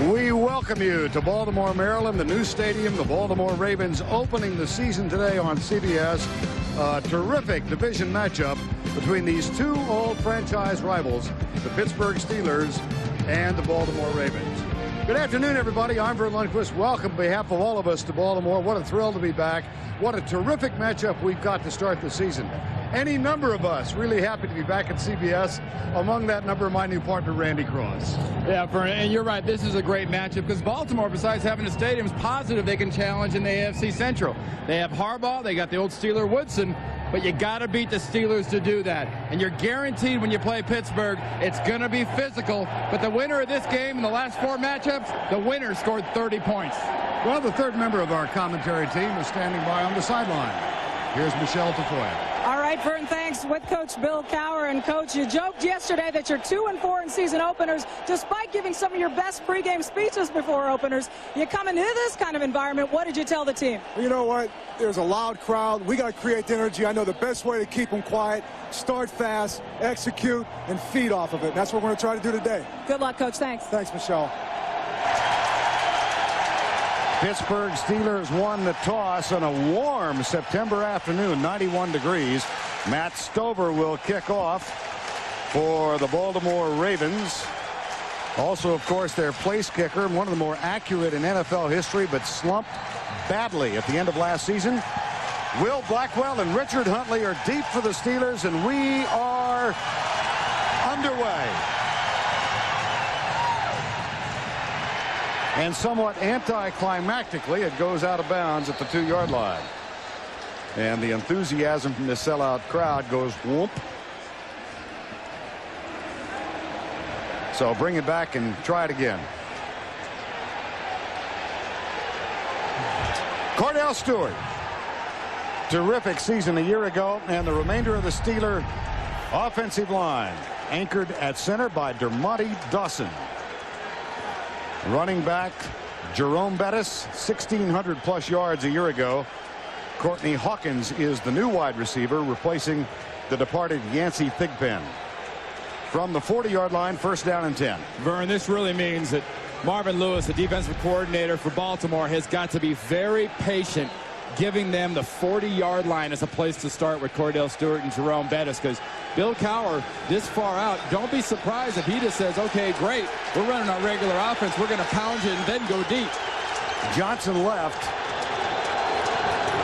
We welcome you to Baltimore, Maryland, the new stadium. The Baltimore Ravens opening the season today on CBS. A terrific division matchup between these two old franchise rivals, the Pittsburgh Steelers and the Baltimore Ravens. Good afternoon, everybody. I'm Verne Lundquist. Welcome on behalf of all of us to Baltimore. What a thrill to be back. What a terrific matchup we've got to start the season. Any number of us really happy to be back at CBS. Among that number, my new partner, Randy Cross. Yeah, Verne, and you're right. This is a great matchup because Baltimore, besides having a stadium, is positive they can challenge in the AFC Central. They have Harbaugh. They got the old Steeler Woodson. But you got to beat the Steelers to do that. And you're guaranteed when you play Pittsburgh, it's going to be physical. But the winner of this game in the last 4 matchups, the winner scored 30 points. Well, the third member of our commentary team is standing by on the sideline. Here's Michelle Tafoya. All right, Verne, thanks. With Coach Bill Cowher. And, Coach, you joked yesterday that you're 2-4 in season openers, despite giving some of your best pregame speeches before openers. You come into this kind of environment. What did you tell the team? You know what? There's a loud crowd. We got to create the energy. I know the best way to keep them quiet, start fast, execute, and feed off of it. That's what we're going to try to do today. Good luck, Coach. Thanks. Thanks, Michelle. Pittsburgh Steelers won the toss on a warm September afternoon, 91 degrees. Matt Stover will kick off for the Baltimore Ravens. Also, of course, their place kicker, one of the more accurate in NFL history, but slumped badly at the end of last season. Will Blackwell and Richard Huntley are deep for the Steelers, and we are underway. And somewhat anticlimactically, it goes out of bounds at the 2-yard line. And the enthusiasm from the sellout crowd goes whoop. So bring it back and try it again. Kordell Stewart. Terrific season a year ago, and the remainder of the Steeler offensive line anchored at center by Dermontti Dawson. Running back Jerome Bettis, 1,600+ yards a year ago. Courtney Hawkins is the new wide receiver, replacing the departed Yancey Thigpen. From the 40-yard line, first down and 10. Verne, this really means that Marvin Lewis, the defensive coordinator for Baltimore, has got to be very patient, giving them the 40-yard line as a place to start with Kordell Stewart and Jerome Bettis, because Bill Cowher, this far out, don't be surprised if he just says, okay, great, we're running our regular offense, we're going to pound you and then go deep. Johnson left.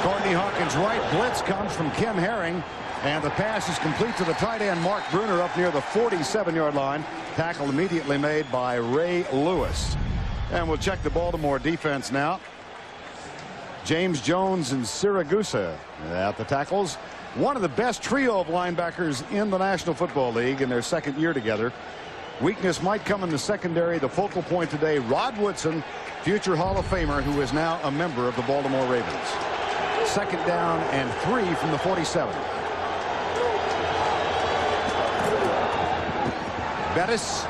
Courtney Hawkins right. Blitz comes from Kim Herring, and the pass is complete to the tight end Mark Bruner up near the 47-yard line. Tackle immediately made by Ray Lewis. And we'll check the Baltimore defense now. James Jones and Siragusa at the tackles. One of the best trio of linebackers in the National Football League in their second year together. Weakness might come in the secondary. The focal point today, Rod Woodson, future Hall of Famer, who is now a member of the Baltimore Ravens. Second down and 3 from the 47. Bettis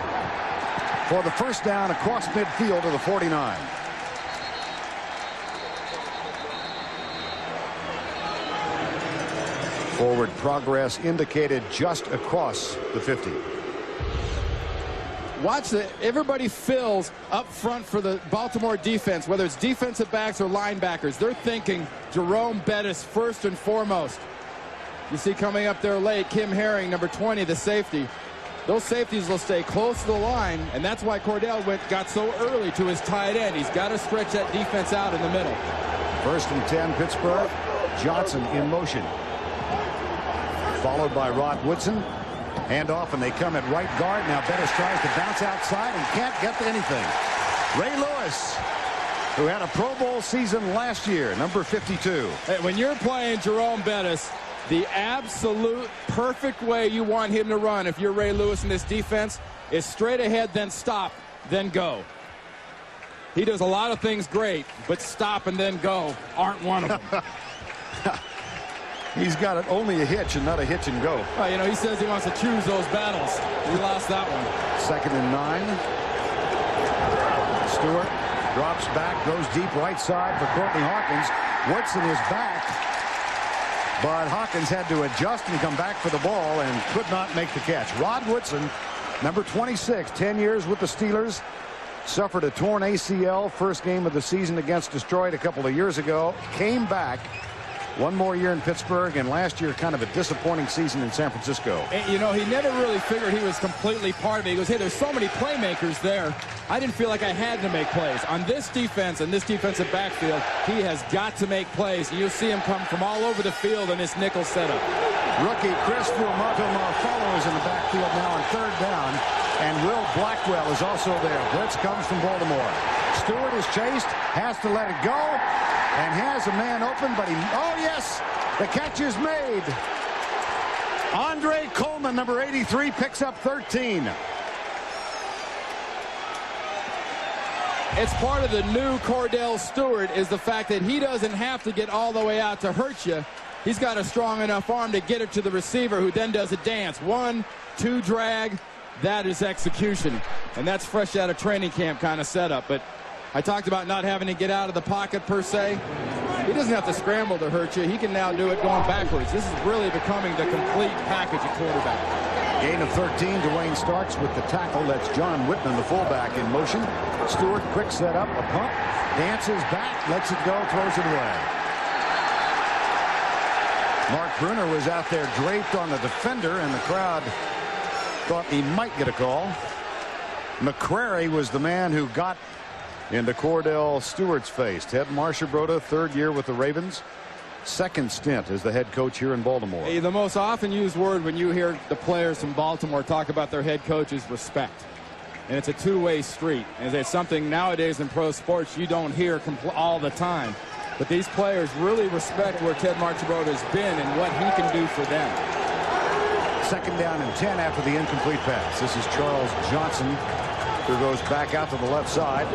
for the first down across midfield to the 49. Forward progress indicated just across the 50. Watch that. Everybody fills up front for the Baltimore defense, whether it's defensive backs or linebackers. They're thinking Jerome Bettis first and foremost. You see coming up there late, Kim Herring, number 20, the safety. Those safeties will stay close to the line, and that's why Kordell got so early to his tight end. He's got to stretch that defense out in the middle. First and 10, Pittsburgh. Johnson in motion. Followed by Rod Woodson. Hand off, and they come at right guard. Now Bettis tries to bounce outside and can't get to anything. Ray Lewis, who had a Pro Bowl season last year, number 52. Hey, when you're playing Jerome Bettis, the absolute perfect way you want him to run, if you're Ray Lewis in this defense, is straight ahead, then stop, then go. He does a lot of things great, but stop and then go aren't one of them. He's got it only a hitch and not a hitch and go. Well, you know, he says he wants to choose those battles. He lost that one. Second and 9. Stewart drops back, goes deep right side for Courtney Hawkins. Woodson is back, but Hawkins had to adjust and come back for the ball and could not make the catch. Rod Woodson, number 26, 10 years with the Steelers. Suffered a torn ACL first game of the season against Detroit a couple of years ago. Came back. One more year in Pittsburgh, and last year kind of a disappointing season in San Francisco. And, you know, he never really figured he was completely part of it. He goes, hey, there's so many playmakers there. I didn't feel like I had to make plays. On this defense and this defensive backfield, he has got to make plays. And you'll see him come from all over the field in this nickel setup. Rookie Chris Fuamato follows in the backfield now on third down, and Will Blackwell is also there. Blitz comes from Baltimore. Stewart is chased, has to let it go, and has a man open, but oh yes, the catch is made. Andre Coleman, number 83, picks up 13. It's part of the new Kordell Stewart is the fact that he doesn't have to get all the way out to hurt you. He's got a strong enough arm to get it to the receiver, who then does a dance. 1, 2 drag. That is execution. And that's fresh out of training camp kind of setup. But I talked about not having to get out of the pocket per se. He doesn't have to scramble to hurt you. He can now do it going backwards. This is really becoming the complete package at quarterback. Gain of 13. Dwayne starts with the tackle. That's John Whitman, the fullback, in motion. Stewart, quick setup, a pump, dances back, lets it go, throws it away. Mark Brunner was out there draped on the defender, and the crowd thought he might get a call. McCrary was the man who got into Kordell Stewart's face. Ted Marchibroda, third year with the Ravens, second stint as the head coach here in Baltimore. Hey, the most often used word when you hear the players from Baltimore talk about their head coach is respect. And it's a two-way street. And it's something nowadays in pro sports you don't hear all the time. But these players really respect where Ted Marchibroda has been and what he can do for them. Second down and 10 after the incomplete pass. This is Charles Johnson, who goes back out to the left side.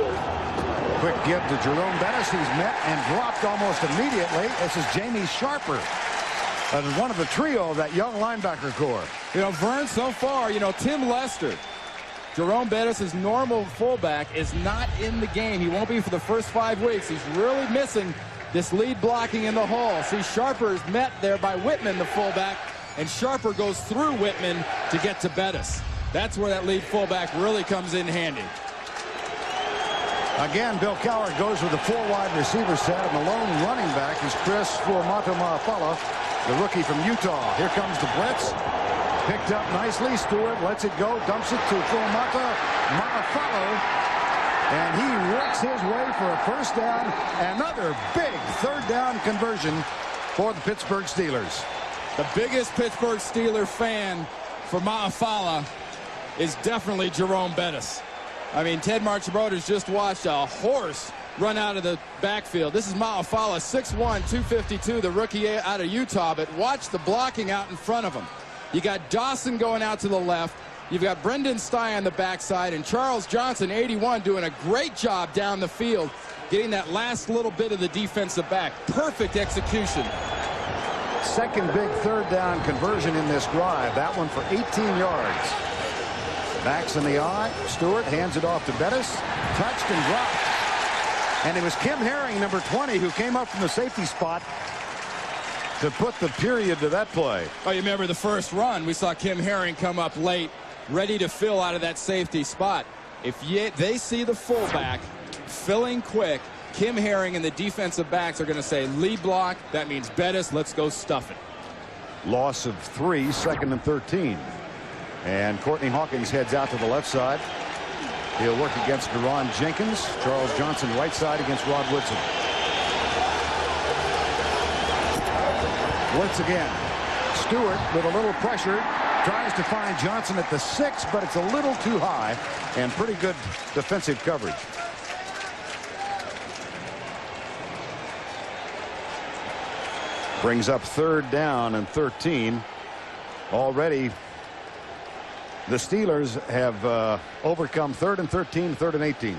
Quick give to Jerome Bettis. He's met and dropped almost immediately. This is Jamie Sharper, one of the trio of that young linebacker core. You know, Verne, so far, you know, Tim Lester, Jerome Bettis' normal fullback, is not in the game. He won't be for the first 5 weeks. He's really missing this lead blocking in the hole. See, Sharper is met there by Whitman, the fullback, and Sharper goes through Whitman to get to Bettis. That's where that lead fullback really comes in handy. Again, Bill Cowher goes with a 4 wide receiver set, and the lone running back is Chris Fuamato, the rookie from Utah. Here comes the blitz. Picked up nicely. Stewart lets it go, dumps it to Fuamato, and he works his way for a first down. Another big third down conversion for the Pittsburgh Steelers. The biggest Pittsburgh Steeler fan for Ma'afala is definitely Jerome Bettis. I mean, Ted Marchibroda's just watched a horse run out of the backfield. This is Ma'afala, 6'1", 252, the rookie out of Utah, but watch the blocking out in front of him. You got Dawson going out to the left. You've got Brendan Stye on the backside, and Charles Johnson, 81, doing a great job down the field, getting that last little bit of the defensive back. Perfect execution. Second big third down conversion in this drive. That one for 18 yards. Backs in the eye. Stewart hands it off to Bettis. Touched and dropped. And it was Kim Herring, number 20, who came up from the safety spot to put the period to that play. Oh, you remember the first run, we saw Kim Herring come up late, ready to fill out of that safety spot. If they see the fullback filling quick, Kim Herring and the defensive backs are going to say lead block. That means Bettis, let's go stuff it. Loss of 3, second and 13. And Courtney Hawkins heads out to the left side. He'll work against Deron Jenkins. Charles Johnson right side against Rod Woodson. Once again, Stewart with a little pressure tries to find Johnson at the 6, but it's a little too high, and pretty good defensive coverage. Brings up third down and 13. Already the Steelers have overcome 3rd and 13, 3rd and 18.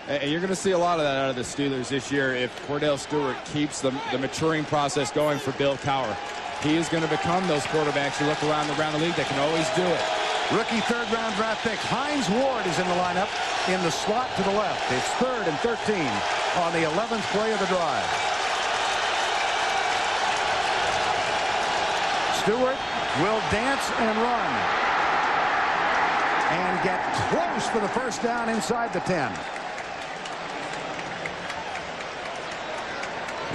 And you're going to see a lot of that out of the Steelers this year if Kordell Stewart keeps the maturing process going for Bill Cowher. He is going to become those quarterbacks you look around the league that can always do it. Rookie third-round draft pick Hines Ward is in the lineup in the slot to the left. It's 3rd and 13 on the 11th play of the drive. Stewart will dance and run. And get close for the first down inside the 10.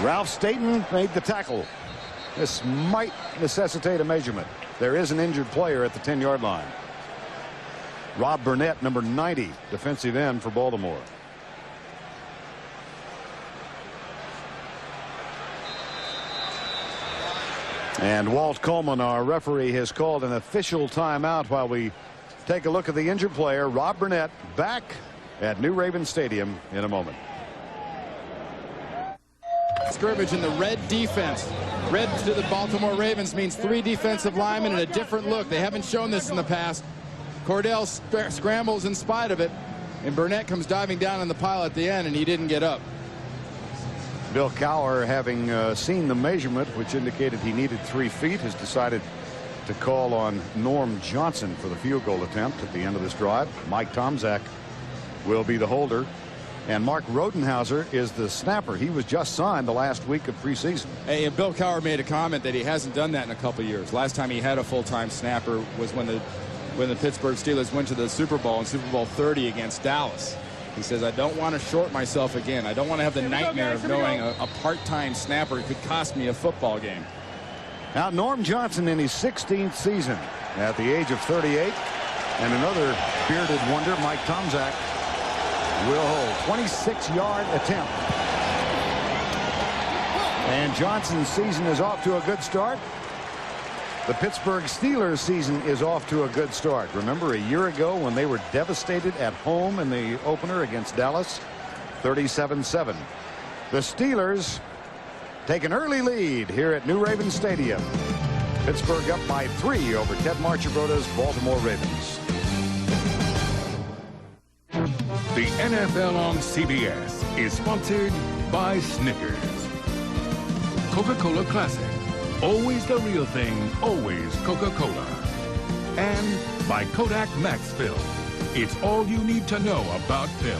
Ralph Staten made the tackle. This might necessitate a measurement. There is an injured player at the 10-yard line. Rob Burnett, number 90, defensive end for Baltimore. And Walt Coleman, our referee, has called an official timeout while we take a look at the injured player, Rob Burnett, back at New Raven Stadium in a moment. Scrimmage in the red defense. Red to the Baltimore Ravens means 3 defensive linemen and a different look. They haven't shown this in the past. Kordell scrambles in spite of it, and Burnett comes diving down in the pile at the end, and he didn't get up. Bill Cowher, having seen the measurement, which indicated he needed 3 feet, has decided to call on Norm Johnson for the field goal attempt at the end of this drive. Mike Tomczak will be the holder, and Mark Rodenhauser is the snapper. He was just signed the last week of preseason. Hey, and Bill Cowher made a comment that he hasn't done that in a couple years. Last time he had a full-time snapper was when the Pittsburgh Steelers went to the Super Bowl in Super Bowl 30 against Dallas. He says, I don't want to short myself again. I don't want to have the nightmare of knowing a part-time snapper could cost me a football game. Now Norm Johnson in his 16th season at the age of 38, and another bearded wonder, Mike Tomczak, will hold. 26-yard attempt. And Johnson's season is off to a good start. The Pittsburgh Steelers season is off to a good start. Remember a year ago when they were devastated at home in the opener against Dallas, 37-7. The Steelers take an early lead here at New Raven Stadium. Pittsburgh up by 3 over Ted Marchibroda's Baltimore Ravens. The NFL on CBS is sponsored by Snickers. Coca-Cola Classic. Always the real thing, always Coca-Cola. And by Kodak Max Film. It's all you need to know about film.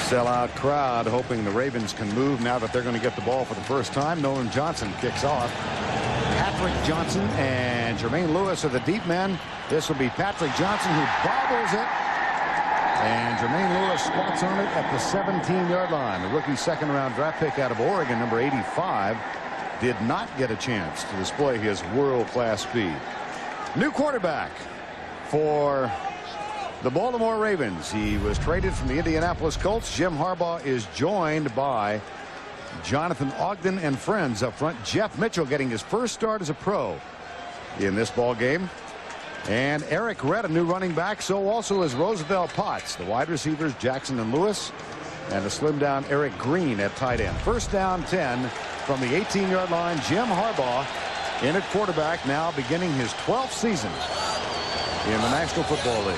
Sellout crowd hoping the Ravens can move now that they're going to get the ball for the first time. Nolan Johnson kicks off. Patrick Johnson and Jermaine Lewis are the deep men. This will be Patrick Johnson who bobbles it. And Jermaine Lewis squats on it at the 17-yard line. The rookie second-round draft pick out of Oregon, number 85, did not get a chance to display his world-class speed. New quarterback for the Baltimore Ravens. He was traded from the Indianapolis Colts. Jim Harbaugh is joined by Jonathan Ogden and friends up front. Jeff Mitchell getting his first start as a pro in this ball game. And Eric Redd, a new running back. So also is Roosevelt Potts. The wide receivers, Jackson and Lewis. And the slim down Eric Green at tight end. First down 10 from the 18-yard line. Jim Harbaugh in at quarterback, now beginning his 12th season in the National Football League.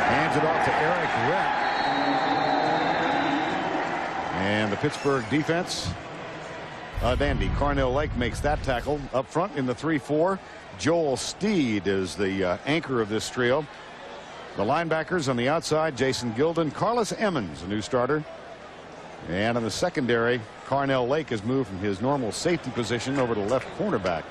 Hands it off to Eric Redd. And the Pittsburgh defense, dandy. Carnell Lake makes that tackle. Up front in the 3-4, Joel Steed is the anchor of this trio. The linebackers on the outside, Jason Gilden, Carlos Emmons, a new starter. And in the secondary, Carnell Lake has moved from his normal safety position over to left cornerback.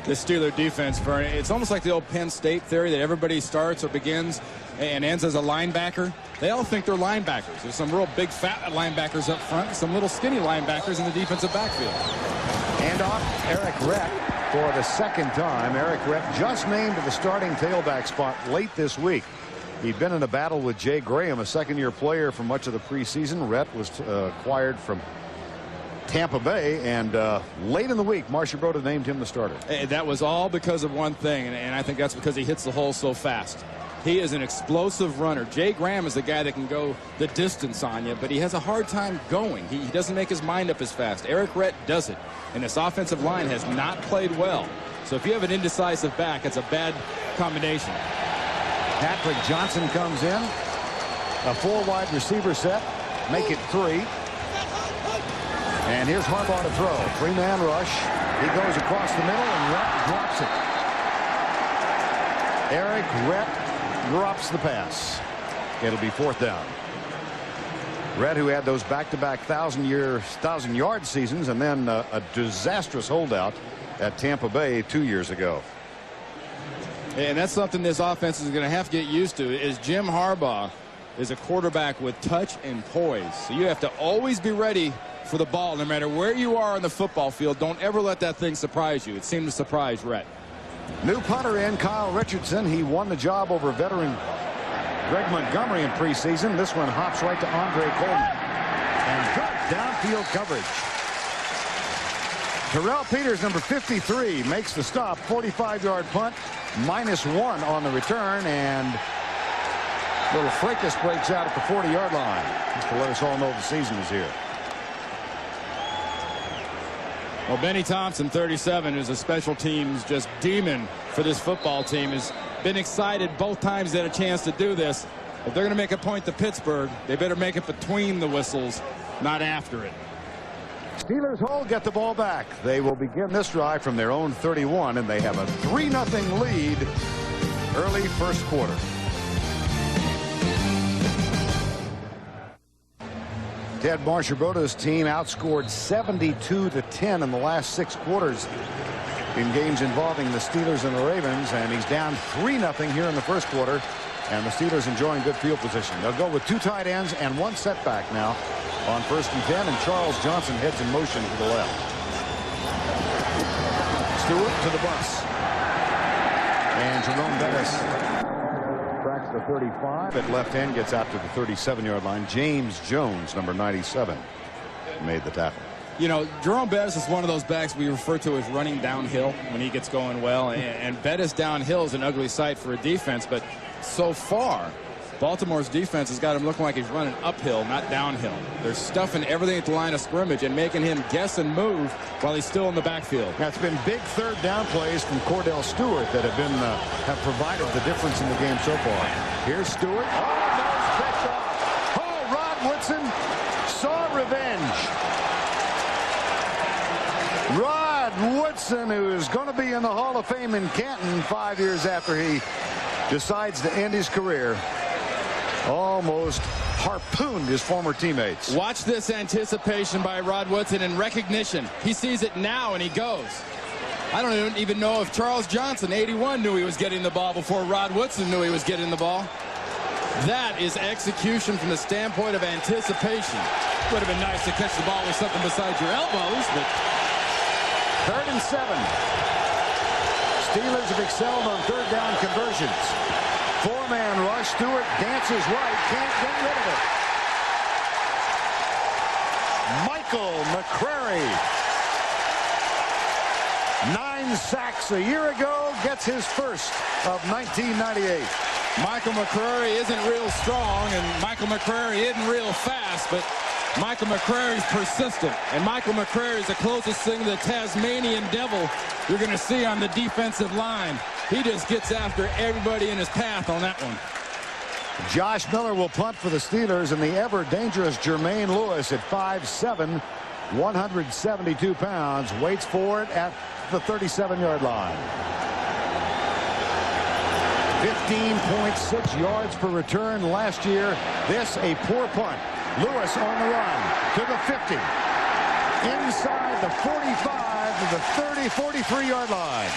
The Steeler defense, Verne, it's almost like the old Penn State theory that everybody starts or begins and ends as a linebacker. They all think they're linebackers. There's some real big fat linebackers up front, some little skinny linebackers in the defensive backfield. And off Eric Rett for the second time. Eric Rett just named to the starting tailback spot late this week. He'd been in a battle with Jay Graham, a second-year player for much of the preseason. Rett was acquired from Tampa Bay, and late in the week, Marchibroda named him the starter. That was all because of one thing, and I think that's because he hits the hole so fast. He is an explosive runner. Jay Graham is the guy that can go the distance on you, but he has a hard time going. He doesn't make his mind up as fast. Eric Rett does it, and this offensive line has not played well. So if you have an indecisive back, it's a bad combination. Patrick Johnson comes in. A full wide receiver set. Make it 3. And here's Harbaugh to throw. 3-man rush. He goes across the middle, and Rett drops it. Eric Rett drops the pass. It'll be 4th down. Rhett, who had those back-to-back 1,000-yard seasons, and then a disastrous holdout at Tampa Bay 2 years ago. And that's something this offense is going to have to get used to. Is Jim Harbaugh is a quarterback with touch and poise. So you have to always be ready for the ball, no matter where you are on the football field. Don't ever let that thing surprise you. It seemed to surprise Rhett. New punter in Kyle Richardson. He won the job over veteran Greg Montgomery in preseason. This one hops right to Andre Coleman. And good downfield coverage. Terrell Peters, number 53, makes the stop. 45-yard punt, -1 on the return, and little fracas breaks out at the 40-yard line to let us all know the season is here. Well, Benny Thompson, 37, who's a special teams just demon for this football team, has been excited both times they had a chance to do this. If they're going to make a point to Pittsburgh, they better make it between the whistles, not after it. Steelers hold, get the ball back. They will begin this drive from their own 31, and they have a 3-0 lead early first quarter. Ted Marchibroda's team outscored 72-10 in the last 6 quarters in games involving the Steelers and the Ravens, and he's down 3-0 here in the first quarter, and the Steelers enjoying good field position. They'll go with 2 tight ends and 1 setback now on 1st and 10, and Charles Johnson heads in motion to the left. Stewart to the bus, and Jerome Bettis cracks the 35 at left end, gets out to the 37-yard line. James Jones, number 97, made the tackle. You know, Jerome Bettis is one of those backs we refer to as running downhill when he gets going well, and Bettis downhill is an ugly sight for a defense, but so far Baltimore's defense has got him looking like he's running uphill, not downhill. They're stuffing everything at the line of scrimmage and making him guess and move while he's still in the backfield. That's been big 3rd down plays from Kordell Stewart that have provided the difference in the game so far. Here's Stewart. Oh, nice pitch off. Oh, Rod Woodson saw revenge. Rod Woodson, who is going to be in the Hall of Fame in Canton 5 years after he decides to end his career, almost harpooned his former teammates. Watch this anticipation by Rod Woodson and recognition. He sees it now and he goes. I don't even know if Charles Johnson, 81, knew he was getting the ball before Rod Woodson knew he was getting the ball. That is execution from the standpoint of anticipation. Would have been nice to catch the ball with something besides your elbows, but 3rd and 7. Steelers have excelled on 3rd down conversions. 4-man rush. Stewart dances right. Can't get rid of it. Michael McCrary. 9 sacks a year ago. Gets his first of 1998. Michael McCrary isn't real strong, and Michael McCrary isn't real fast, but Michael McCrary's persistent, and Michael McCrary is the closest thing to the Tasmanian devil you're going to see on the defensive line. He just gets after everybody in his path on that one. Josh Miller will punt for the Steelers, and the ever-dangerous Jermaine Lewis at 5'7", 172 pounds, waits for it at the 37-yard line. 15.6 yards per return last year. This a poor punt. Lewis on the run to the 50. Inside the 45 to the 30, 43-yard line.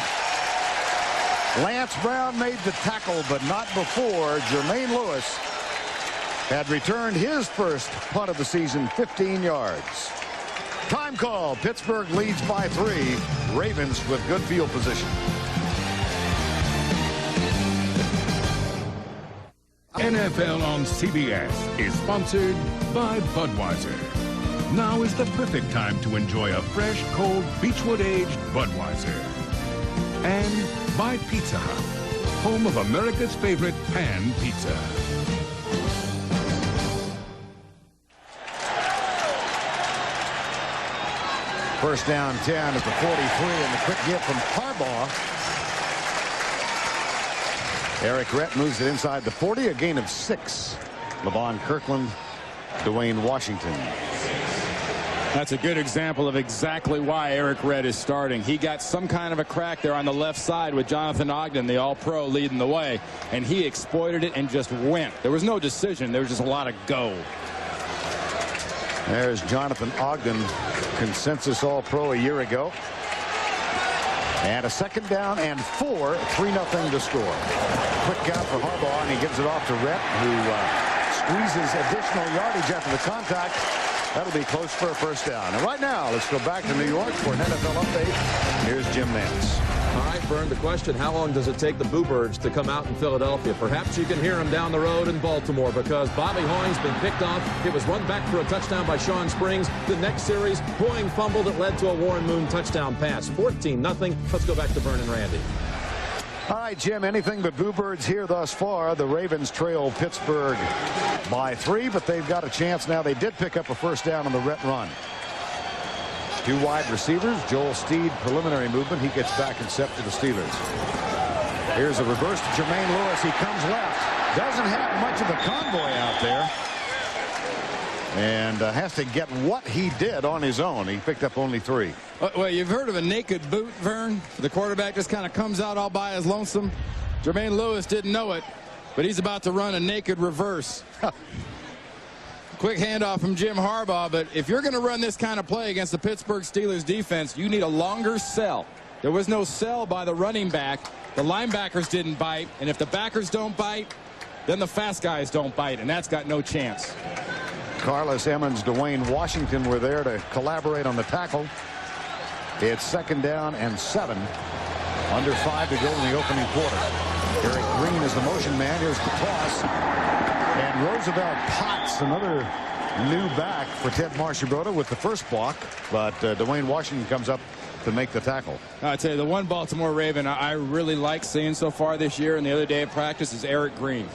Lance Brown made the tackle, but not before Jermaine Lewis had returned his first punt of the season, 15 yards. Time call. Pittsburgh leads by 3. Ravens with good field position. NFL on CBS is sponsored by Budweiser. Now is the perfect time to enjoy a fresh, cold, Beechwood-aged Budweiser. And by Pizza Hut, home of America's favorite pan pizza. First down 10 at the 43, and the quick get from Harbaugh. Eric Rhett moves it inside the 40, a gain of 6. LeVon Kirkland, Dwayne Washington. That's a good example of exactly why Eric Rhett is starting. He got some kind of a crack there on the left side with Jonathan Ogden, the all-pro, leading the way, and he exploited it and just went. There was no decision. There was just a lot of go. There's Jonathan Ogden, consensus All-Pro a year ago. And a 2nd down and 4, 3-0 to score. Quick count for Harbaugh, and he gives it off to Rhett, who squeezes additional yardage after the contact. That'll be close for a 1st down. And right now, let's go back to New York for an NFL update. Here's Jim Nantz. All right, Verne, the question, how long does it take the Boo Birds to come out in Philadelphia? Perhaps you can hear them down the road in Baltimore, because Bobby Hoying's been picked off. It was run back for a touchdown by Sean Springs. The next series, Hoying fumbled. It led to a Warren Moon touchdown pass. 14-0. Let's go back to Verne and Randy. All right, Jim, anything but Boo Birds here thus far. The Ravens trail Pittsburgh by 3, but they've got a chance now. They did pick up a 1st down on the Rhett run. 2 wide receivers. Joel Steed, preliminary movement. He gets back and set for the Steelers. Here's a reverse to Jermaine Lewis. He comes left. Doesn't have much of a convoy out there. And has to get what he did on his own. He picked up only 3. Well, you've heard of a naked boot, Verne. The quarterback just kind of comes out all by his lonesome. Jermaine Lewis didn't know it, but he's about to run a naked reverse. Quick handoff from Jim Harbaugh, but if you're going to run this kind of play against the Pittsburgh Steelers defense, you need a longer sell. There was no sell by the running back. The linebackers didn't bite, and if the backers don't bite, then the fast guys don't bite, and that's got no chance. Carlos Emmons, Dwayne Washington were there to collaborate on the tackle. It's 2nd down and 7. Under 5 to go in the opening quarter. Eric Green is the motion man. Here's the toss. And Roosevelt Potts, another new back for Ted Marchibroda with the first block. But Dwayne Washington comes up to make the tackle. I tell you, the one Baltimore Raven I really like seeing so far this year and the other day of practice is Eric Green,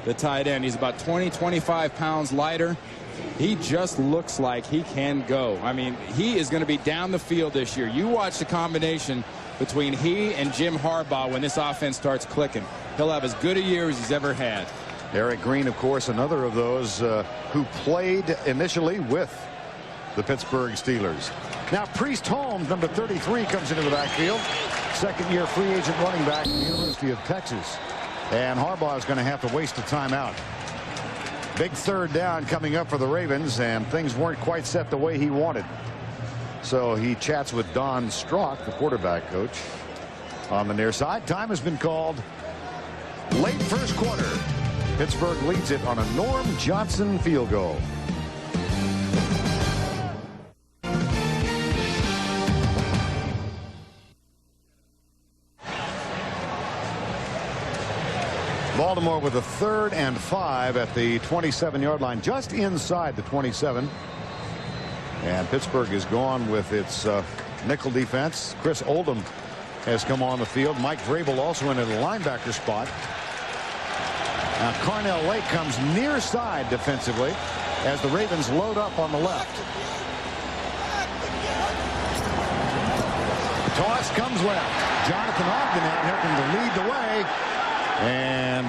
the tight end. He's about 20-25 pounds lighter. He just looks like he can go. I mean, he is going to be down the field this year. You watch the combination between he and Jim Harbaugh when this offense starts clicking. He'll have as good a year as he's ever had. Eric Green, of course, another of those who played initially with the Pittsburgh Steelers. Now, Priest Holmes, number 33, comes into the backfield. 2nd-year free agent running back from the University of Texas. And Harbaugh is going to have to waste a timeout. Big 3rd down coming up for the Ravens, and things weren't quite set the way he wanted. So he chats with Don Strock, the quarterback coach, on the near side. Time has been called. Late 1st quarter. Pittsburgh leads it on a Norm Johnson field goal. Baltimore with a 3rd and 5 at the 27-yard line, just inside the 27. And Pittsburgh is gone with its nickel defense. Chris Oldham has come on the field. Mike Vrabel also in at the linebacker spot. Now Cornell Lake comes near side defensively as the Ravens load up on the left. Toss comes left. Jonathan Ogden out helping to lead the way. And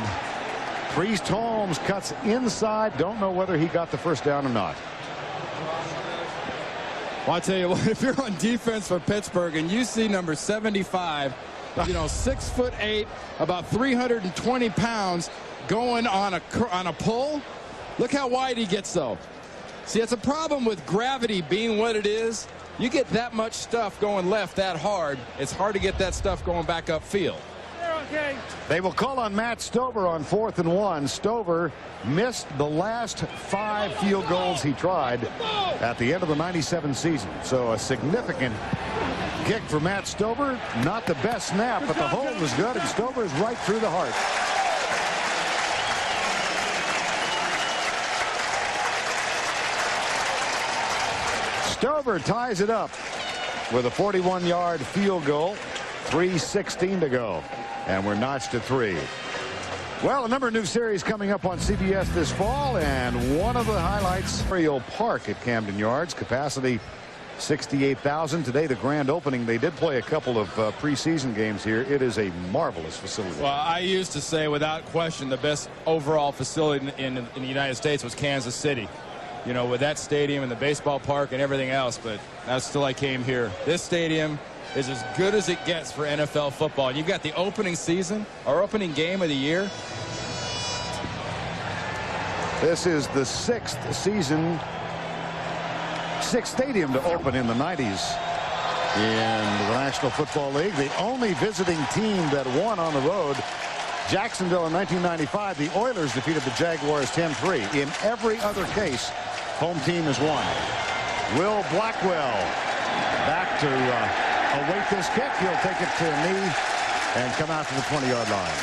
Priest Holmes cuts inside. Don't know whether he got the 1st down or not. Well, I tell you what, if you're on defense for Pittsburgh and you see number 75, 6'8", about 320 pounds, going on a pull, look how wide he gets though. See, it's a problem with gravity being what it is. You get that much stuff going left that hard, it's hard to get that stuff going back upfield. Okay. They will call on Matt Stover on 4th and 1. Stover missed the last 5 field goals he tried at the end of the '97 season. So a significant kick for Matt Stover. Not the best snap, but the hold was good, and Stover is right through the heart. Stover ties it up with a 41-yard field goal. 3:16 to go. And we're notched at 3. Well, a number of new series coming up on CBS this fall, and one of the highlights, Memorial Park at Camden Yards. Capacity 68,000. Today, the grand opening. They did play a couple of preseason games here. It is a marvelous facility. Well, I used to say without question the best overall facility in the United States was Kansas City. You know, with that stadium and the baseball park and everything else, but that's still I came here. This stadium is as good as it gets for NFL football. You've got the opening season, our opening game of the year. This is the 6th season 6 Stadium to open in the 90s in the National Football League. The only visiting team that won on the road. Jacksonville in 1995, the Oilers defeated the Jaguars 10-3. In every other case, home team has won. Will Blackwell back to await this kick. He'll take it to knee and come out to the 20-yard line.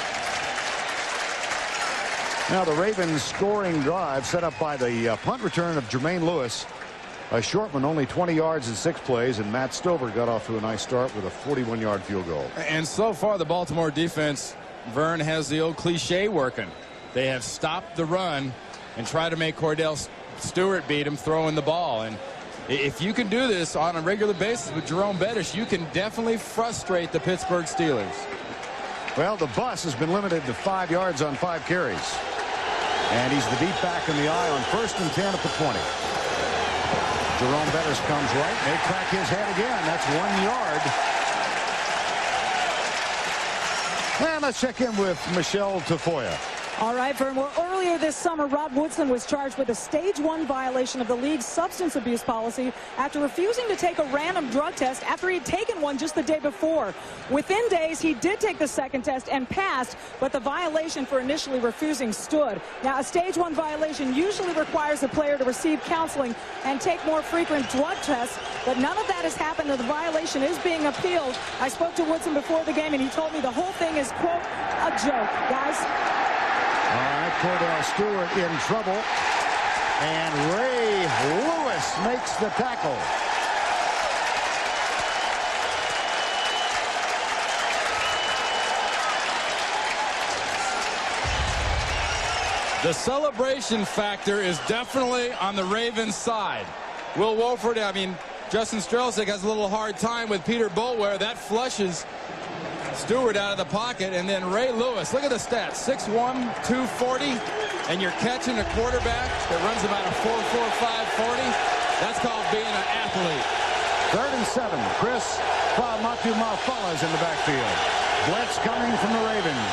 Now the Ravens scoring drive set up by the punt return of Jermaine Lewis. A short one, only 20 yards in 6 plays, and Matt Stover got off to a nice start with a 41-yard field goal. And so far the Baltimore defense, Verne, has the old cliche working. They have stopped the run and tried to make Kordell Stewart beat him throwing the ball. And if you can do this on a regular basis with Jerome Bettis, you can definitely frustrate the Pittsburgh Steelers. Well, the bus has been limited to 5 yards on 5 carries. And he's the deep back in the eye on 1st and 10 at the 20. Jerome Bettis comes right. May crack his head again. That's 1 yard. And let's check in with Michelle Tafoya. All right, Verne. Well, earlier this summer, Rod Woodson was charged with a stage 1 violation of the league's substance abuse policy after refusing to take a random drug test after he'd taken one just the day before. Within days, he did take the second test and passed, but the violation for initially refusing stood. Now, a stage 1 violation usually requires a player to receive counseling and take more frequent drug tests, but none of that has happened, and the violation is being appealed. I spoke to Woodson before the game, and he told me the whole thing is, quote, a joke. Guys? All right, Kordell Stewart in trouble, and Ray Lewis makes the tackle. The celebration factor is definitely on the Ravens' side. Will Wolford, I mean, Justin Strelzik has a little hard time with Peter Boulware. That flushes Stewart out of the pocket, and then Ray Lewis. Look at the stats: 6'1", 240, and you're catching a quarterback that runs about a 4.45 40. That's called being an athlete. 3rd and 7. Chris Matu Malfala's in the backfield. Blitz coming from the Ravens.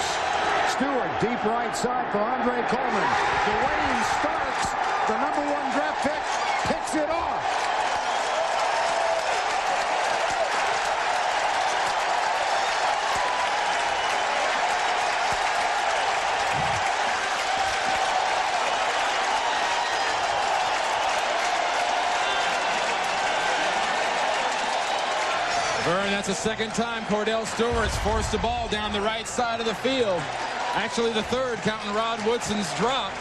Stewart deep right side for Andre Coleman. Dwayne Starks, the #1 draft pick, picks it off. Verne, that's the second time Kordell Stewart's forced the ball down the right side of the field. Actually, the 3rd, counting Rod Woodson's drop.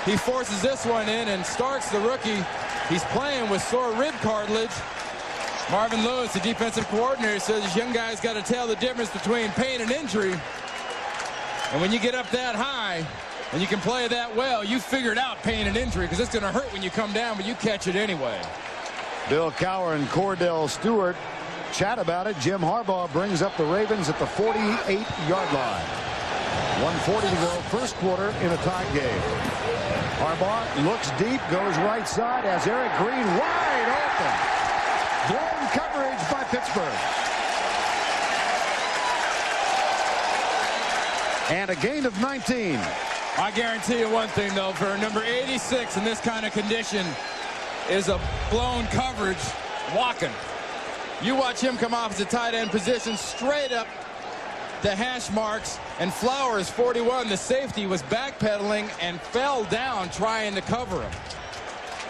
He forces this one in, and Starks, the rookie, he's playing with sore rib cartilage. Marvin Lewis, the defensive coordinator, says this young guy's got to tell the difference between pain and injury. And when you get up that high and you can play that well, you figured out pain and injury, because it's going to hurt when you come down, but you catch it anyway. Bill Cowher and Kordell Stewart chat about it. Jim Harbaugh brings up the Ravens at the 48-yard line. 1:40 to go, first quarter in a tie game. Harbaugh looks deep, goes right side, has Eric Green wide open. Blown coverage by Pittsburgh. And a gain of 19. I guarantee you one thing, though, for number 86 in this kind of condition is a blown coverage walking. You watch him come off as a tight end position straight up the hash marks, and Flowers, 41, the safety, was backpedaling and fell down trying to cover him.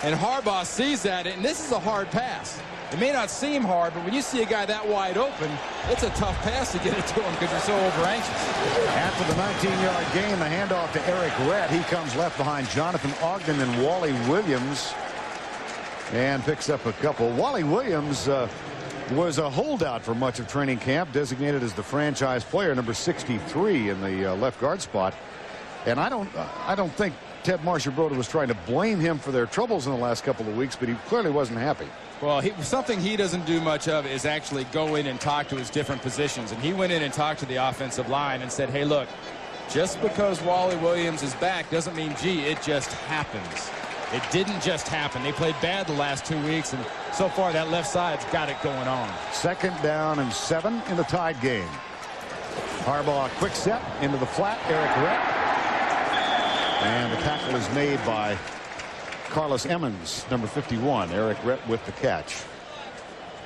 And Harbaugh sees that, and this is a hard pass. It may not seem hard, but when you see a guy that wide open, it's a tough pass to get it to him because you're so over-anxious. After the 19-yard gain, the handoff to Eric Redd. He comes left behind Jonathan Ogden and Wally Williams and picks up a couple. Wally Williams was a holdout for much of training camp, designated as the franchise player, number 63 in the left guard spot. And I don't think Ted Marchibroda was trying to blame him for their troubles in the last couple of weeks, but he clearly wasn't happy. Well, something he doesn't do much of is actually go in and talk to his different positions. And he went in and talked to the offensive line and said, hey, look, just because Wally Williams is back doesn't mean, gee, it just happens. It didn't just happen. They played bad the last 2 weeks, and so far that left side's got it going on. 2nd down and 7 in the tied game. Harbaugh quick set into the flat. Eric Redd. And the tackle is made by Carlos Emmons, number 51. Eric Rett with the catch.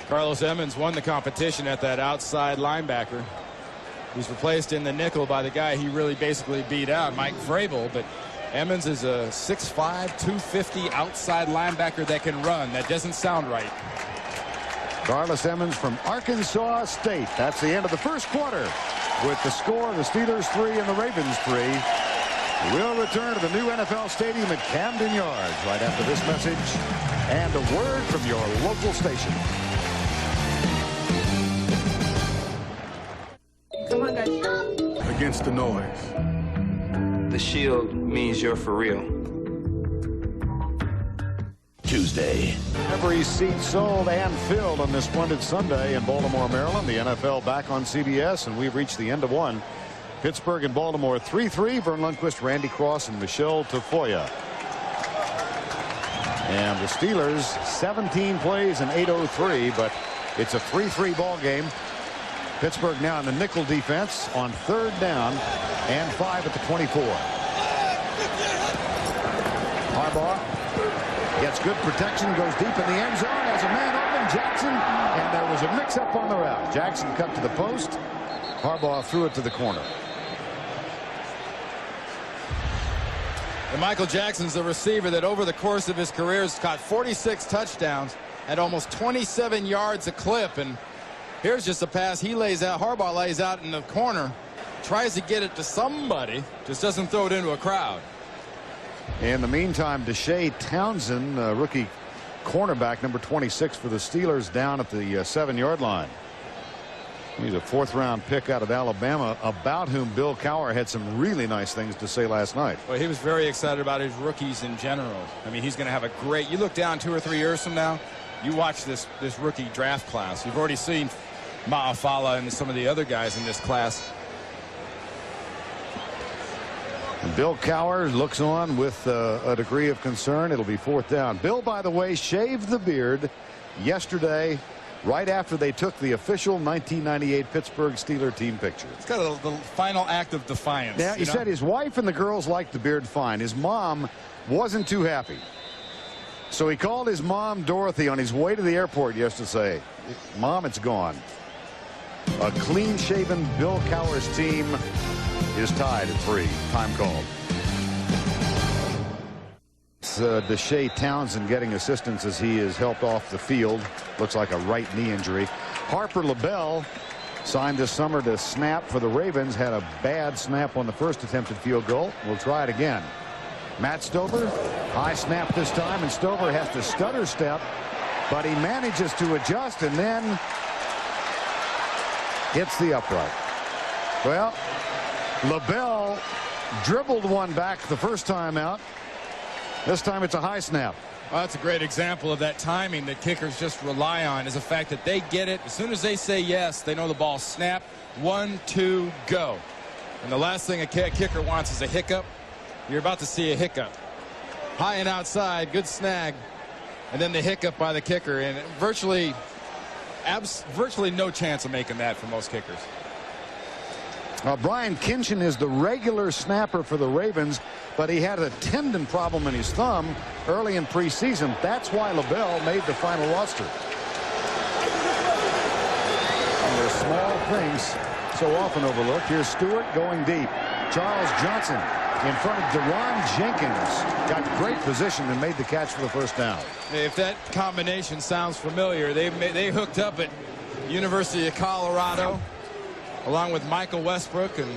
Carlos Emmons won the competition at that outside linebacker. He's replaced in the nickel by the guy he really basically beat out, Mike Vrabel. But Emmons is a 6'5", 250 outside linebacker that can run. That doesn't sound right. Carlos Emmons from Arkansas State. That's the end of the first quarter. With the score, the Steelers 3 and the Ravens 3. We'll return to the new NFL Stadium at Camden Yards right after this message and a word from your local station. Come on, guys. Against the noise. The shield means you're for real. Tuesday. Every seat sold and filled on this splendid Sunday in Baltimore, Maryland. The NFL back on CBS, and we've reached the end of one. Pittsburgh and Baltimore 3-3. Verne Lundquist, Randy Cross, and Michelle Tafoya. And the Steelers 17 plays and 8:03, but it's a 3-3 ball game. Pittsburgh now in the nickel defense on 3rd down and 5 at the 24. Harbaugh gets good protection, goes deep in the end zone, has a man open, Jackson, and there was a mix-up on the route. Jackson cut to the post. Harbaugh threw it to the corner. And Michael Jackson's the receiver that over the course of his career has caught 46 touchdowns at almost 27 yards a clip. And here's just a pass he lays out. Harbaugh lays out in the corner, tries to get it to somebody, just doesn't throw it into a crowd. In the meantime, Deshae Townsend, rookie cornerback, number 26 for the Steelers, down at the 7-yard line. He's a 4th-round pick out of Alabama, about whom Bill Cowher had some really nice things to say last night. Well, he was very excited about his rookies in general. I mean, he's going to have a great. You look down 2 or 3 years from now, you watch this rookie draft class. You've already seen Ma'afala and some of the other guys in this class. And Bill Cowher looks on with a degree of concern. It'll be 4th down. Bill, by the way, shaved the beard yesterday, right after they took the official 1998 Pittsburgh Steeler team picture. It's got the final act of defiance. Yeah, he said his wife and the girls liked the beard fine. His mom wasn't too happy. So he called his mom, Dorothy, on his way to the airport yesterday to say, Mom, it's gone. A clean-shaven Bill Cowher's team is tied at 3. Time called. It's Deshae Townsend getting assistance as he is helped off the field. Looks like a right knee injury. Harper LaBelle, signed this summer to snap for the Ravens, had a bad snap on the first attempted field goal. We'll try it again. Matt Stover, high snap this time, and Stover has to stutter step, but he manages to adjust and then hits the upright. Well, LaBelle dribbled one back the first time out. This time it's a high snap. Well, that's a great example of that timing that kickers just rely on, is the fact that they get it. As soon as they say yes, they know the ball snap. 1, 2, go. And the last thing a kicker wants is a hiccup. You're about to see a hiccup. High and outside, good snag. And then the hiccup by the kicker. And virtually no chance of making that for most kickers. Brian Kinchin is the regular snapper for the Ravens, but he had a tendon problem in his thumb early in preseason. That's why LaBelle made the final roster. And there's small things so often overlooked. Here's Stewart going deep. Charles Johnson in front of Deron Jenkins. Got great position and made the catch for the first down. If that combination sounds familiar, they hooked up at University of Colorado, along with Michael Westbrook and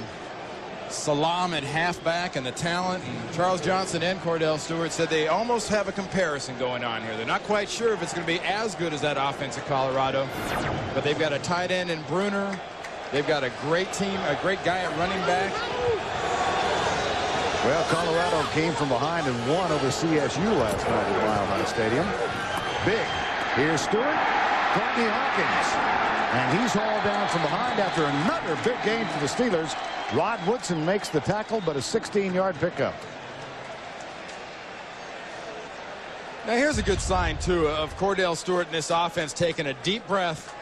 Salam at halfback and the talent. And Charles Johnson and Kordell Stewart said they almost have a comparison going on here. They're not quite sure if it's going to be as good as that offense at Colorado, but they've got a tight end in Bruner. They've got a great team, a great guy at running back. Well, Colorado came from behind and won over CSU last night at Mile High Stadium. Big. Here's Stewart. Courtney Hawkins. And he's hauled down from behind after another big gain for the Steelers. Rod Woodson makes the tackle, but a 16-yard pickup. Now here's a good sign, too, of Kordell Stewart and this offense taking a deep breath,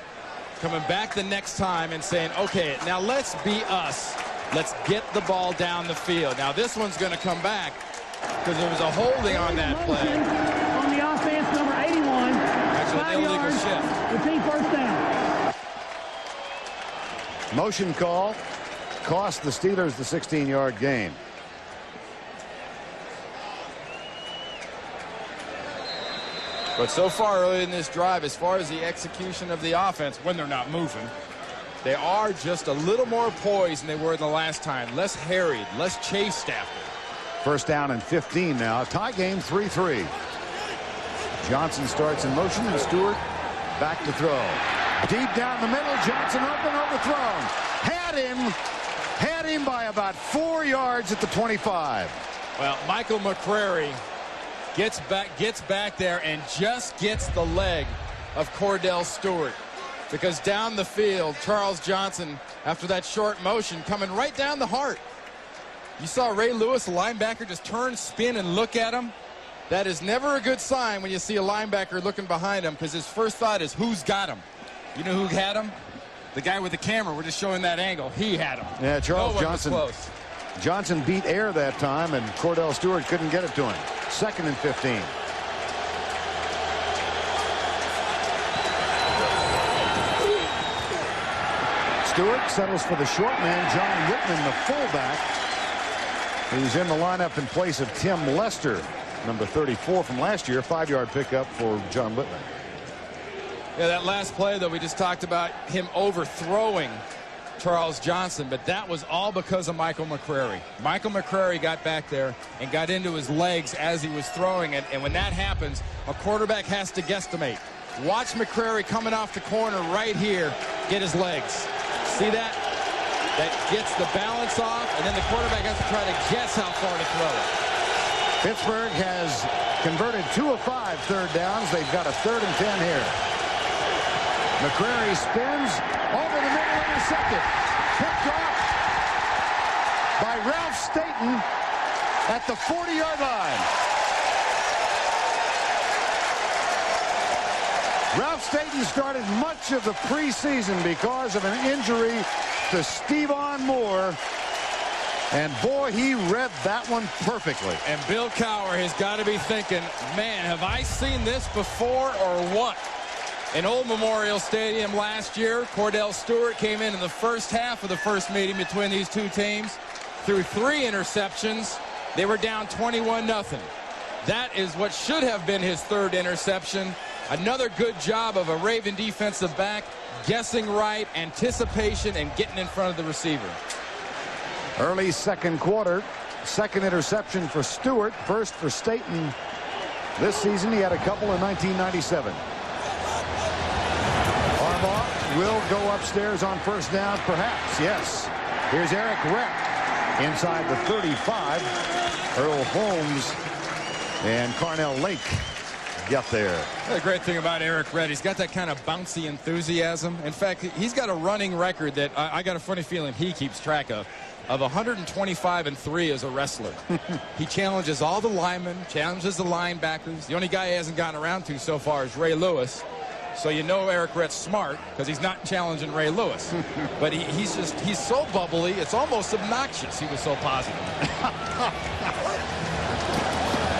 coming back the next time and saying, okay, now let's be us. Let's get the ball down the field. Now this one's going to come back. because there was a holding on that play. On the offense, number 81. Actually, an illegal shift. Repeat first down. Motion call cost the Steelers the 16-yard gain. But so far early in this drive, as far as the execution of the offense, when they're not moving, they are just a little more poised than they were the last time. Less harried, less chased after. First down and 15 now. Tie game 3-3. Johnson starts in motion and Stewart back to throw. Deep down the middle, Johnson open, overthrown. Had him by about 4 yards at the 25. Well, Michael McCrary gets back there and just gets the leg of Kordell Stewart, because down the field, Charles Johnson, after that short motion, coming right down the heart. You saw Ray Lewis, the linebacker, just turn, spin, and look at him. That is never a good sign when you see a linebacker looking behind him, because his first thought is, who's got him? You know who had him? The guy with the camera. We're just showing that angle. He had him. Yeah, Charles Johnson. Close. Johnson beat air that time, and Kordell Stewart couldn't get it to him. Second and 15. Stewart settles for the short man, John Whitman, the fullback, who's in the lineup in place of Tim Lester, number 34 from last year. 5-yard pickup for John Whitman. Yeah, that last play, though, we just talked about him overthrowing Charles Johnson, but that was all because of Michael McCrary. Michael McCrary got back there and got into his legs as he was throwing it, and when that happens, a quarterback has to guesstimate. Watch McCrary coming off the corner right here, get his legs. See that? That gets the balance off, and then the quarterback has to try to guess how far to throw it. Pittsburgh has converted 2 of 5 third downs. They've got a 3rd and 10 here. McCrary spins over the middle, intercepted. Picked off by Ralph Staten at the 40-yard line. Ralph Staten started much of the preseason because of an injury to Stephon Moore. And boy, he read that one perfectly. And Bill Cowher has got to be thinking, man, have I seen this before or what? In Old Memorial Stadium last year, Kordell Stewart came in the first half of the first meeting between these two teams. Threw 3 interceptions. They were down 21-0. That is what should have been his 3rd interception. Another good job of a Raven defensive back, guessing right, anticipation, and getting in front of the receiver. Early second quarter, 2nd interception for Stewart, 1st for Staten. This season he had a couple in 1997. Harbaugh will go upstairs on first down, perhaps. Yes. Here's Eric Rett inside the 35. Earl Holmes and Carnell Lake get there. The great thing about Eric Rett, he's got that kind of bouncy enthusiasm. In fact, he's got a running record that I got a funny feeling he keeps track of 125-3 as a wrestler. He challenges all the linemen, challenges the linebackers. The only guy he hasn't gotten around to so far is Ray Lewis. So you know Eric Rett's smart because he's not challenging Ray Lewis. But he's so bubbly, it's almost obnoxious. He was so positive.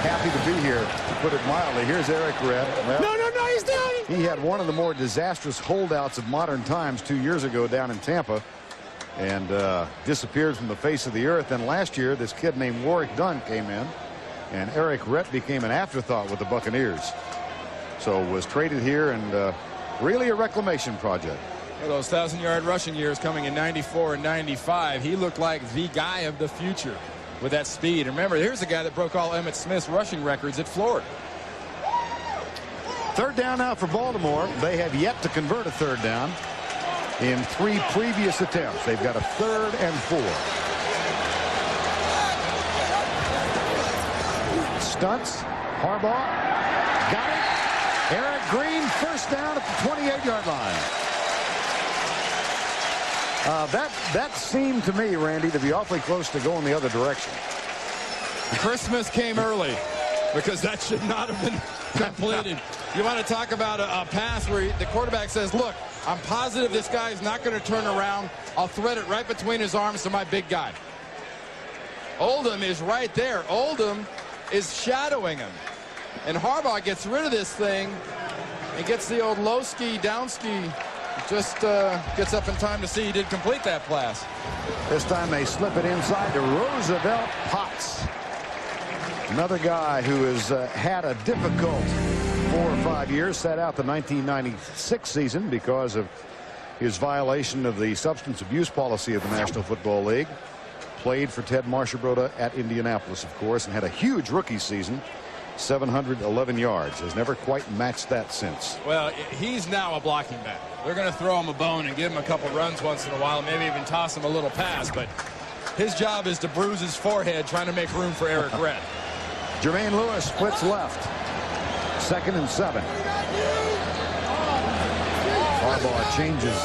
Happy to be here, to put it mildly. Here's Eric Rett. Well, No, he's down. he had one of the more disastrous holdouts of modern times 2 years ago down in Tampa, and disappeared from the face of the earth. And last year, this kid named Warwick Dunn came in, and Eric Rett became an afterthought with the Buccaneers. So was traded here, and really a reclamation project. Well, those 1,000-yard rushing years coming in 94 and 95, he looked like the guy of the future with that speed. And remember, here's a guy that broke all Emmitt Smith's rushing records at Florida. 3rd down now for Baltimore. They have yet to convert a 3rd down in 3 previous attempts. They've got a 3rd and 4. Stunts. Harbaugh got it. Eric Green, first down at the 28-yard line. That seemed to me, Randy, to be awfully close to going the other direction. Christmas came early because that should not have been completed. You want to talk about a pass where the quarterback says, look, I'm positive this guy is not going to turn around. I'll thread it right between his arms to my big guy. Oldham is right there. Oldham is shadowing him. And Harbaugh gets rid of this thing and gets the old low ski, down ski. Just gets up in time to see he did complete that pass. This time they slip it inside to Roosevelt Potts. Another guy who has had a difficult 4 or 5 years. Sat out the 1996 season because of his violation of the substance abuse policy of the National Football League. Played for Ted Marchibroda at Indianapolis, of course, and had a huge rookie season. 711 yards. Has never quite matched that since. Well, he's now a blocking back. They're going to throw him a bone and give him a couple runs once in a while, maybe even toss him a little pass, but his job is to bruise his forehead trying to make room for Eric Redd. Jermaine Lewis splits left. 2nd and 7. Harbaugh changes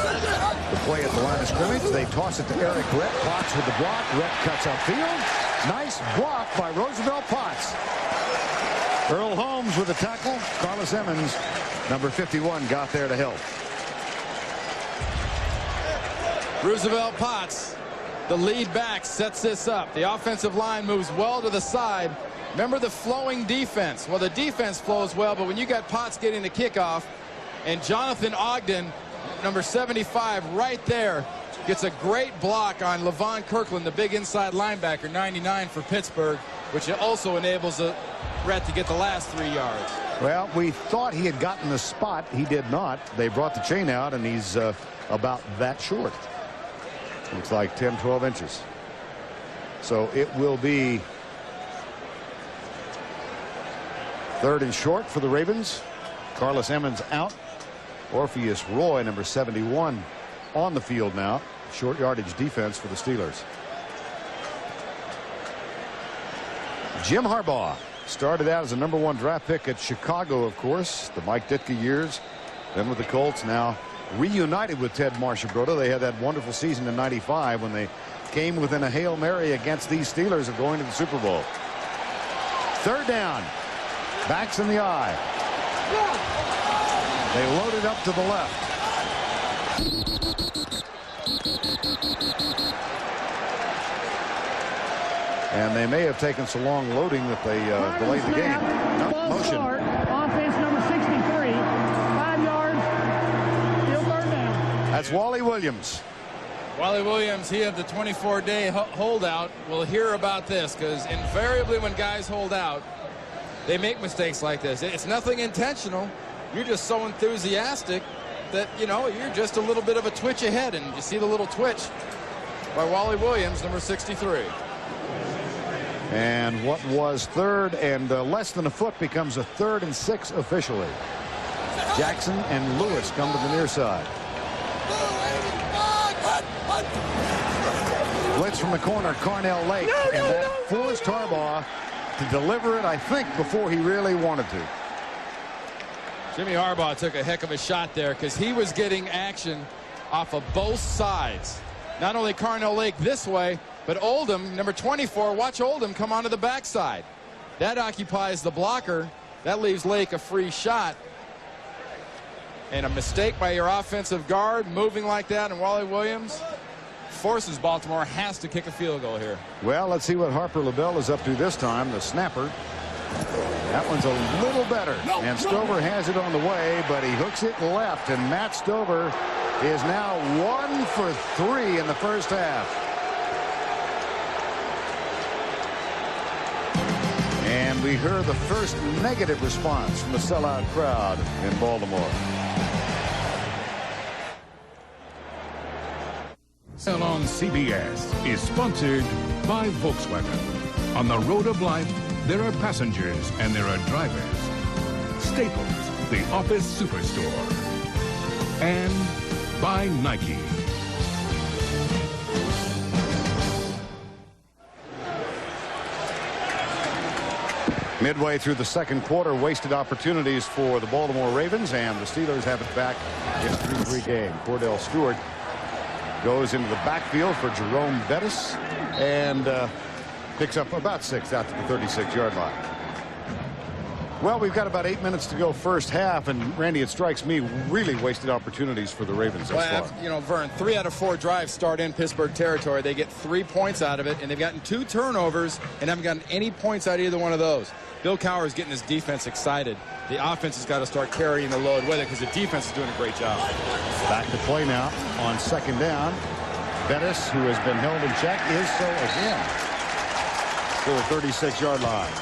the play at the line of scrimmage. They toss it to Eric Redd. Potts with the block. Redd cuts upfield. Nice block by Roosevelt Potts. Earl Holmes with the tackle. Carlos Emmons, number 51, got there to help. Roosevelt Potts, the lead back, sets this up. The offensive line moves well to the side. Remember the flowing defense. Well, the defense flows well, but when you got Potts getting the kickoff, and Jonathan Ogden, number 75, right there, gets a great block on Levon Kirkland, the big inside linebacker, 99 for Pittsburgh, which also enables Rhett to get the last 3 yards. Well, we thought he had gotten the spot. He did not. They brought the chain out, and he's about that short. Looks like 10, 12 inches. So it will be 3rd and short for the Ravens. Carlos Emmons out. Orpheus Roy, number 71, on the field now. Short yardage defense for the Steelers. Jim Harbaugh started out as a #1 draft pick at Chicago, of course, the Mike Ditka years. Then with the Colts, now reunited with Ted Marchibroda. They had that wonderful season in '95 when they came within a Hail Mary against these Steelers of going to the Super Bowl. 3rd down. Backs in the eye. They loaded up to the left. And they may have taken so long loading that they delayed the game. No, motion. Offense number 63. 5 yards. Still 3rd down. That's Wally Williams. Wally Williams, he had the 24-day holdout. We'll hear about this because invariably when guys hold out, they make mistakes like this. It's nothing intentional. You're just so enthusiastic that, you know, you're just a little bit of a twitch ahead, and you see the little twitch by Wally Williams, number 63. And what was 3rd and less than a foot becomes a 3rd and 6 officially. Jackson and Lewis come to the near side. Blitz from the corner, Kordell Lake, and that forced Harbaugh to deliver it, I think, before he really wanted to. Jimmy Harbaugh took a heck of a shot there because he was getting action off of both sides. Not only Kordell Lake this way, but Oldham, number 24, watch Oldham come onto the backside. That occupies the blocker. That leaves Lake a free shot. And a mistake by your offensive guard moving like that, and Wally Williams forces Baltimore, has to kick a field goal here. Well, let's see what Harper LaBelle is up to this time. The snapper. That one's a little better. And Stover has it on the way, but he hooks it left. And Matt Stover is now 1 for 3 in the first half. And we heard the first negative response from the sellout crowd in Baltimore. NFL on CBS is sponsored by Volkswagen. On the road of life, there are passengers and there are drivers. Staples, the office superstore. And by Nike. Midway through the second quarter, wasted opportunities for the Baltimore Ravens, and the Steelers have it back in a 3-3 game. Kordell Stewart goes into the backfield for Jerome Bettis and picks up about 6 out to the 36-yard line. Well, we've got about 8 minutes to go first half, and Randy, it strikes me really wasted opportunities for the Ravens thus far. You know, Verne, 3 out of 4 drives start in Pittsburgh territory. They get 3 points out of it, and they've gotten 2 turnovers and haven't gotten any points out of either one of those. Bill Cowher is getting his defense excited. The offense has got to start carrying the load with it because the defense is doing a great job. Back to play now on second down. Bettis, who has been held in check, is so again to the 36-yard line.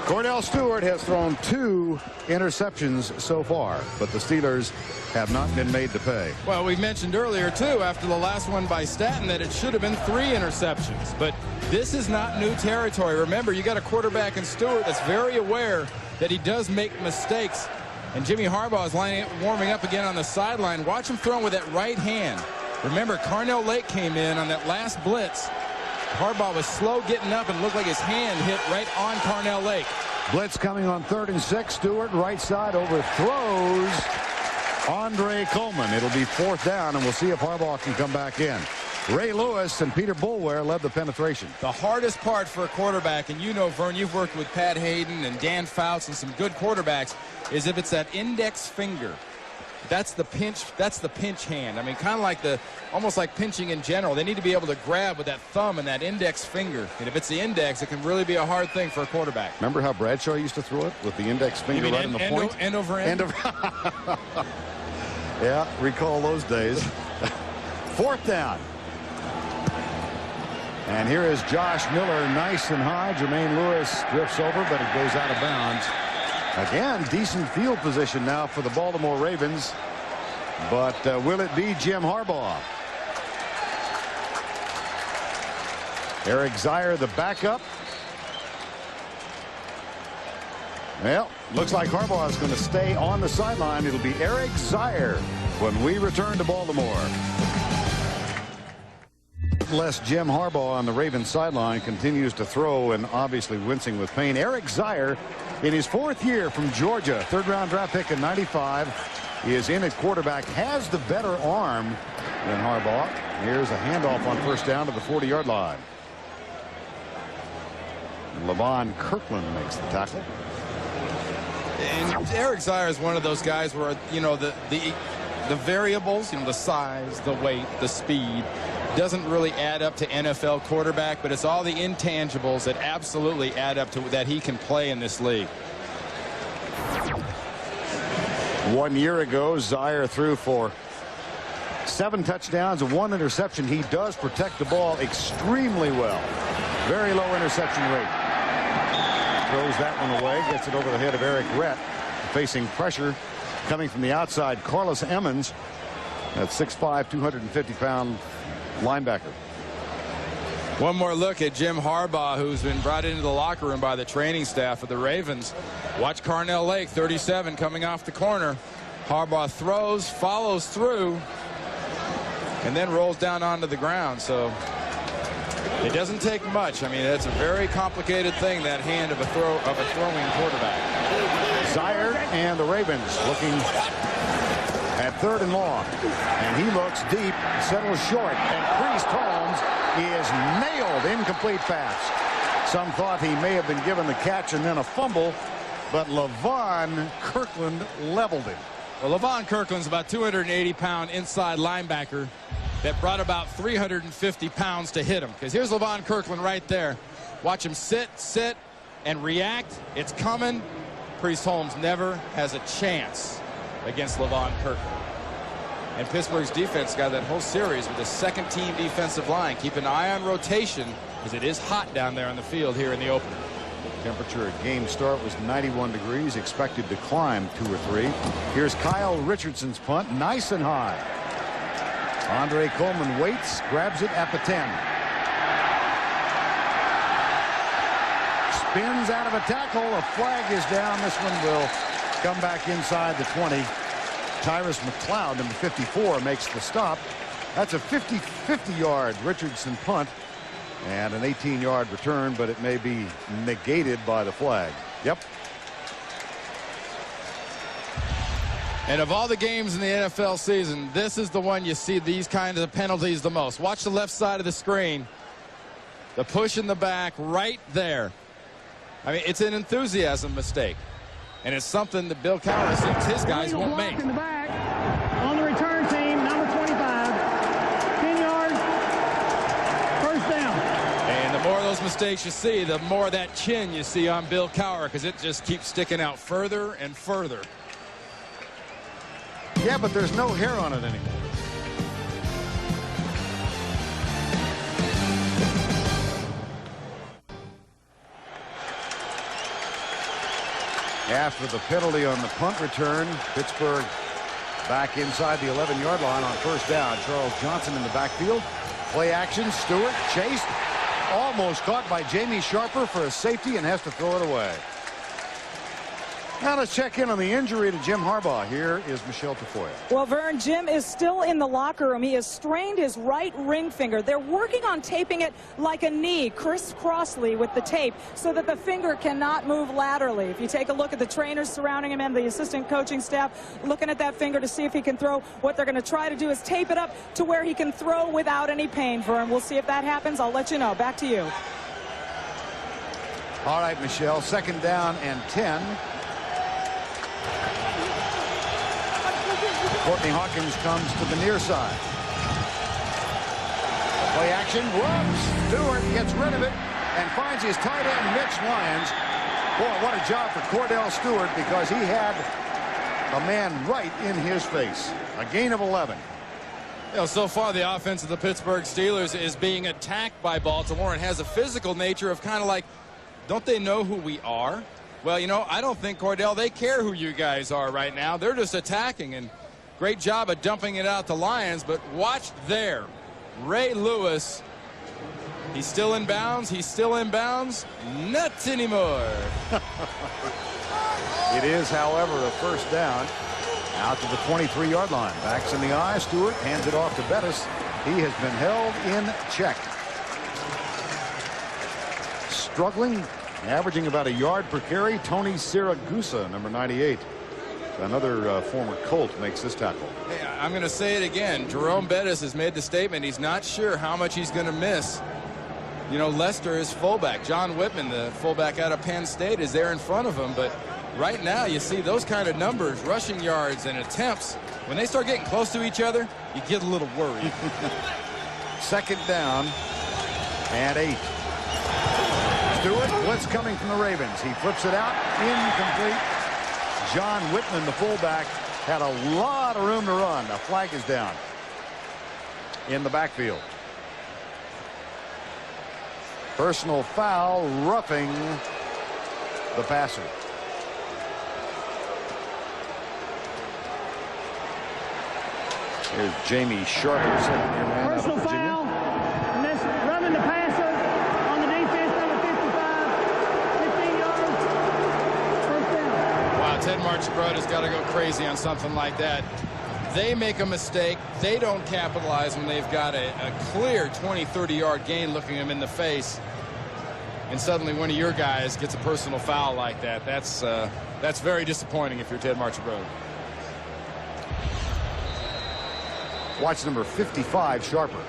Kordell Stewart has thrown 2 interceptions so far, but the Steelers have not been made to pay. Well, we mentioned earlier, too, after the last one by Stanton, that it should have been 3 interceptions. But this is not new territory. Remember, you got a quarterback in Stewart that's very aware that he does make mistakes. And Jimmy Harbaugh is warming up again on the sideline. Watch him throw with that right hand. Remember, Carnell Lake came in on that last blitz. Harbaugh was slow getting up and looked like his hand hit right on Carnell Lake. Blitz coming on 3rd and 6. Stewart right side overthrows Andre Coleman. It'll be 4th down, and we'll see if Harbaugh can come back in. Ray Lewis and Peter Boulware led the penetration. The hardest part for a quarterback, and you know, Verne, you've worked with Pat Hayden and Dan Fouts and some good quarterbacks, is if it's that index finger. That's the pinch hand. I mean, kind of like almost like pinching in general. They need to be able to grab with that thumb and that index finger. And if it's the index, it can really be a hard thing for a quarterback. Remember how Bradshaw used to throw it with the index finger right in the point? End over end. Yeah, recall those days. 4th down. And here is Josh Miller, nice and high. Jermaine Lewis drifts over, but it goes out of bounds. Again, decent field position now for the Baltimore Ravens. But will it be Jim Harbaugh? Eric Zier, the backup. Well, looks like Harbaugh is going to stay on the sideline. It'll be Eric Zier when we return to Baltimore. Less Jim Harbaugh on the Ravens sideline continues to throw and obviously wincing with pain. Eric Zier, in his 4th year from Georgia, 3rd-round draft pick in '95, is in at quarterback, has the better arm than Harbaugh. Here's a handoff on 1st down to the 40-yard line. Levon Kirkland makes the tackle. And Eric Zier is one of those guys where, you know, the variables, you know, the size, the weight, the speed, doesn't really add up to NFL quarterback, but it's all the intangibles that absolutely add up to that he can play in this league. 1 year ago, Zier threw for 7 touchdowns and 1 interception. He does protect the ball extremely well. Very low interception rate. Throws that one away, gets it over the head of Eric Rett, facing pressure coming from the outside. Carlos Emmons, that 6'5", 250-pound linebacker. One more look at Jim Harbaugh, who's been brought into the locker room by the training staff of the Ravens. Watch Carnell Lake, 37, coming off the corner. Harbaugh throws, follows through, and then rolls down onto the ground. So it doesn't take much. I mean, it's a very complicated thing, that hand of a throwing quarterback. Zier and the Ravens looking at 3rd and long, and he looks deep, settles short, and Priest Holmes is nailed. Incomplete pass. Some thought he may have been given the catch and then a fumble, but Levon Kirkland leveled him. Well, Levon Kirkland's about 280-pound inside linebacker that brought about 350 pounds to hit him. Because here's Levon Kirkland right there. Watch him sit, and react. It's coming. Priest Holmes never has a chance against Levon Kirkland. And Pittsburgh's defense got that whole series with the 2nd-team defensive line. Keep an eye on rotation because it is hot down there on the field here in the opener. Temperature at game start was 91 degrees, expected to climb 2 or 3. Here's Kyle Richardson's punt, nice and high. Andre Coleman waits, grabs it at the 10. Spins out of a tackle. A flag is down. This one will come back inside the 20. Tyrus McLeod, number 54, makes the stop. That's a 50-yard Richardson punt and an 18-yard return, but it may be negated by the flag. Yep. And of all the games in the NFL season, this is the one you see these kinds of penalties the most. Watch the left side of the screen. The push in the back right there. I mean, it's an enthusiasm mistake. And it's something that Bill Cowher thinks his guys won't make. In the back on the return team, number 25. 10 yards, first down. And the more of those mistakes you see, the more of that chin you see on Bill Cowher, because it just keeps sticking out further and further. Yeah, but there's no hair on it anymore. After the penalty on the punt return, Pittsburgh back inside the 11-yard line on first down. Charles Johnson in the backfield. Play action. Stewart chased. Almost caught by Jamie Sharper for a safety and has to throw it away. Now let's check in on the injury to Jim Harbaugh. Here is Michelle Tafoya. Well, Verne, Jim is still in the locker room. He has strained his right ring finger. They're working on taping it like a knee, crisscrossly with the tape, so that the finger cannot move laterally. If you take a look at the trainers surrounding him and the assistant coaching staff looking at that finger to see if he can throw, what they're going to try to do is tape it up to where he can throw without any pain, Verne. We'll see if that happens. I'll let you know. Back to you. All right, Michelle, second down and 10. Courtney Hawkins comes to the near side. Play action. Whoops. Stewart gets rid of it and finds his tight end, Mitch Lyons. Boy, what a job for Kordell Stewart, because he had a man right in his face. A gain of 11. You know, so far the offense of the Pittsburgh Steelers is being attacked by Baltimore and has a physical nature of kind of like, don't they know who we are? Well, you know, I don't think, Kordell, they care who you guys are right now. They're just attacking, and great job of dumping it out to Lyons, but watch there. Ray Lewis, he's still in bounds. He's still in bounds. Not anymore. It is, however, a first down out to the 23-yard line. Backs in the eye. Stewart hands it off to Bettis. He has been held in check. Struggling, averaging about a yard per carry. Tony Siragusa, number 98. Another former Colt makes this tackle. Hey, I'm going to say it again. Jerome Bettis has made the statement he's not sure how much he's going to miss. You know, Lester is fullback. John Whitman, the fullback out of Penn State, is there in front of him. But right now, you see those kind of numbers, rushing yards and attempts. When they start getting close to each other, you get a little worried. Second down and 8. Stewart, blitz coming from the Ravens. He flips it out, incomplete. John Whitman, the fullback, had a lot of room to run. A flag is down in the backfield. Personal foul, roughing the passer. Here's Jamie Sharper, second-year man out of Personal Virginia. foul, and that's rubbing the passer on the defense, number 55, 15 yards, first down. Wow, Ted Marchibroda has got to go crazy on something like that. They make a mistake. They don't capitalize when they've got a clear 20, 30-yard gain looking them in the face. And suddenly one of your guys gets a personal foul like that. That's very disappointing if you're Ted Marchibroda. Watch number 55, Sharper.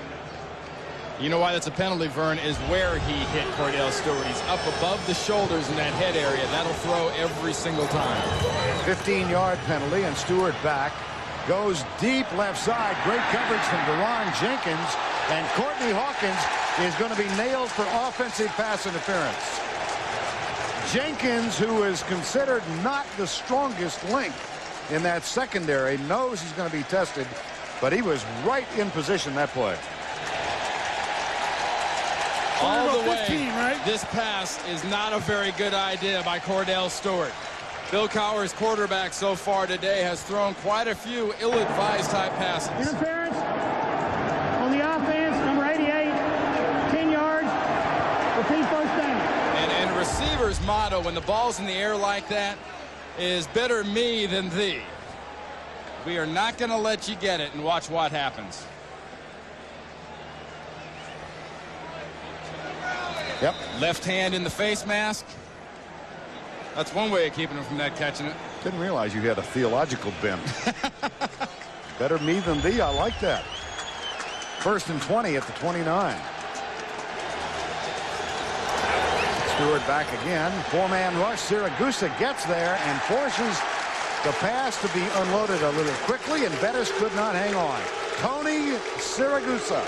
You know why that's a penalty, Verne, is where he hit Kordell Stewart. He's up above the shoulders in that head area. That'll throw every single time. 15-yard penalty, and Stewart back. Goes deep left side. Great coverage from Deron Jenkins. And Courtney Hawkins is going to be nailed for offensive pass interference. Jenkins, who is considered not the strongest link in that secondary, knows he's going to be tested, but he was right in position that play. All the way, 15, right? This pass is not a very good idea by Kordell Stewart. Bill Cowher's quarterback so far today has thrown quite a few ill-advised type passes. Interference on the offense, number 88, 10 yards, repeat first down. And receiver's motto when the ball's in the air like that is better me than thee. We are not going to let you get it, and watch what happens. Yep. Left hand in the face mask. That's one way of keeping him from not catching it. Didn't realize you had a theological bent. Better me than thee. I like that. 1st and 20 at the 29. Stewart back again. Four-man rush. Siragusa gets there and forces the pass to be unloaded a little quickly, and Bettis could not hang on. Tony Siragusa.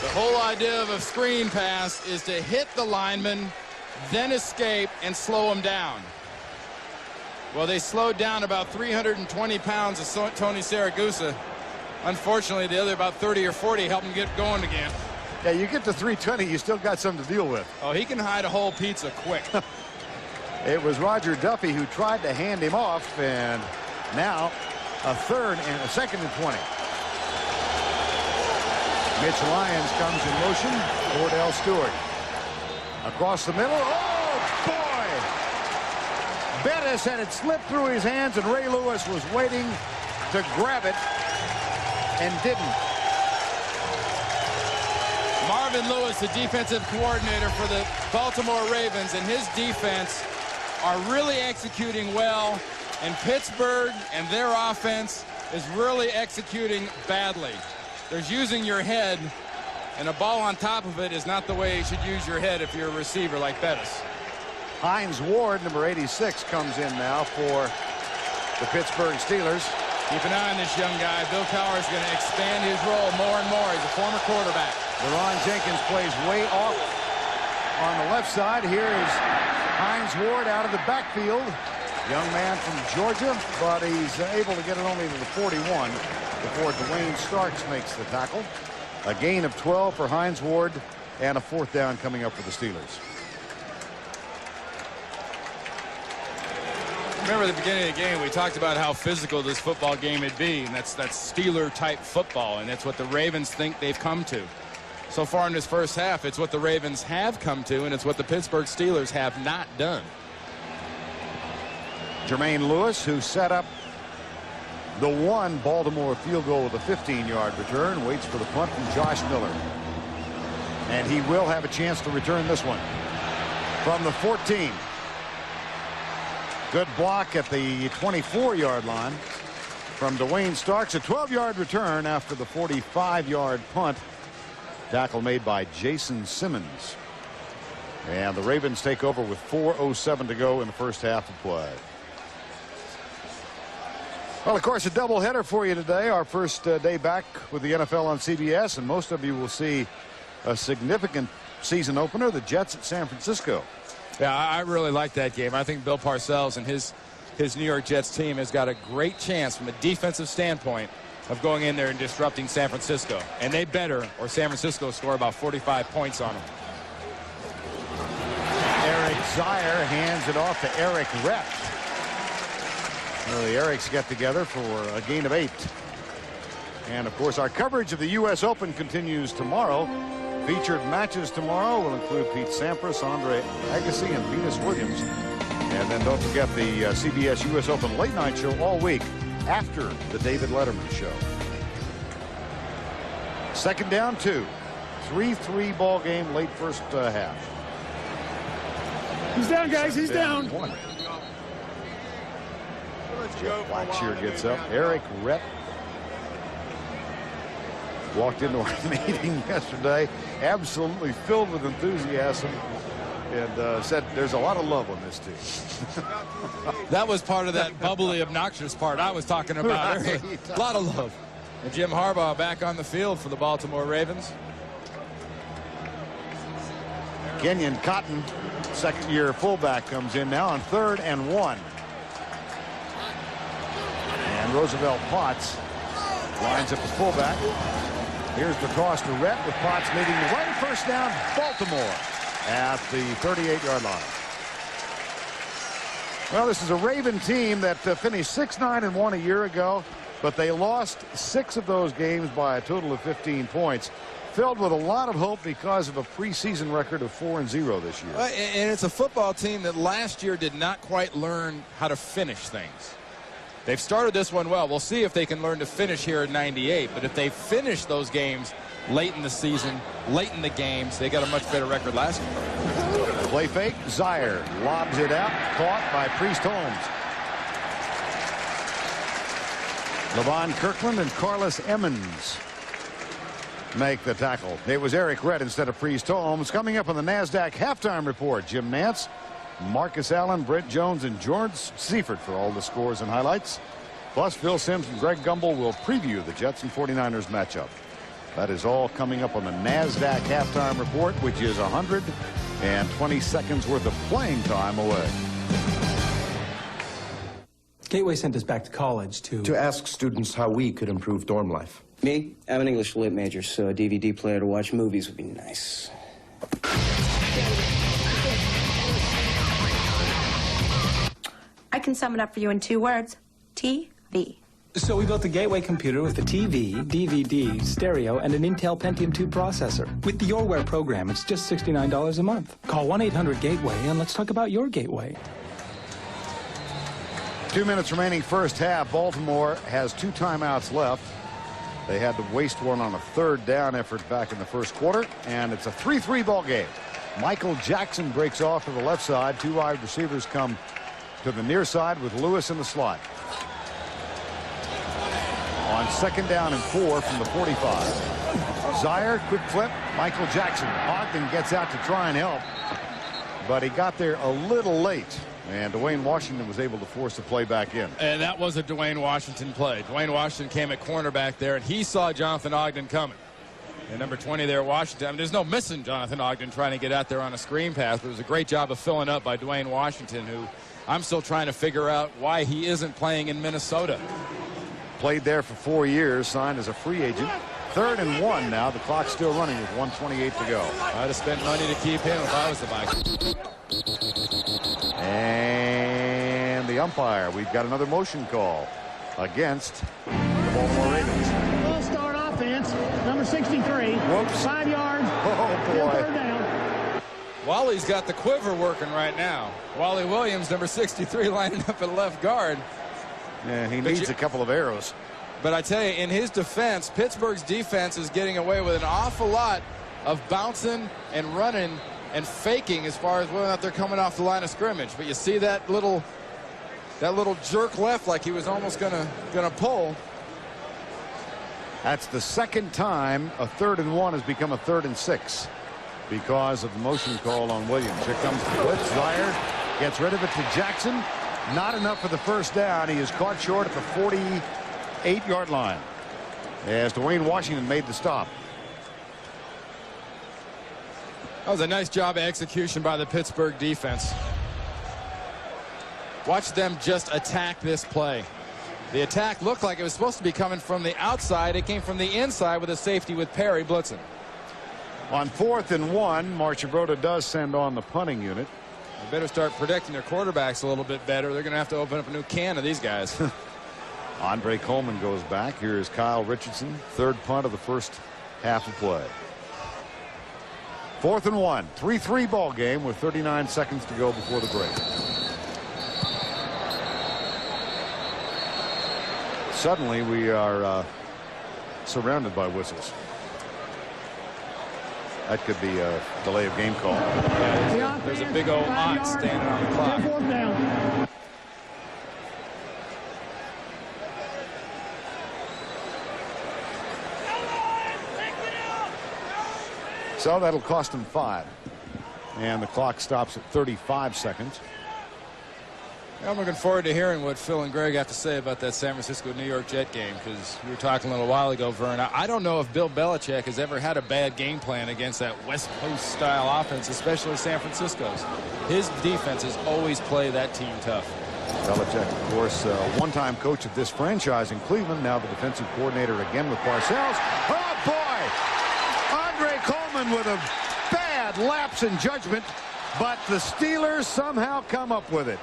The whole idea of a screen pass is to hit the lineman, then escape and slow him down. Well, they slowed down about 320 pounds of Tony Siragusa. Unfortunately, the other about 30 or 40 helped him get going again. Yeah, you get to 320, you still got something to deal with. Oh, he can hide a whole pizza quick. It was Roger Duffy who tried to hand him off, and now a second and 20. Mitch Lyons comes in motion. Kordell Stewart across the middle. Oh, boy! Bettis had it slip through his hands, and Ray Lewis was waiting to grab it and didn't. Marvin Lewis, the defensive coordinator for the Baltimore Ravens, and his defense are really executing well, and Pittsburgh and their offense is really executing badly. There's using your head, and a ball on top of it is not the way you should use your head if you're a receiver like Bettis. Hines Ward, number 86, comes in now for the Pittsburgh Steelers. Keep an eye on this young guy. Bill Cowher is going to expand his role more and more. He's a former quarterback. LeRon Jenkins plays way off on the left side. Here is Hines Ward out of the backfield. Young man from Georgia, but he's able to get it only to the 41 before Dwayne Starks makes the tackle. A gain of 12 for Hines Ward, and a fourth down coming up for the Steelers. Remember at the beginning of the game, we talked about how physical this football game would be, and that's Steeler-type football, and that's what the Ravens think they've come to. So far in this first half, it's what the Ravens have come to, and it's what the Pittsburgh Steelers have not done. Jermaine Lewis, who set up the one Baltimore field goal with a 15-yard return, waits for the punt from Josh Miller. And he will have a chance to return this one from the 14. Good block at the 24-yard line from Dwayne Starks. A 12-yard return after the 45-yard punt. Tackle made by Jason Simmons. And the Ravens take over with 4:07 to go in the first half of play. Well, of course, a doubleheader for you today. Our first day back with the NFL on CBS, and most of you will see a significant season opener, the Jets at San Francisco. Yeah, I really like that game. I think Bill Parcells and his New York Jets team has got a great chance from a defensive standpoint of going in there and disrupting San Francisco. And they better, or San Francisco score about 45 points on them. Eric Zier hands it off to Eric Rett. Well, the Erics get together for a gain of 8. And, of course, our coverage of the U.S. Open continues tomorrow. Featured matches tomorrow will include Pete Sampras, Andre Agassi, and Venus Williams. And then don't forget the CBS U.S. Open late night show all week after the David Letterman show. Second down 2. 3-3 ball game late first half. He's down, guys. He's down. 1. Jeff Blackshear gets up. Eric Rett walked into our meeting yesterday, absolutely filled with enthusiasm, and said there's a lot of love on this team. That was part of that bubbly, obnoxious part I was talking about earlier. A lot of love. And Jim Harbaugh back on the field for the Baltimore Ravens. Kenyon Cotton, second-year fullback, comes in now on 3rd and 1. And Roosevelt Potts lines up as fullback. Here's the toss to Rett with Potts leading the way. First down, Baltimore at the 38-yard line. Well, this is a Raven team that finished 6-9-1 a year ago, but they lost 6 of those games by a total of 15 points. Filled with a lot of hope because of a preseason record of 4-0 this year. And it's a football team that last year did not quite learn how to finish things. They've started this one well. We'll see if they can learn to finish here at 98. But if they finish those games late in the season, late in the games, they got a much better record last year. Play fake. Zier lobs it out. Caught by Priest Holmes. Levon Kirkland and Carlos Emmons make the tackle. It was Eric Redd instead of Priest Holmes. Coming up on the NASDAQ halftime report, Jim Nantz, Marcus Allen, Brent Jones, and George Seifert for all the scores and highlights. Plus, Phil Simms and Greg Gumbel will preview the Jets and 49ers matchup. That is all coming up on the NASDAQ halftime report, which is 120 seconds worth of playing time away. Gateway sent us back to college to ask students how we could improve dorm life. Me? I'm an English lit major, so a DVD player to watch movies would be nice. I can sum it up for you in 2 words. TV. So we built a Gateway computer with a TV, DVD, stereo, and an Intel Pentium 2 processor. With the YourWare program, it's just $69 a month. Call 1-800-GATEWAY and let's talk about your Gateway. 2 minutes remaining first half. Baltimore has 2 timeouts left. They had to waste one on a 3rd down effort back in the first quarter, and it's a 3-3 ball game. Michael Jackson breaks off to the left side. 2 wide receivers come to the near side with Lewis in the slot. On 2nd down and 4 from the 45. Zaire, quick flip. Michael Jackson. Ogden gets out to try and help, but he got there a little late. And Dwayne Washington was able to force the play back in. And that was a Dwayne Washington play. Dwayne Washington came at cornerback there, and he saw Jonathan Ogden coming. And number 20 there, Washington. I mean, there's no missing Jonathan Ogden trying to get out there on a screen pass. But it was a great job of filling up by Dwayne Washington, who I'm still trying to figure out why he isn't playing in Minnesota. Played there for 4 years, signed as a free agent. 3rd and 1 now. The clock's still running with 1:28 to go. I'd have spent money to keep him if I was the Vikings. And the umpire, we've got another motion call against the Baltimore Ravens. Full start offense, number 63. Whoops. 5 yards. Oh, Still boy. 3rd down. Wally's got the quiver working right now. Wally Williams, number 63, lining up at left guard. Yeah, he needs a couple of arrows. But I tell you, in his defense, Pittsburgh's defense is getting away with an awful lot of bouncing and running and faking as far as whether or not they're coming off the line of scrimmage. But you see that little jerk left, like he was almost gonna pull. That's the 2nd time a 3rd and 1 has become a 3rd and 6 because of the motion call on Williams. Here comes the blitz. Zaire gets rid of it to Jackson. Not enough for the 1st down. He is caught short at the 48-yard line as Dwayne Washington made the stop. That was a nice job of execution by the Pittsburgh defense. Watch them just attack this play. The attack looked like it was supposed to be coming from the outside. It came from the inside with a safety with Perry blitzing. On 4th and 1, Marchibroda does send on the punting unit. They better start protecting their quarterbacks a little bit better. They're going to have to open up a new can of these guys. Andre Coleman goes back. Here is Kyle Richardson. 3rd punt of the first half of play. 4th and 1. 3-3 ball game with 39 seconds to go before the break. Suddenly we are surrounded by whistles. That could be a delay of game call. Yeah, there's a big old ant standing on the clock. 4th down. So that'll cost him 5. And the clock stops at 35 seconds. I'm looking forward to hearing what Phil and Greg have to say about that San Francisco-New York Jet game, because we were talking a little while ago, Verne. I don't know if Bill Belichick has ever had a bad game plan against that West Coast style offense, especially San Francisco's. His defenses always play that team tough. Belichick, of course, one-time coach of this franchise in Cleveland, now the defensive coordinator again with Parcells. Oh, boy! Andre Coleman with a bad lapse in judgment, but the Steelers somehow come up with it.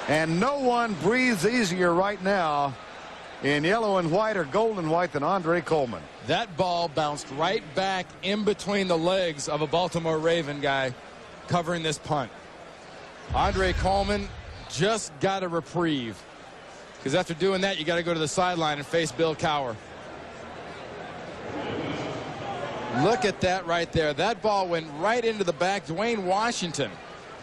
And no one breathes easier right now in yellow and white or gold and white than Andre Coleman. That ball bounced right back in between the legs of a Baltimore Raven guy covering this punt. Andre Coleman just got a reprieve, because after doing that, you got to go to the sideline and face Bill Cowher. Look at that right there. That ball went right into the back. Dwayne Washington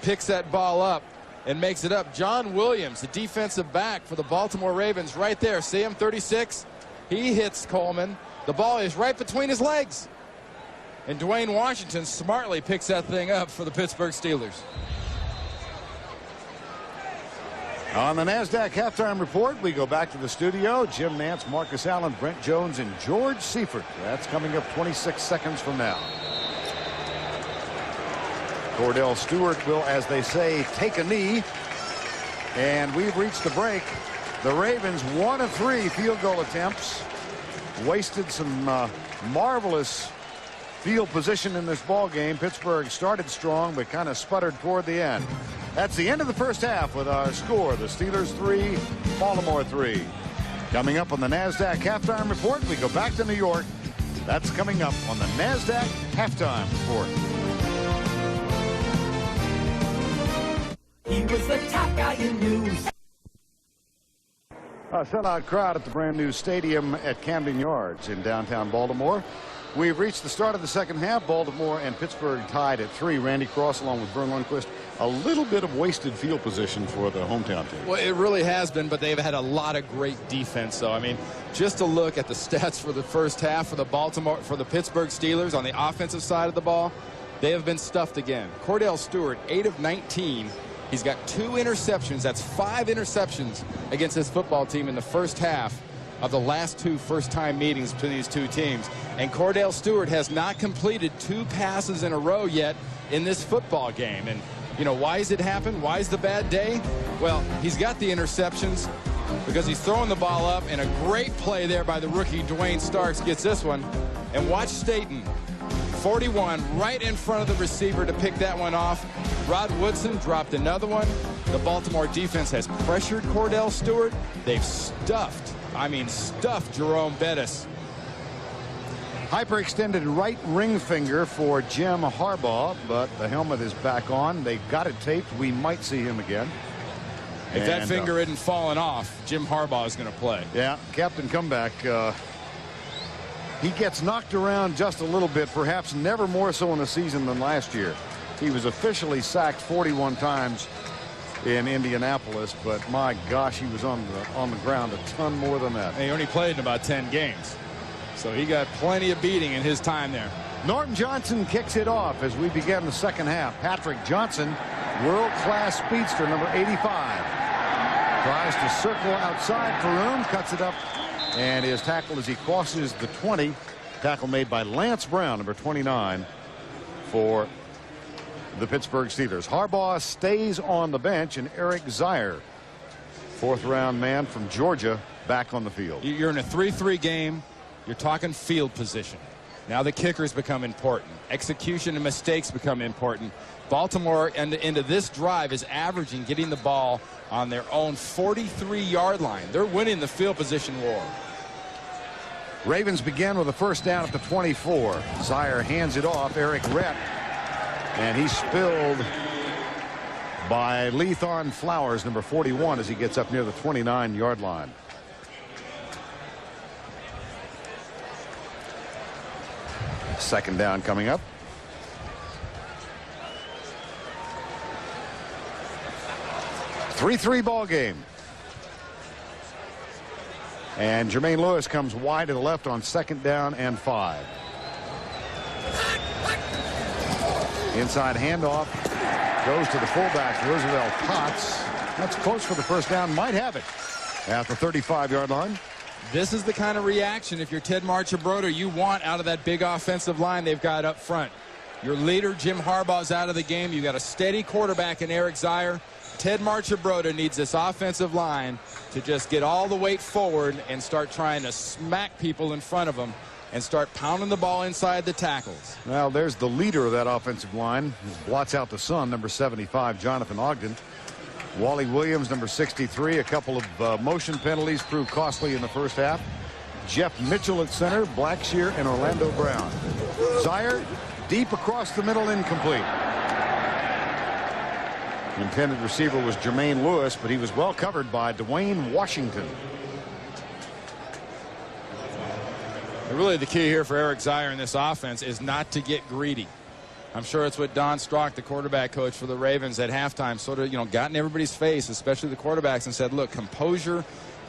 picks that ball up and makes it up. John Williams, the defensive back for the Baltimore Ravens, right there. See him, 36? He hits Coleman. The ball is right between his legs. And Dwayne Washington smartly picks that thing up for the Pittsburgh Steelers. On the NASDAQ halftime report, we go back to the studio. Jim Nantz, Marcus Allen, Brent Jones, and George Seifert. That's coming up 26 seconds from now. Kordell Stewart will, as they say, take a knee. And we've reached the break. The Ravens 1 of 3 field goal attempts. Wasted some marvelous field position in this ball game. Pittsburgh started strong but kind of sputtered toward the end. That's the end of the first half with our score. The Steelers 3, Baltimore 3. Coming up on the NASDAQ halftime report, we go back to New York. That's coming up on the NASDAQ halftime report. He was the top guy in news. A sellout crowd at the brand new stadium at Camden Yards in downtown Baltimore. We've reached the start of the second half. Baltimore and Pittsburgh tied at 3. Randy Cross along with Verne Lundquist. A little bit of wasted field position for the hometown team. Well, it really has been, but they've had a lot of great defense. So, I mean, just to look at the stats for the first half for the Pittsburgh Steelers on the offensive side of the ball, they have been stuffed again. Kordell Stewart, 8 of 19. He's got 2 interceptions. That's 5 interceptions against his football team in the first half of the last 2 first-time meetings between these 2 teams. And Kordell Stewart has not completed 2 passes in a row yet in this football game. And, you know, why has it happened? Why is the bad day? Well, he's got the interceptions because he's throwing the ball up, and a great play there by the rookie Dwayne Starks gets this one. And watch Staten, 41, right in front of the receiver to pick that one off. Rod Woodson dropped another one. The Baltimore defense has pressured Kordell Stewart. They've stuffed Jerome Bettis. Hyperextended right ring finger for Jim Harbaugh, but the helmet is back on. They got it taped. We might see him again. If that finger isn't falling off, Jim Harbaugh is going to play. Yeah, Captain Comeback. He gets knocked around just a little bit, perhaps never more so in a season than last year. He was officially sacked 41 times in Indianapolis, but my gosh, he was on the ground a ton more than that. And he only played in about 10 games. So he got plenty of beating in his time there. Norton Johnson kicks it off as we begin the second half. Patrick Johnson, world-class speedster, number 85. Tries to circle outside for room, cuts it up, and is tackled as he crosses the 20. Tackle made by Lance Brown, number 29, for the Pittsburgh Steelers. Harbaugh stays on the bench, and Eric Zier, 4th-round man from Georgia, back on the field. You're in a 3-3 game. You're talking field position. Now the kickers become important. Execution and mistakes become important. Baltimore into this drive is averaging getting the ball on their own 43-yard line. They're winning the field position war. Ravens begin with a first down at the 24. Zier hands it off. Eric Rett. And he's spilled by Lethon Flowers, number 41, as he gets up near the 29-yard line. Second down coming up. Three ball game. And Jermaine Lewis comes wide to the left on 2nd down and 5. Inside handoff goes to the fullback, Roosevelt Potts. That's close for the first down. Might have it at the 35-yard line. This is the kind of reaction, if you're Ted Marchibroda, you want out of that big offensive line they've got up front. Your leader, Jim Harbaugh's out of the game. You've got a steady quarterback in Eric Zier. Ted Marchibroda needs this offensive line to just get all the weight forward and start trying to smack people in front of them and start pounding the ball inside the tackles. Well, there's the leader of that offensive line. He blots out the son, number 75, Jonathan Ogden. Wally Williams, number 63. A couple of motion penalties proved costly in the first half. Jeff Mitchell at center, Blackshear, and Orlando Brown. Zier deep across the middle, incomplete. The intended receiver was Jermaine Lewis, but he was well covered by Dwayne Washington. Really, the key here for Eric Zier in this offense is not to get greedy. I'm sure it's what Don Strock, the quarterback coach for the Ravens at halftime, sort of, got in everybody's face, especially the quarterbacks, and said, look, composure,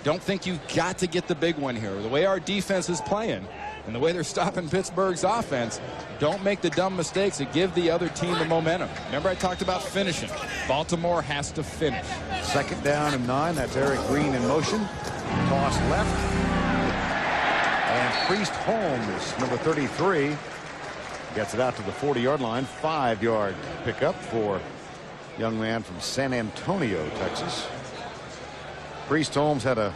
don't think you've got to get the big one here. The way our defense is playing and the way they're stopping Pittsburgh's offense, don't make the dumb mistakes that give the other team the momentum. Remember, I talked about finishing. Baltimore has to finish. 2nd down and 9. That's Eric Green in motion. Toss left. And Priest Holmes, number 33, gets it out to the 40-yard line. 5-yard pickup for young man from San Antonio, Texas. Priest Holmes had a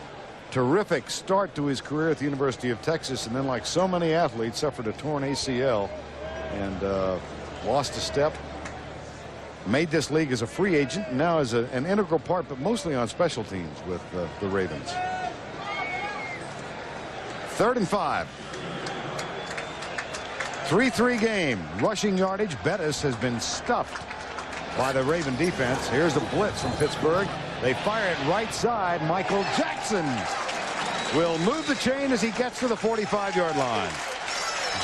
terrific start to his career at the University of Texas, and then, like so many athletes, suffered a torn ACL and lost a step. Made this league as a free agent, and now as an integral part, but mostly on special teams with the Ravens. 3rd and 5. 3-3 game. Rushing yardage. Bettis has been stuffed by the Raven defense. Here's a blitz from Pittsburgh. They fire it right side. Michael Jackson will move the chain as he gets to the 45-yard line.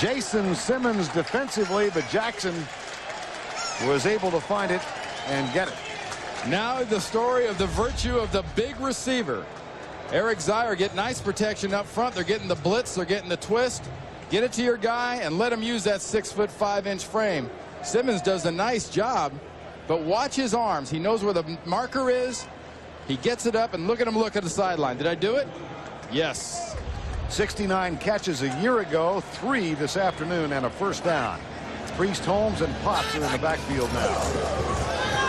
Jason Simmons defensively, but Jackson was able to find it and get it. Now the story of the virtue of the big receiver. Eric Zier get nice protection up front. They're getting the blitz. They're getting the twist. Get it to your guy and let him use that 6'5" frame. Simmons does a nice job, but watch his arms. He knows where the marker is. He gets it up, and look at him look at the sideline. Did I do it? Yes. 69 catches a year ago, 3 this afternoon, and a 1st down. Priest, Holmes, and Potts are in the backfield now.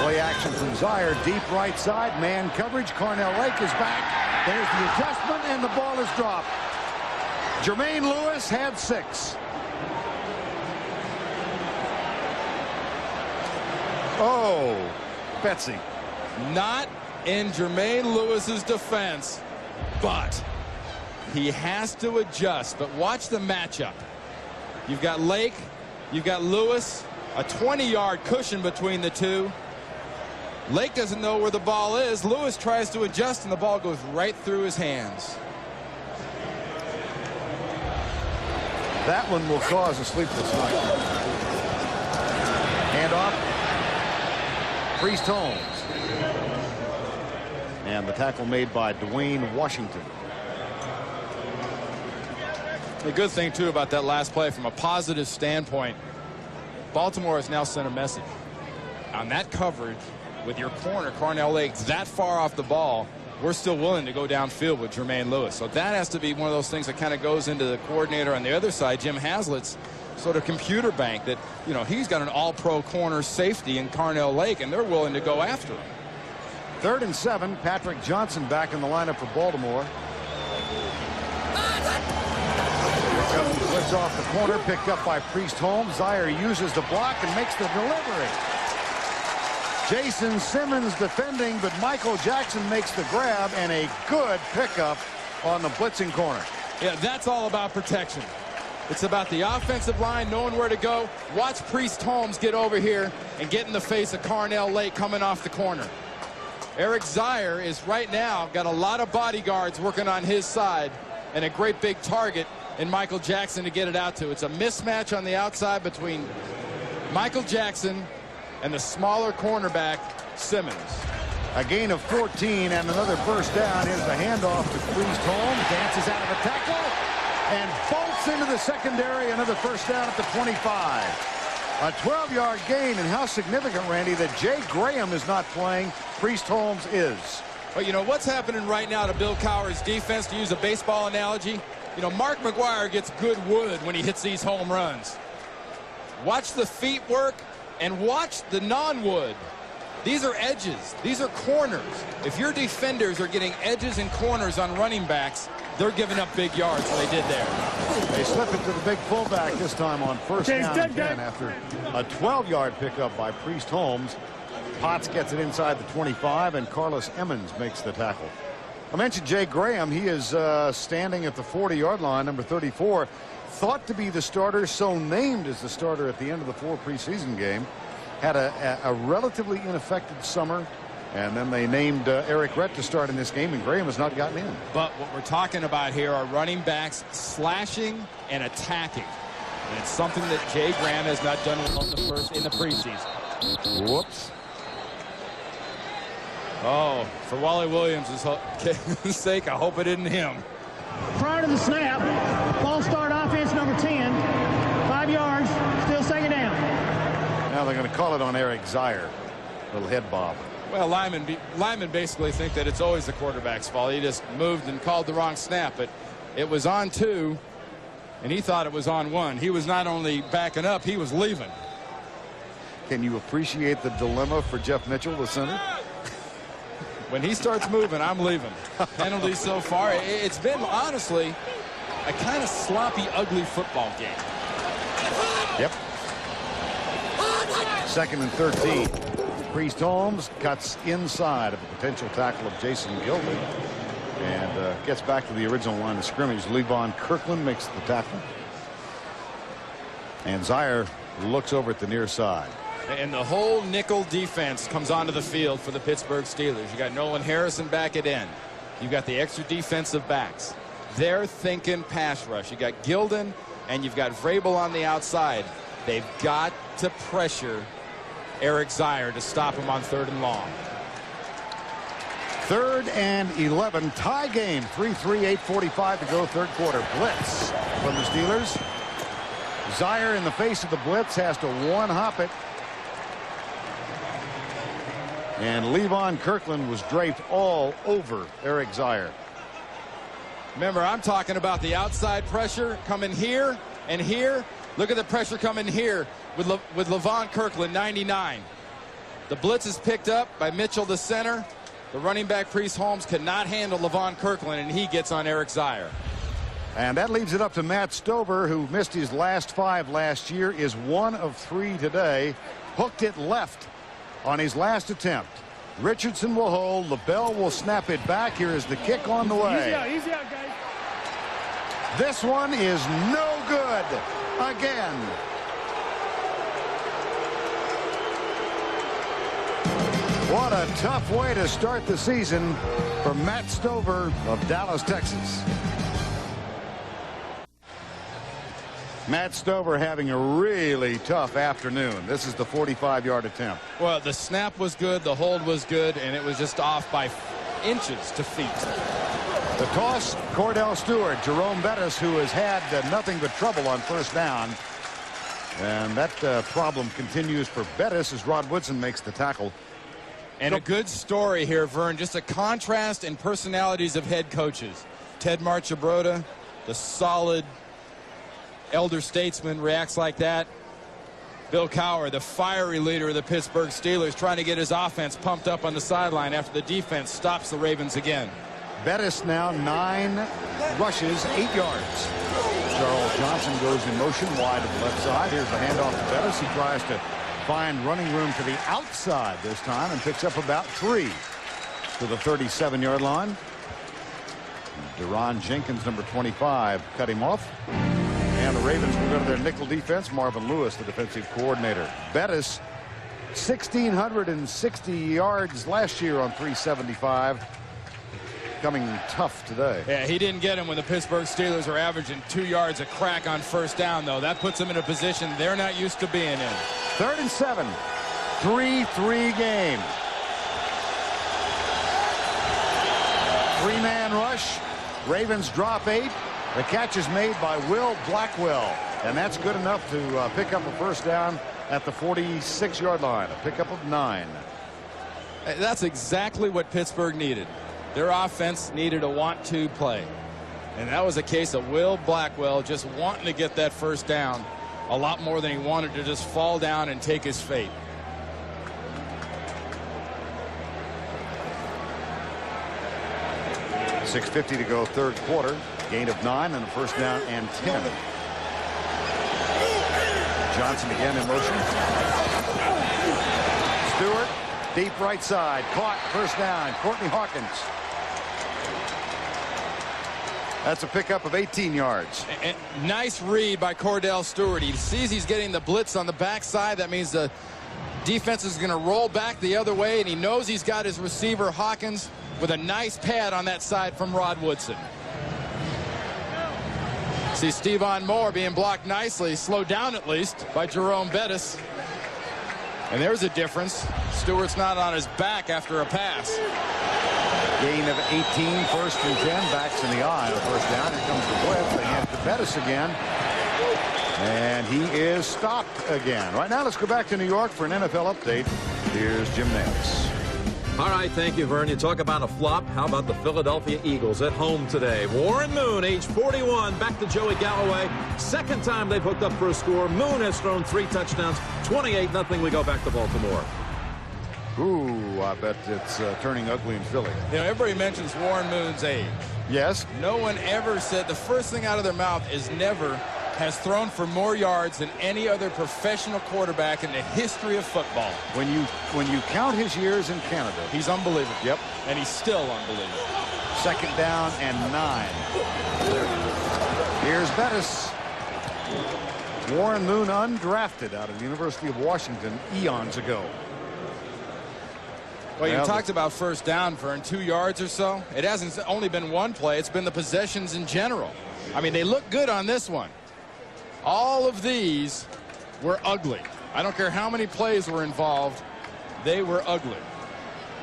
Play action from Zier, deep right side, man coverage. Kordell Lake is back. There's the adjustment, and the ball is dropped. Jermaine Lewis had 6. Oh, Betsy. Not in Jermaine Lewis's defense, but he has to adjust. But watch the matchup. You've got Lake, you've got Lewis, a 20-yard cushion between the two. Lake doesn't know where the ball is. Lewis tries to adjust, and the ball goes right through his hands. That one will cause a sleepless night. Handoff. Priest Holmes. And the tackle made by Dwayne Washington. The good thing, too, about that last play from a positive standpoint, Baltimore has now sent a message. On that coverage, with your corner, Kordell Lake, that far off the ball, we're still willing to go downfield with Jermaine Lewis. So that has to be one of those things that kind of goes into the coordinator on the other side, Jim Haslett's sort of computer bank, that, you know, he's got an all-pro corner safety in Kordell Lake, and they're willing to go after him. 3rd and 7. Patrick Johnson back in the lineup for Baltimore. Here comes the blitz off the corner, picked up by Priest Holmes. Zier uses the block and makes the delivery. Jason Simmons defending, but Michael Jackson makes the grab, and a good pickup on the blitzing corner. Yeah, that's all about protection. It's about the offensive line knowing where to go. Watch Priest Holmes get over here and get in the face of Kordell Lake coming off the corner. Eric Zier is right now got a lot of bodyguards working on his side, and a great big target in Michael Jackson to get it out to. It's a mismatch on the outside between Michael Jackson and the smaller cornerback, Simmons. A gain of 14 and another first down. Here's the handoff to Priest Holmes. Dances out of a tackle and bolts into the secondary. Another first down at the 25. A 12-yard gain, and how significant, Randy, that Jay Graham is not playing. Priest Holmes is. But you know what's happening right now to Bill Cowher's defense, to use a baseball analogy? You know, Mark McGwire gets good wood when he hits these home runs. Watch the feet work and watch the non-wood. These are edges. These are corners. If your defenders are getting edges and corners on running backs, they're giving up big yards, so they did there. They slip it to the big fullback this time on first down and 10 after a 12-yard pickup by Priest Holmes. Potts gets it inside the 25, and Carlos Emmons makes the tackle. I mentioned Jay Graham. He is standing at the 40-yard line, number 34. Thought to be the starter, so named as the starter at the end of the 4 preseason game. Had a relatively ineffective summer, and then they named Eric Rett to start in this game, and Graham has not gotten in. But what we're talking about here are running backs slashing and attacking. And it's something that Jay Graham has not done well in the preseason. Whoops. Oh, for Wally Williams' sake, I hope it isn't him. Prior to the snap, false start offense number 10, 5 yards, still second down. Now they're going to call it on Eric Zier. Little head bob. Well, linemen basically think that it's always the quarterback's fault. He just moved and called the wrong snap, but it was on 2, and he thought it was on 1. He was not only backing up, he was leaving. Can you appreciate the dilemma for Jeff Mitchell, the center? When he starts moving, I'm leaving. Penalties so far. It's been, honestly, a kind of sloppy, ugly football game. Yep. 2nd and 13. Priest Holmes cuts inside of a potential tackle of Jason Gilbert and gets back to the original line of scrimmage. Levon Kirkland makes the tackle. And Zier looks over at the near side. And the whole nickel defense comes onto the field for the Pittsburgh Steelers. You got Nolan Harrison back at end. You've got the extra defensive backs. They're thinking pass rush. You got Gilden and you've got Vrabel on the outside. They've got to pressure Eric Zier to stop him on 3rd and long. 3rd and 11, tie game. 3-3, 8:45 to go, 3rd quarter. Blitz from the Steelers. Zier in the face of the blitz has to one-hop it. And Levon Kirkland was draped all over Eric Zier. Remember, I'm talking about the outside pressure coming here and here. Look at the pressure coming here with Levon Kirkland, 99. The blitz is picked up by Mitchell, the center. The running back, Priest Holmes, cannot handle Levon Kirkland, and he gets on Eric Zier. And that leaves it up to Matt Stover, who missed his last 5 last year, is 1 of 3 today. Hooked it left on his last attempt. Richardson will hold. LaBelle will snap it back. Here is the kick on the way. Easy out, guys. This one is no good again. What a tough way to start the season for Matt Stover of Dallas, Texas. Matt Stover having a really tough afternoon. This is the 45-yard attempt. Well, the snap was good, the hold was good, and it was just off by inches to feet. The toss, Kordell Stewart. Jerome Bettis, who has had nothing but trouble on 1st down. And that problem continues for Bettis as Rod Woodson makes the tackle. And a good story here, Verne. Just a contrast in personalities of head coaches. Ted Marchibroda, the solid elder statesman, reacts like that. Bill Cowher, the fiery leader of the Pittsburgh Steelers, trying to get his offense pumped up on the sideline after the defense stops the Ravens again. Bettis now 9 rushes, 8 yards. Charles Johnson goes in motion wide to the left side. Here's the handoff to Bettis. He tries to find running room to the outside this time and picks up about 3 to the 37-yard line. Deron Jenkins, number 25, cut him off. And the Ravens will go to their nickel defense. Marvin Lewis, the defensive coordinator. Bettis, 1,660 yards last year on 375. Coming tough today. Yeah, he didn't get him when the Pittsburgh Steelers are averaging 2 yards a crack on 1st down, though. That puts them in a position they're not used to being in. 3rd and 7. 3-3 game. 3-man rush. Ravens drop 8. The catch is made by Will Blackwell, and that's good enough to pick up a 1st down at the 46-yard line. A pickup of 9. That's exactly what Pittsburgh needed. Their offense needed a want-to play. And that was a case of Will Blackwell just wanting to get that 1st down a lot more than he wanted to just fall down and take his fate. .650 to go, 3rd quarter. Gain of 9 and a 1st down and 10. Johnson again in motion. Stewart, deep right side, caught, 1st down. Courtney Hawkins. That's a pickup of 18 yards. And nice read by Kordell Stewart. He sees he's getting the blitz on the backside. That means the defense is going to roll back the other way, and he knows he's got his receiver Hawkins with a nice pad on that side from Rod Woodson. See Stephon Moore being blocked nicely, slowed down at least by Jerome Bettis. And there's a difference. Stewart's not on his back after a pass. Gain of 18, 1st and 10. Backs in the eye on 1st down. Here comes the blitz. They hand it to Bettis again. And he is stopped again. Right now, let's go back to New York for an NFL update. Here's Jim Nantz. All right, thank you, Verne. You talk about a flop. How about the Philadelphia Eagles at home today? Warren Moon, age 41, back to Joey Galloway. Second time they've hooked up for a score. Moon has thrown 3 touchdowns, 28-0. We go back to Baltimore. Ooh, I bet it's turning ugly in Philly. You know, everybody mentions Warren Moon's age. Yes. No one ever said, the first thing out of their mouth is never has thrown for more yards than any other professional quarterback in the history of football. When you count his years in Canada, he's unbelievable. Yep. And he's still unbelievable. 2nd down and 9. Here's Bettis. Warren Moon, undrafted out of the University of Washington eons ago. Well, you talked about 1st down, Verne, 2 yards or so. It hasn't only been one play. It's been the possessions in general. I mean, they look good on this one. All of these were ugly. I don't care how many plays were involved. They were ugly.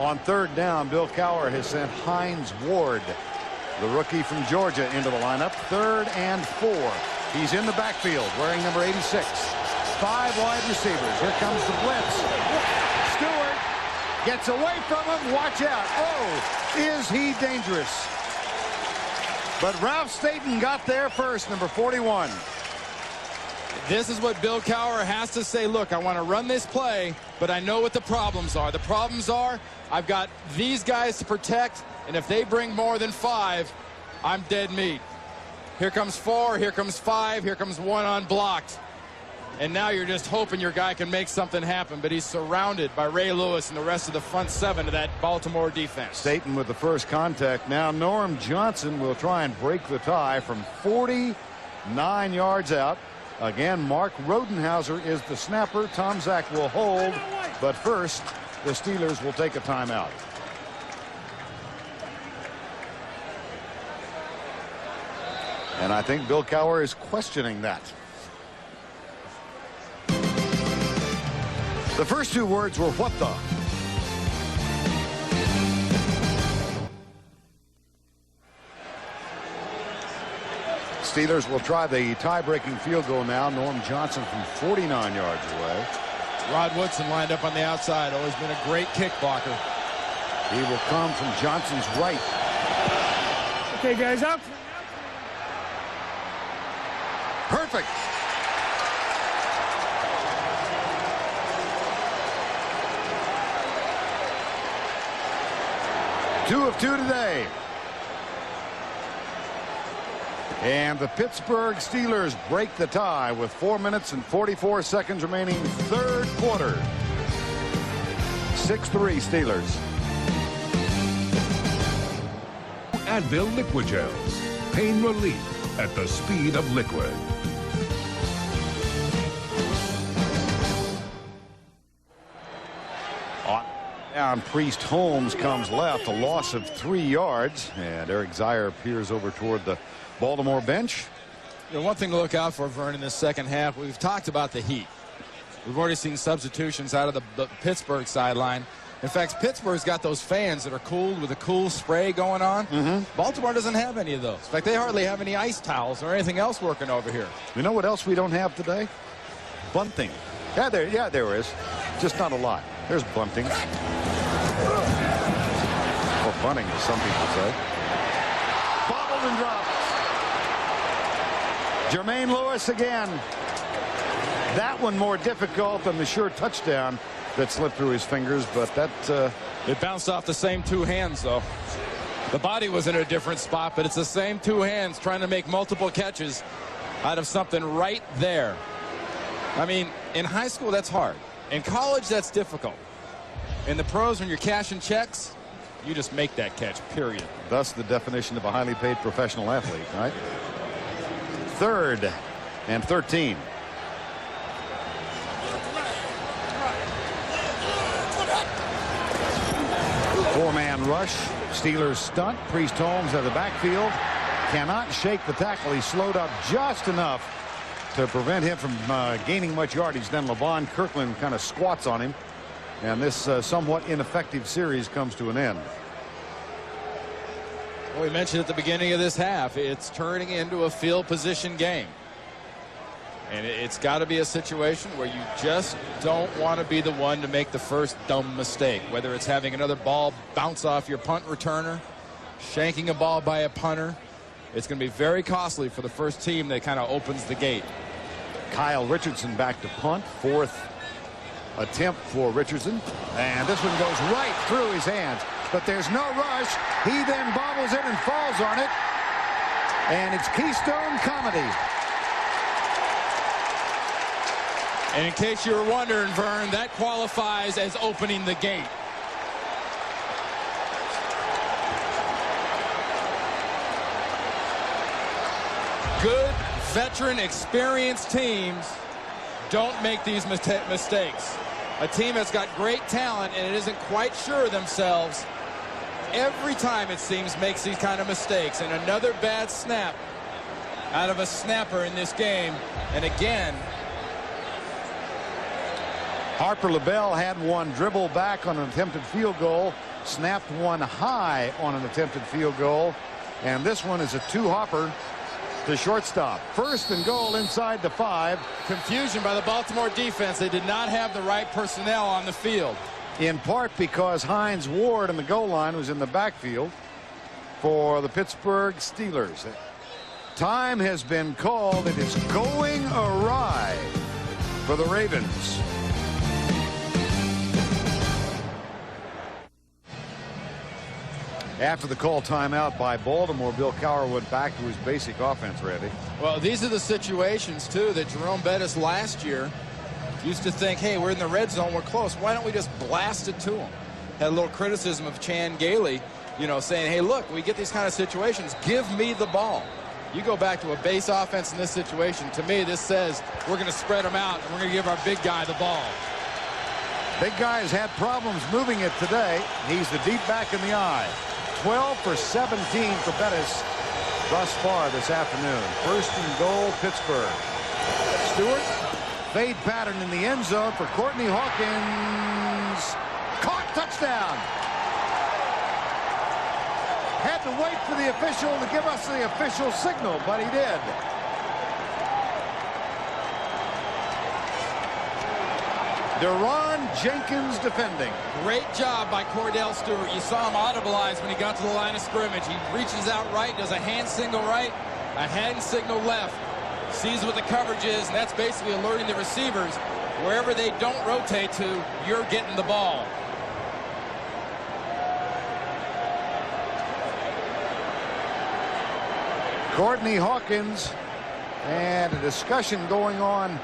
On 3rd down, Bill Cowher has sent Hines Ward, the rookie from Georgia, into the lineup. 3rd and 4. He's in the backfield wearing number 86. 5 wide receivers. Here comes the blitz. Stewart gets away from him. Watch out. Oh, is he dangerous? But Ralph Staten got there first, number 41. This is what Bill Cowher has to say. Look, I want to run this play, but I know what the problems are. The problems are I've got these guys to protect, and if they bring more than 5, I'm dead meat. Here comes 4, here comes 5, here comes 1 unblocked. And now you're just hoping your guy can make something happen, but he's surrounded by Ray Lewis and the rest of the front 7 of that Baltimore defense. Staten with the first contact. Now Norm Johnson will try and break the tie from 49 yards out. Again, Mark Rodenhauser is the snapper. Tom Zach will hold. But first, the Steelers will take a timeout. And I think Bill Cowher is questioning that. The first 2 words were what the. Steelers will try the tie-breaking field goal now. Norm Johnson from 49 yards away. Rod Woodson lined up on the outside. Always been a great kick blocker. He will come from Johnson's right. Okay, guys, up. Perfect. Two of 2 today. And the Pittsburgh Steelers break the tie with 4 minutes and 44 seconds remaining. 3rd quarter. 6-3 Steelers. Advil Liquid Gels. Pain relief at the speed of liquid. Down, Priest Holmes comes left, a loss of 3 yards, and Eric Zier peers over toward the Baltimore bench. You know, one thing to look out for, Verne, in this second half, we've talked about the heat. We've already seen substitutions out of the Pittsburgh sideline. In fact, Pittsburgh's got those fans that are cooled with a cool spray going on. Baltimore doesn't have any of those. In fact, they hardly have any ice towels or anything else working over here. You know what else we don't have today? Bunting. Yeah, there is. Just not a lot. There's bunting. Or bunting, as some people say. Bobbled and dropped. Jermaine Lewis again. That one more difficult than the sure touchdown that slipped through his fingers, but that it bounced off the same 2 hands, though. The body was in a different spot, but it's the same 2 hands trying to make multiple catches out of something right there. I mean, in high school, that's hard. In college, that's difficult. In the pros, when you're cashing checks, you just make that catch, period. Thus the definition of a highly paid professional athlete, right? 3rd and 13. Four-man rush. Steelers stunt. Priest Holmes at the backfield. Cannot shake the tackle. He slowed up just enough to prevent him from gaining much yardage. Then LaVon Kirkland kind of squats on him, and this somewhat ineffective series comes to an end. Well, we mentioned at the beginning of this half, it's turning into a field position game. And it's got to be a situation where you just don't want to be the one to make the first dumb mistake, whether it's having another ball bounce off your punt returner, shanking a ball by a punter. It's going to be very costly for the first team that kind of opens the gate. Kyle Richardson back to punt. 4th attempt for Richardson. And this one goes right through his hands. But there's no rush. He then bobbles it and falls on it. And it's Keystone comedy. And in case you were wondering, Verne, that qualifies as opening the gate. Good, veteran, experienced teams don't make these mistakes. A team that's got great talent and it isn't quite sure of themselves, every time it seems makes these kind of mistakes. And another bad snap out of a snapper in this game. And again, Harper LaBelle had one dribble back on an attempted field goal, snapped one high on an attempted field goal, and this one is a two-hopper to shortstop. 1st and goal inside the 5. Confusion by the Baltimore defense. They did not have the right personnel on the field. In part because Hines Ward on the goal line was in the backfield for the Pittsburgh Steelers. Time has been called. It is going awry for the Ravens. After the call timeout by Baltimore, Bill Cowher went back to his basic offense, Randy. Well, these are the situations, too, that Jerome Bettis last year used to think, hey, we're in the red zone, we're close. Why don't we just blast it to them? Had a little criticism of Chan Gailey, you know, saying, hey, look, we get these kind of situations. Give me the ball. You go back to a base offense in this situation. To me, this says we're going to spread them out, and we're going to give our big guy the ball. Big guy has had problems moving it today. He's the deep back in the eye. 12 for 17 for Bettis thus far this afternoon. 1st and goal, Pittsburgh. Stewart, fade pattern in the end zone for Courtney Hawkins. Caught, touchdown. Had to wait for the official to give us the official signal, but he did. Deron Jenkins defending. Great job by Kordell Stewart. You saw him audibilize when he got to the line of scrimmage. He reaches out right, does a hand signal right, a hand signal left, sees what the coverage is, and that's basically alerting the receivers. Wherever they don't rotate to, you're getting the ball. Courtney Hawkins, and a discussion going on.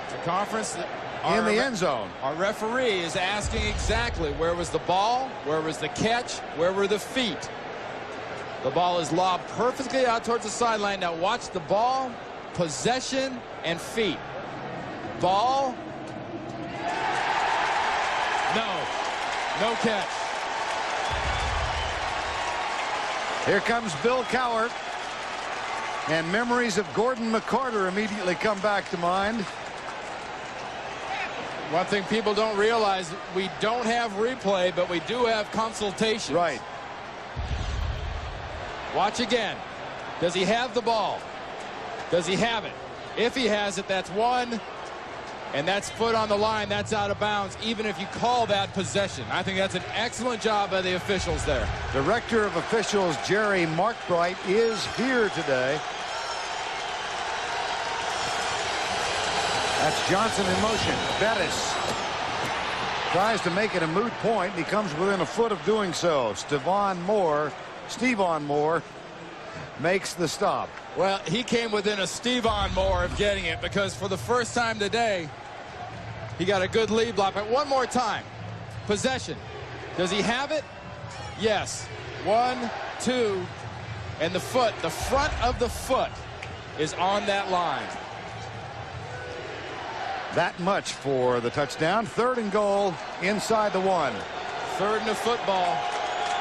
The conference in the end zone. Our referee is asking exactly where was the ball, where was the catch, where were the feet. The ball is lobbed perfectly out towards the sideline. Now watch the ball, possession, and feet. Ball. No catch. Here comes Bill Cowher. And memories of Gordon McCarter immediately come back to mind. One thing people don't realize, we don't have replay, but we do have consultation. Right. Watch again. Does he have the ball? Does he have it? If he has it, that's one. And that's foot on the line. That's out of bounds, even if you call that possession. I think that's an excellent job by the officials there. Director of Officials Jerry Markbright is here today. That's Johnson in motion. Bettis tries to make it a moot point. He comes within a foot of doing so. Stevan Moore makes the stop. Well, he came within a Stevan Moore of getting it, because for the first time today, he got a good lead block. But one more time. Possession. Does he have it? Yes. 1, 2, and the foot, the front of the foot is on that line. That much for the touchdown. 3rd and goal inside the 1. 3rd and a football.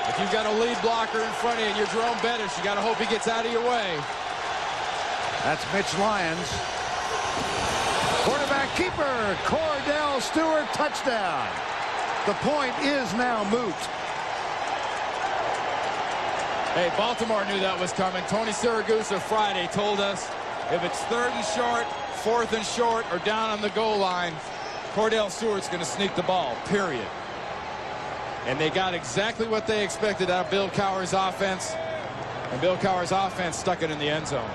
If you've got a lead blocker in front of you and you're Jerome Bettis, you got to hope he gets out of your way. That's Mitch Lyons. Quarterback keeper, Kordell Stewart, touchdown. The point is now moot. Hey, Baltimore knew that was coming. Tony Siragusa Friday told us if it's 3rd and short, 4th and short, or down on the goal line, Kordell Stewart's going to sneak the ball, period. And they got exactly what they expected out of Bill Cowher's offense. And Bill Cowher's offense stuck it in the end zone.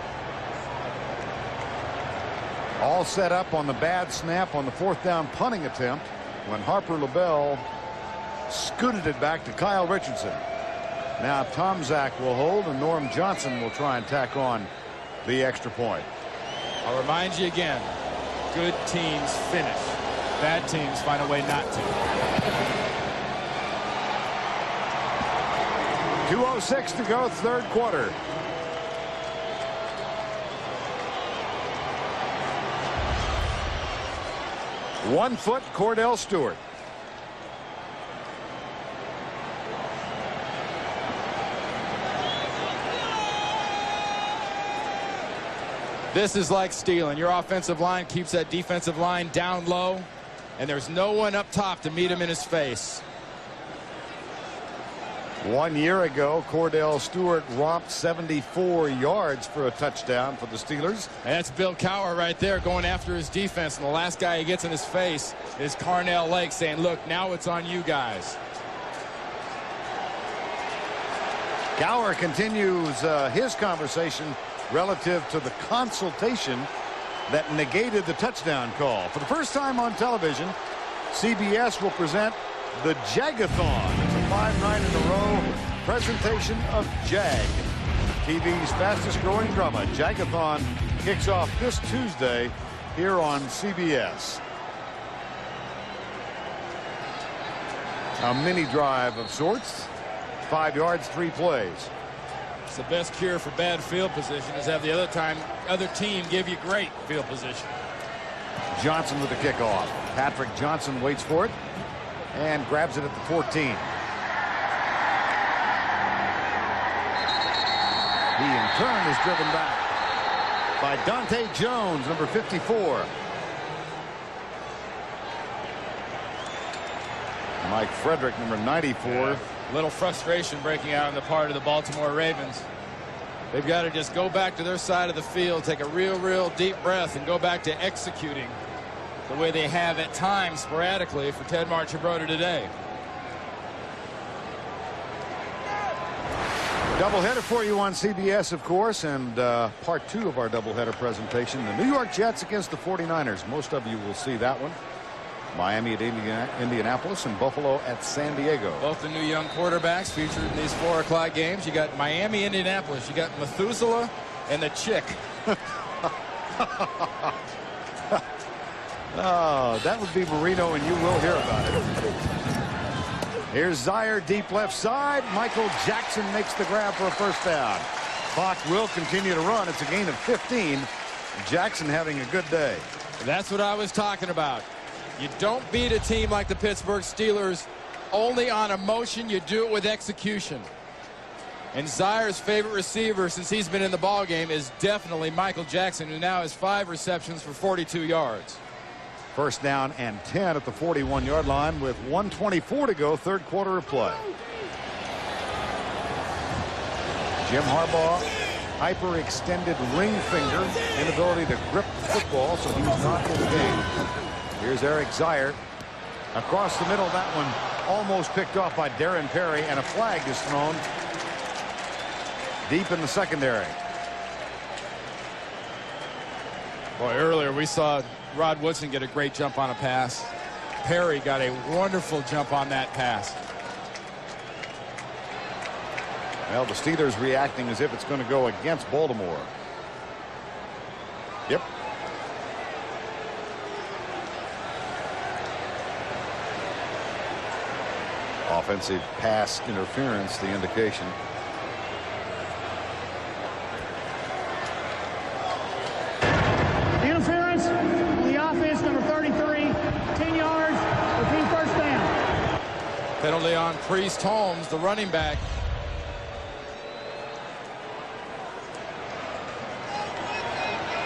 All set up on the bad snap on the 4th down punting attempt when Harper LaBelle scooted it back to Kyle Richardson. Now Tom Zach will hold and Norm Johnson will try and tack on the extra point. I'll remind you again, good teams finish. Bad teams find a way not to. 2:06 to go, 3rd quarter. One foot, Kordell Stewart. This is like stealing. Your offensive line keeps that defensive line down low, and there's no one up top to meet him in his face. 1 year ago, Kordell Stewart romped 74 yards for a touchdown for the Steelers. And that's Bill Cowher right there going after his defense. And the last guy he gets in his face is Carnell Lake saying, look, now it's on you guys. Cowher continues his conversation relative to the consultation that negated the touchdown call. For the first time on television, CBS will present the Jagathon. It's a 5 night in a row presentation of Jag, TV's fastest growing drama. Jagathon kicks off this Tuesday here on CBS. A mini drive of sorts, 5 yards, 3 plays. It's the best cure for bad field position is have the other team give you great field position. Johnson with the kickoff. Patrick Johnson waits for it and grabs it at the 14. He in turn is driven back by Dante Jones, number 54. Mike Frederick, number 94. Little frustration breaking out on the part of the Baltimore Ravens. They've got to just go back to their side of the field, take a real deep breath, and go back to executing the way they have at times sporadically for Ted Marchibroda today. Doubleheader for you on CBS, of course, and part 2 of our doubleheader presentation. The New York Jets against the 49ers. Most of you will see that one. Miami at Indianapolis and Buffalo at San Diego. Both the new young quarterbacks featured in these 4 o'clock games. You got Miami, Indianapolis. You got Methuselah and the chick. Oh, that would be Marino, and you will hear about it. Here's Zaire deep left side. Michael Jackson makes the grab for a first down. Clock will continue to run. It's a gain of 15. Jackson having a good day. That's what I was talking about. You don't beat a team like the Pittsburgh Steelers only on emotion. You do it with execution. And Zaire's favorite receiver since he's been in the ball game is definitely Michael Jackson, who now has 5 receptions for 42 yards. First down and 10 at the 41-yard line with 1:24 to go, 3rd quarter of play. Jim Harbaugh, hyper-extended ring finger, inability to grip the football, so he's not in the game. Here's Eric Zaire. Across the middle, that one almost picked off by Darren Perry, and a flag is thrown deep in the secondary. Boy, earlier we saw Rod Woodson get a great jump on a pass. Perry got a wonderful jump on that pass. Well, the Steelers reacting as if it's going to go against Baltimore. Yep. Offensive pass interference, the indication. Interference on the offense, number 33, 10 yards, repeat first down. Penalty on Priest Holmes, the running back.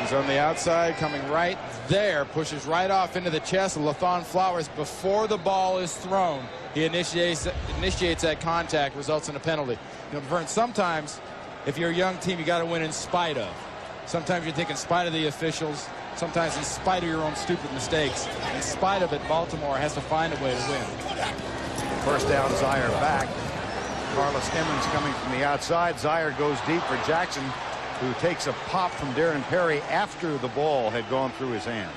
He's on the outside, coming right there, pushes right off into the chest of Lathon Flowers before the ball is thrown. He initiates that contact, results in a penalty. You know, Verne, sometimes if you're a young team, you got to win in spite of. Sometimes you think in spite of the officials, sometimes in spite of your own stupid mistakes. In spite of it, Baltimore has to find a way to win. First down, Zaire back. Carlos Emmons coming from the outside. Zaire goes deep for Jackson, who takes a pop from Darren Perry after the ball had gone through his hands.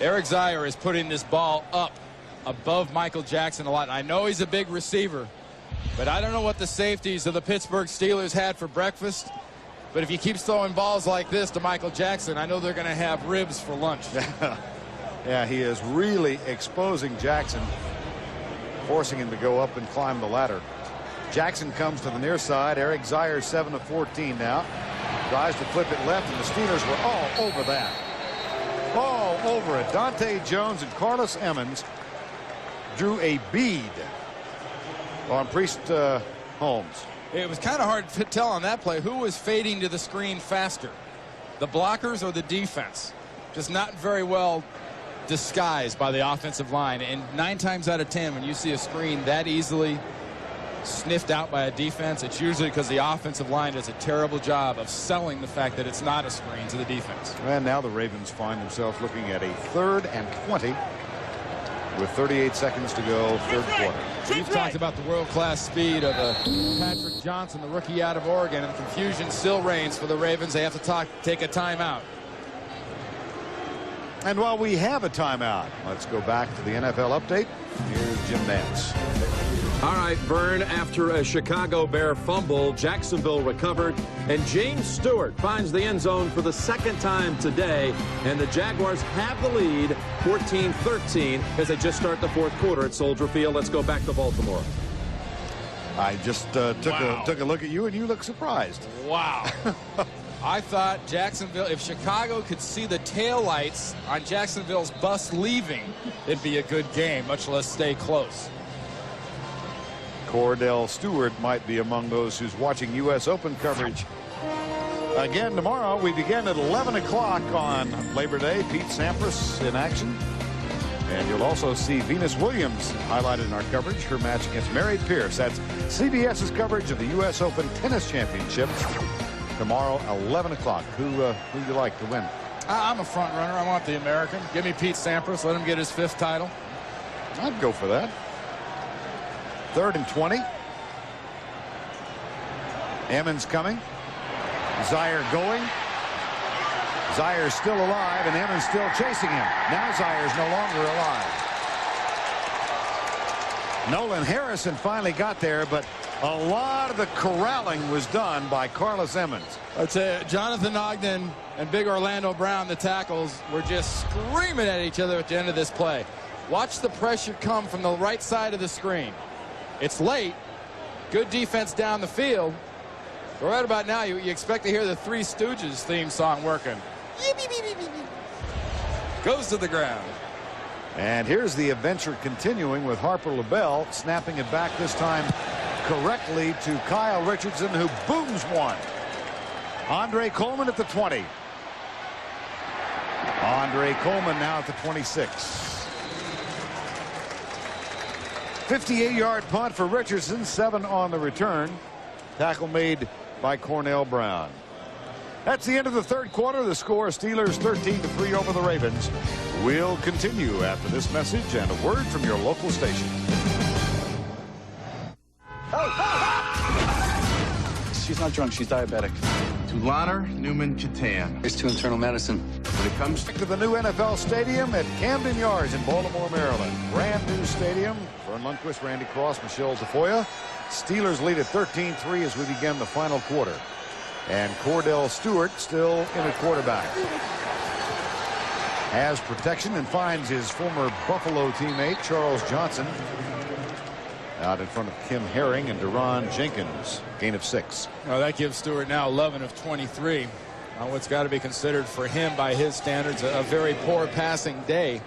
Eric Zaire is putting this ball up above Michael Jackson a lot. I know he's a big receiver, but I don't know what the safeties of the Pittsburgh Steelers had for breakfast. But if he keeps throwing balls like this to Michael Jackson, I know they're going to have ribs for lunch. Yeah, he is really exposing Jackson, forcing him to go up and climb the ladder. Jackson comes to the near side. Eric Zaire 7 of 14 now. Tries to flip it left, and the Steelers were all over that. All over it. Dante Jones and Carlos Emmons drew a bead on Priest Holmes. It was kind of hard to tell on that play who was fading to the screen faster, the blockers or the defense. Just not very well disguised by the offensive line. And 9 times out of 10, when you see a screen that easily sniffed out by a defense, it's usually because the offensive line does a terrible job of selling the fact that it's not a screen to the defense. And now the Ravens find themselves looking at a 3rd and 20 with 38 seconds to go, third quarter. We've talked about the world-class speed of Patrick Johnson, the rookie out of Oregon, and the confusion still reigns for the Ravens. They have to take a timeout. And while we have a timeout, let's go back to the NFL update. Here's Jim Nantz. All right, Verne, after a Chicago Bear fumble, Jacksonville recovered, and James Stewart finds the end zone for the 2nd time today, and the Jaguars have the lead 14-13 as they just start the 4th quarter at Soldier Field. Let's go back to Baltimore. I just took a look at you, and you look surprised. Wow. I thought Jacksonville, if Chicago could see the taillights on Jacksonville's bus leaving, it'd be a good game, much less stay close. Kordell Stewart might be among those who's watching U.S. Open coverage again tomorrow. We begin at 11 o'clock on Labor Day. Pete Sampras in action. And you'll also see Venus Williams highlighted in our coverage. Her match against Mary Pierce. That's CBS's coverage of the U.S. Open Tennis Championship. Tomorrow, 11 o'clock. Who you like to win? I'm a front runner. I want the American. Give me Pete Sampras. Let him get his 5th title. I'd go for that. 3rd and 20. Emmons coming. Zaire going. Zaire's still alive, and Emmons still chasing him. Now Zaire's no longer alive. Nolan Harrison finally got there, but a lot of the corralling was done by Carlos Emmons. I'd say Jonathan Ogden and Big Orlando Brown, the tackles, were just screaming at each other at the end of this play. Watch the pressure come from the right side of the screen. It's late. Good defense down the field. But right about now, you expect to hear the Three Stooges theme song working. Goes to the ground. And here's the adventure continuing with Harper LaBelle snapping it back this time correctly to Kyle Richardson, who booms one. Andre Coleman at the 20. Andre Coleman now at the 26. 58-yard punt for Richardson, 7 on the return. Tackle made by Cornell Brown. That's the end of the 3rd quarter. The score, Steelers 13-3 over the Ravens. We'll continue after this message and a word from your local station. She's not drunk, she's diabetic. Tulana Newman Catan. Here's to internal medicine. When it comes to the new NFL stadium at Camden Yards in Baltimore, Maryland. Brand new stadium. Verne Lundquist, Randy Cross, Michelle Tafoya. Steelers lead at 13-3 as we begin the final quarter. And Kordell Stewart still in at quarterback. Has protection and finds his former Buffalo teammate Charles Johnson out in front of Kim Herring and Deron Jenkins. Gain of 6. Oh, that gives Stewart now 11 of 23 on what's got to be considered for him by his standards a very poor passing day.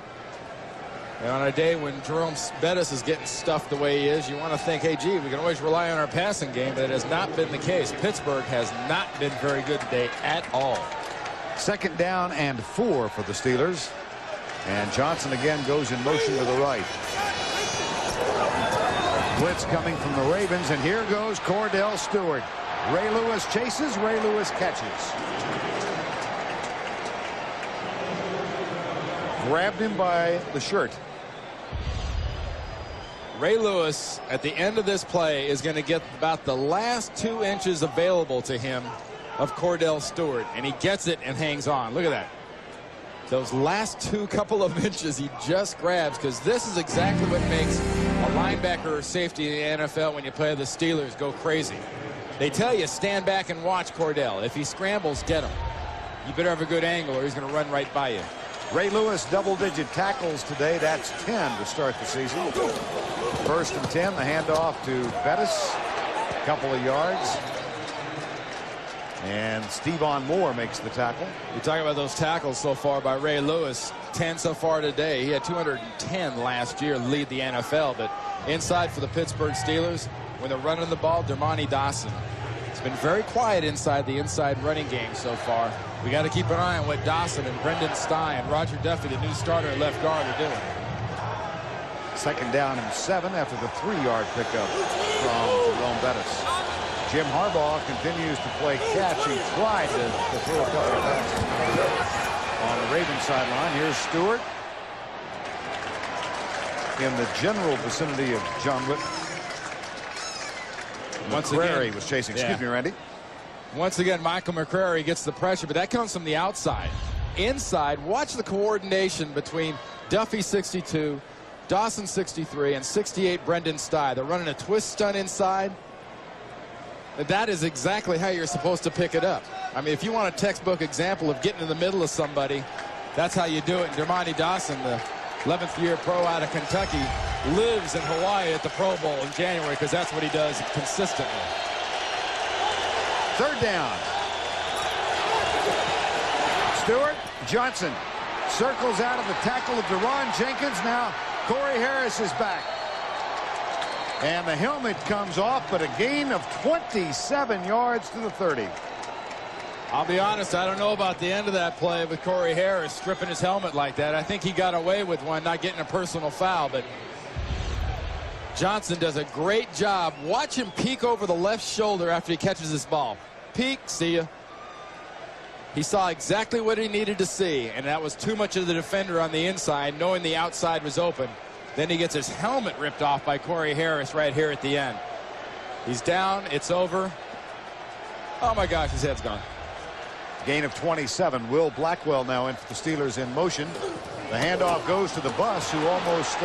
And on a day when Jerome Bettis is getting stuffed the way he is, you want to think, hey, gee, we can always rely on our passing game. That has not been the case. Pittsburgh has not been very good today at all. 2nd down and 4 for the Steelers. And Johnson again goes in motion to the right. Blitz coming from the Ravens, and here goes Kordell Stewart. Ray Lewis chases, Ray Lewis catches. Grabbed him by the shirt. Ray Lewis at the end of this play is going to get about the last 2 inches available to him of Kordell Stewart, and he gets it and hangs on. Look at that. Those last 2 couple of inches he just grabs, because this is exactly what makes a linebacker or safety in the NFL when you play the Steelers go crazy. They tell you stand back and watch Kordell. If he scrambles, get him. You better have a good angle or he's going to run right by you. Ray Lewis double-digit tackles today. That's 10 to start the season. 1st and 10. The handoff to Bettis. A couple of yards. And Stevan Moore makes the tackle. You talk about those tackles so far by Ray Lewis. 10 so far today. He had 210 last year, lead the NFL. But inside for the Pittsburgh Steelers, when they're running the ball, Dermontti Dawson. It's been very quiet inside the inside running game so far. We got to keep an eye on what Dawson and Brendan Stein and Roger Duffy, the new starter at left guard, are doing. 2nd down and 7 after the 3-yard pickup from Jerome Bettis. Jim Harbaugh continues to play catch. He tried to throw a couple of passes on the Ravens sideline. Here's Stewart in the general vicinity of John Whitten. McCrary was chasing. Excuse me, Randy. Once again, Michael McCrary gets the pressure, but that comes from the outside. Inside, watch the coordination between Duffy 62, Dawson 63, and 68 Brendan Stein. They're running a twist stunt inside. That is exactly how you're supposed to pick it up. I mean, if you want a textbook example of getting in the middle of somebody, that's how you do it. And Dermontti Dawson, the 11th year pro out of Kentucky, lives in Hawaii at the Pro Bowl in January because that's what he does consistently. 3rd down. Stewart, Johnson circles out of the tackle of Deron Jenkins. Now Corey Harris is back. And the helmet comes off, but a gain of 27 yards to the 30. I'll be honest, I don't know about the end of that play with Corey Harris stripping his helmet like that. I think he got away with one, not getting a personal foul, but Johnson does a great job. Watch him peek over the left shoulder after he catches this ball. Peek, see ya. He saw exactly what he needed to see, and that was too much of the defender on the inside, knowing the outside was open. Then he gets his helmet ripped off by Corey Harris right here at the end. He's down. It's over. Oh, my gosh, his head's gone. Gain of 27. Will Blackwell now in for the Steelers in motion. The handoff goes to the bus, who almost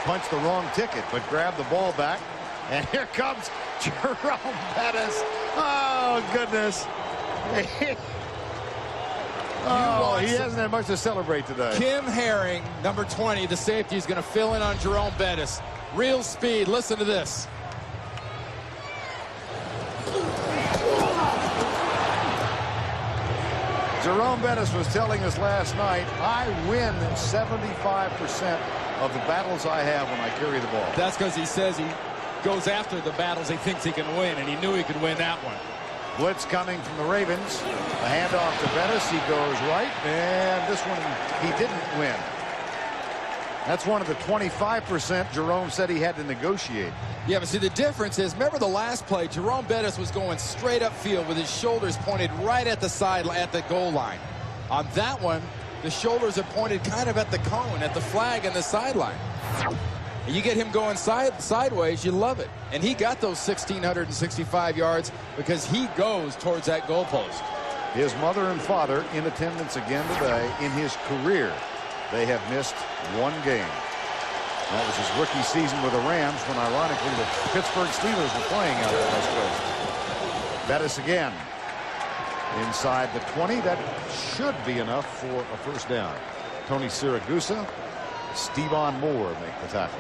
punched the wrong ticket, but grabbed the ball back. And here comes Jerome Bettis. Oh, goodness. Oh, he hasn't had much to celebrate today. Kim Herring, number 20, the safety, is going to fill in on Jerome Bettis. Real speed. Listen to this. Jerome Bettis was telling us last night, I win 75% of the battles I have when I carry the ball. That's because he says he goes after the battles he thinks he can win, and he knew he could win that one. Blitz coming from the Ravens. The handoff to Bettis. He goes right, and this one he didn't win. That's one of the 25% Jerome said he had to negotiate. Yeah, but see, the difference is, remember the last play, Jerome Bettis was going straight upfield with his shoulders pointed right at the side, at the goal line. On that one, the shoulders are pointed kind of at the cone, at the flag and the sideline. You get him going sideways, you love it. And he got those 1,665 yards because he goes towards that goalpost. His mother and father in attendance again today. In his career, they have missed one game. That was his rookie season with the Rams, when ironically the Pittsburgh Steelers were playing out of the West Coast. Bettis again inside the 20. That should be enough for a first down. Tony Siragusa, Stevan Moore make the tackle.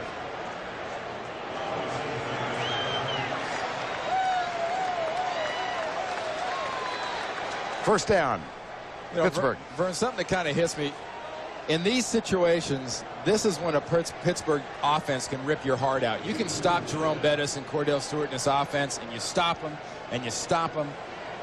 First down, Pittsburgh. Verne, something that kind of hits me. In these situations, this is when a Pittsburgh offense can rip your heart out. You can stop Jerome Bettis and Kordell Stewart in this offense, and you stop them, and you stop them,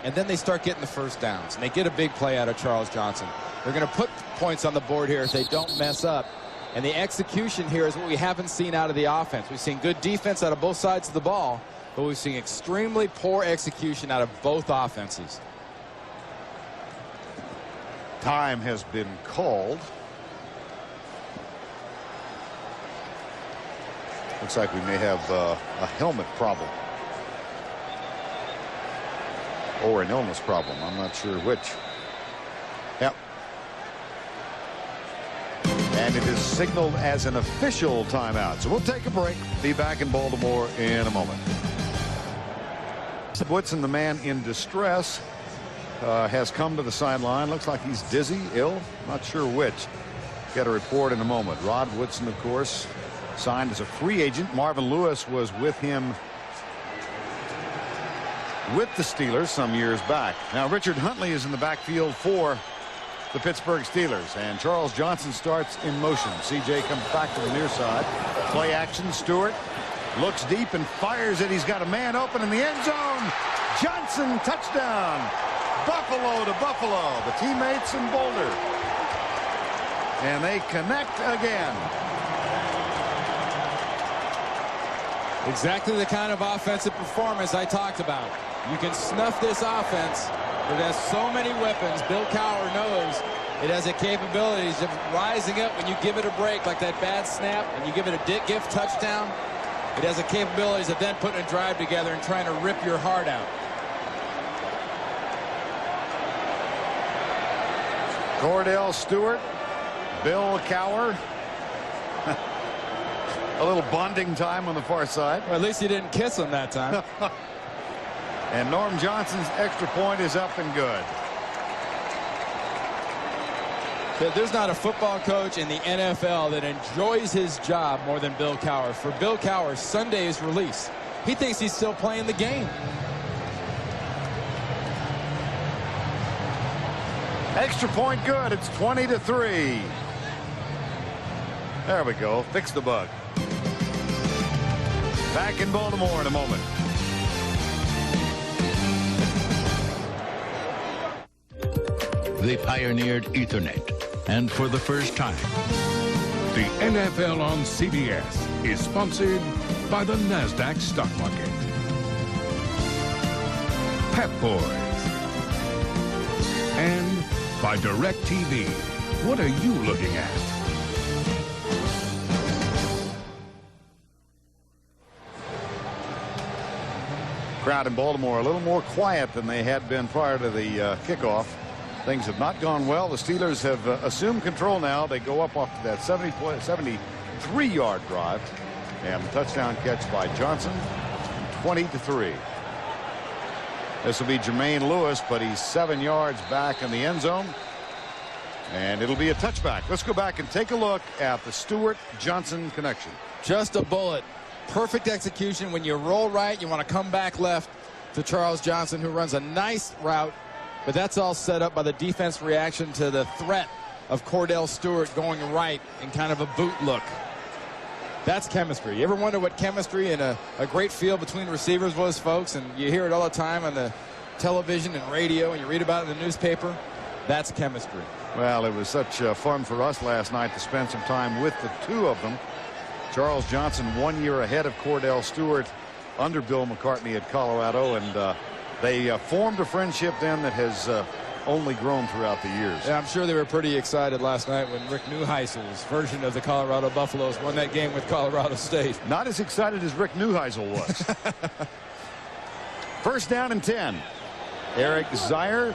and then they start getting the first downs, and they get a big play out of Charles Johnson. They're going to put points on the board here if they don't mess up. And the execution here is what we haven't seen out of the offense. We've seen good defense out of both sides of the ball, but we've seen extremely poor execution out of both offenses. Time has been called. Looks like we may have a helmet problem or an illness problem. I'm not sure which. Yep. And it is signaled as an official timeout. So we'll take a break. Be back in Baltimore in a moment. Woodson, the man in distress, has come to the sideline. Looks like he's dizzy, ill, not sure which. Get a report in a moment. Rod Woodson, of course, signed as a free agent. Marvin Lewis was with him with the Steelers some years back. Now Richard Huntley is in the backfield for the Pittsburgh Steelers, and Charles Johnson starts in motion. CJ comes back to the near side. Play action. Stewart looks deep and fires it. He's got a man open in the end zone. Johnson, touchdown. Buffalo to Buffalo. The teammates in Boulder. And they connect again. Exactly the kind of offensive performance I talked about. You can snuff this offense. It has so many weapons. Bill Cowher knows it has the capabilities of rising up when you give it a break, like that bad snap, and you give it a gift touchdown. It has the capabilities of then putting a drive together and trying to rip your heart out. Kordell Stewart, Bill Cowher. A little bonding time on the far side. Well, at least you didn't kiss him that time. And Norm Johnson's extra point is up and good. There's not a football coach in the NFL that enjoys his job more than Bill Cowher. For Bill Cowher, Sunday is release. He thinks he's still playing the game. Extra point good. It's 20-3. There we go. Fix the bug. Back in Baltimore in a moment. They pioneered Ethernet, and for the first time, the NFL on CBS is sponsored by the NASDAQ stock market. Pep Boys. And by DirecTV. What are you looking at? Crowd in Baltimore a little more quiet than they had been prior to the kickoff. Things have not gone well. The Steelers have assumed control now. They go up off that 73-yard drive, and the touchdown catch by Johnson. 20-3. This will be Jermaine Lewis, but he's 7 yards back in the end zone, and it'll be a touchback. Let's go back and take a look at the Stewart-Johnson connection. Just a bullet. Perfect execution. When you roll right, you want to come back left to Charles Johnson, who runs a nice route. But that's all set up by the defense reaction to the threat of Kordell Stewart going right in kind of a boot look. That's chemistry. You ever wonder what chemistry in a great field between receivers was, folks? And you hear it all the time on the television and radio, and you read about it in the newspaper. That's chemistry. Well, it was such fun for us last night to spend some time with the two of them. Charles Johnson 1 year ahead of Kordell Stewart under Bill McCartney at Colorado, and they formed a friendship then that has only grown throughout the years. Yeah, I'm sure they were pretty excited last night when Rick Neuheisel's version of the Colorado Buffaloes won that game with Colorado State. Not as excited as Rick Neuheisel was. First down and 10. Eric Zier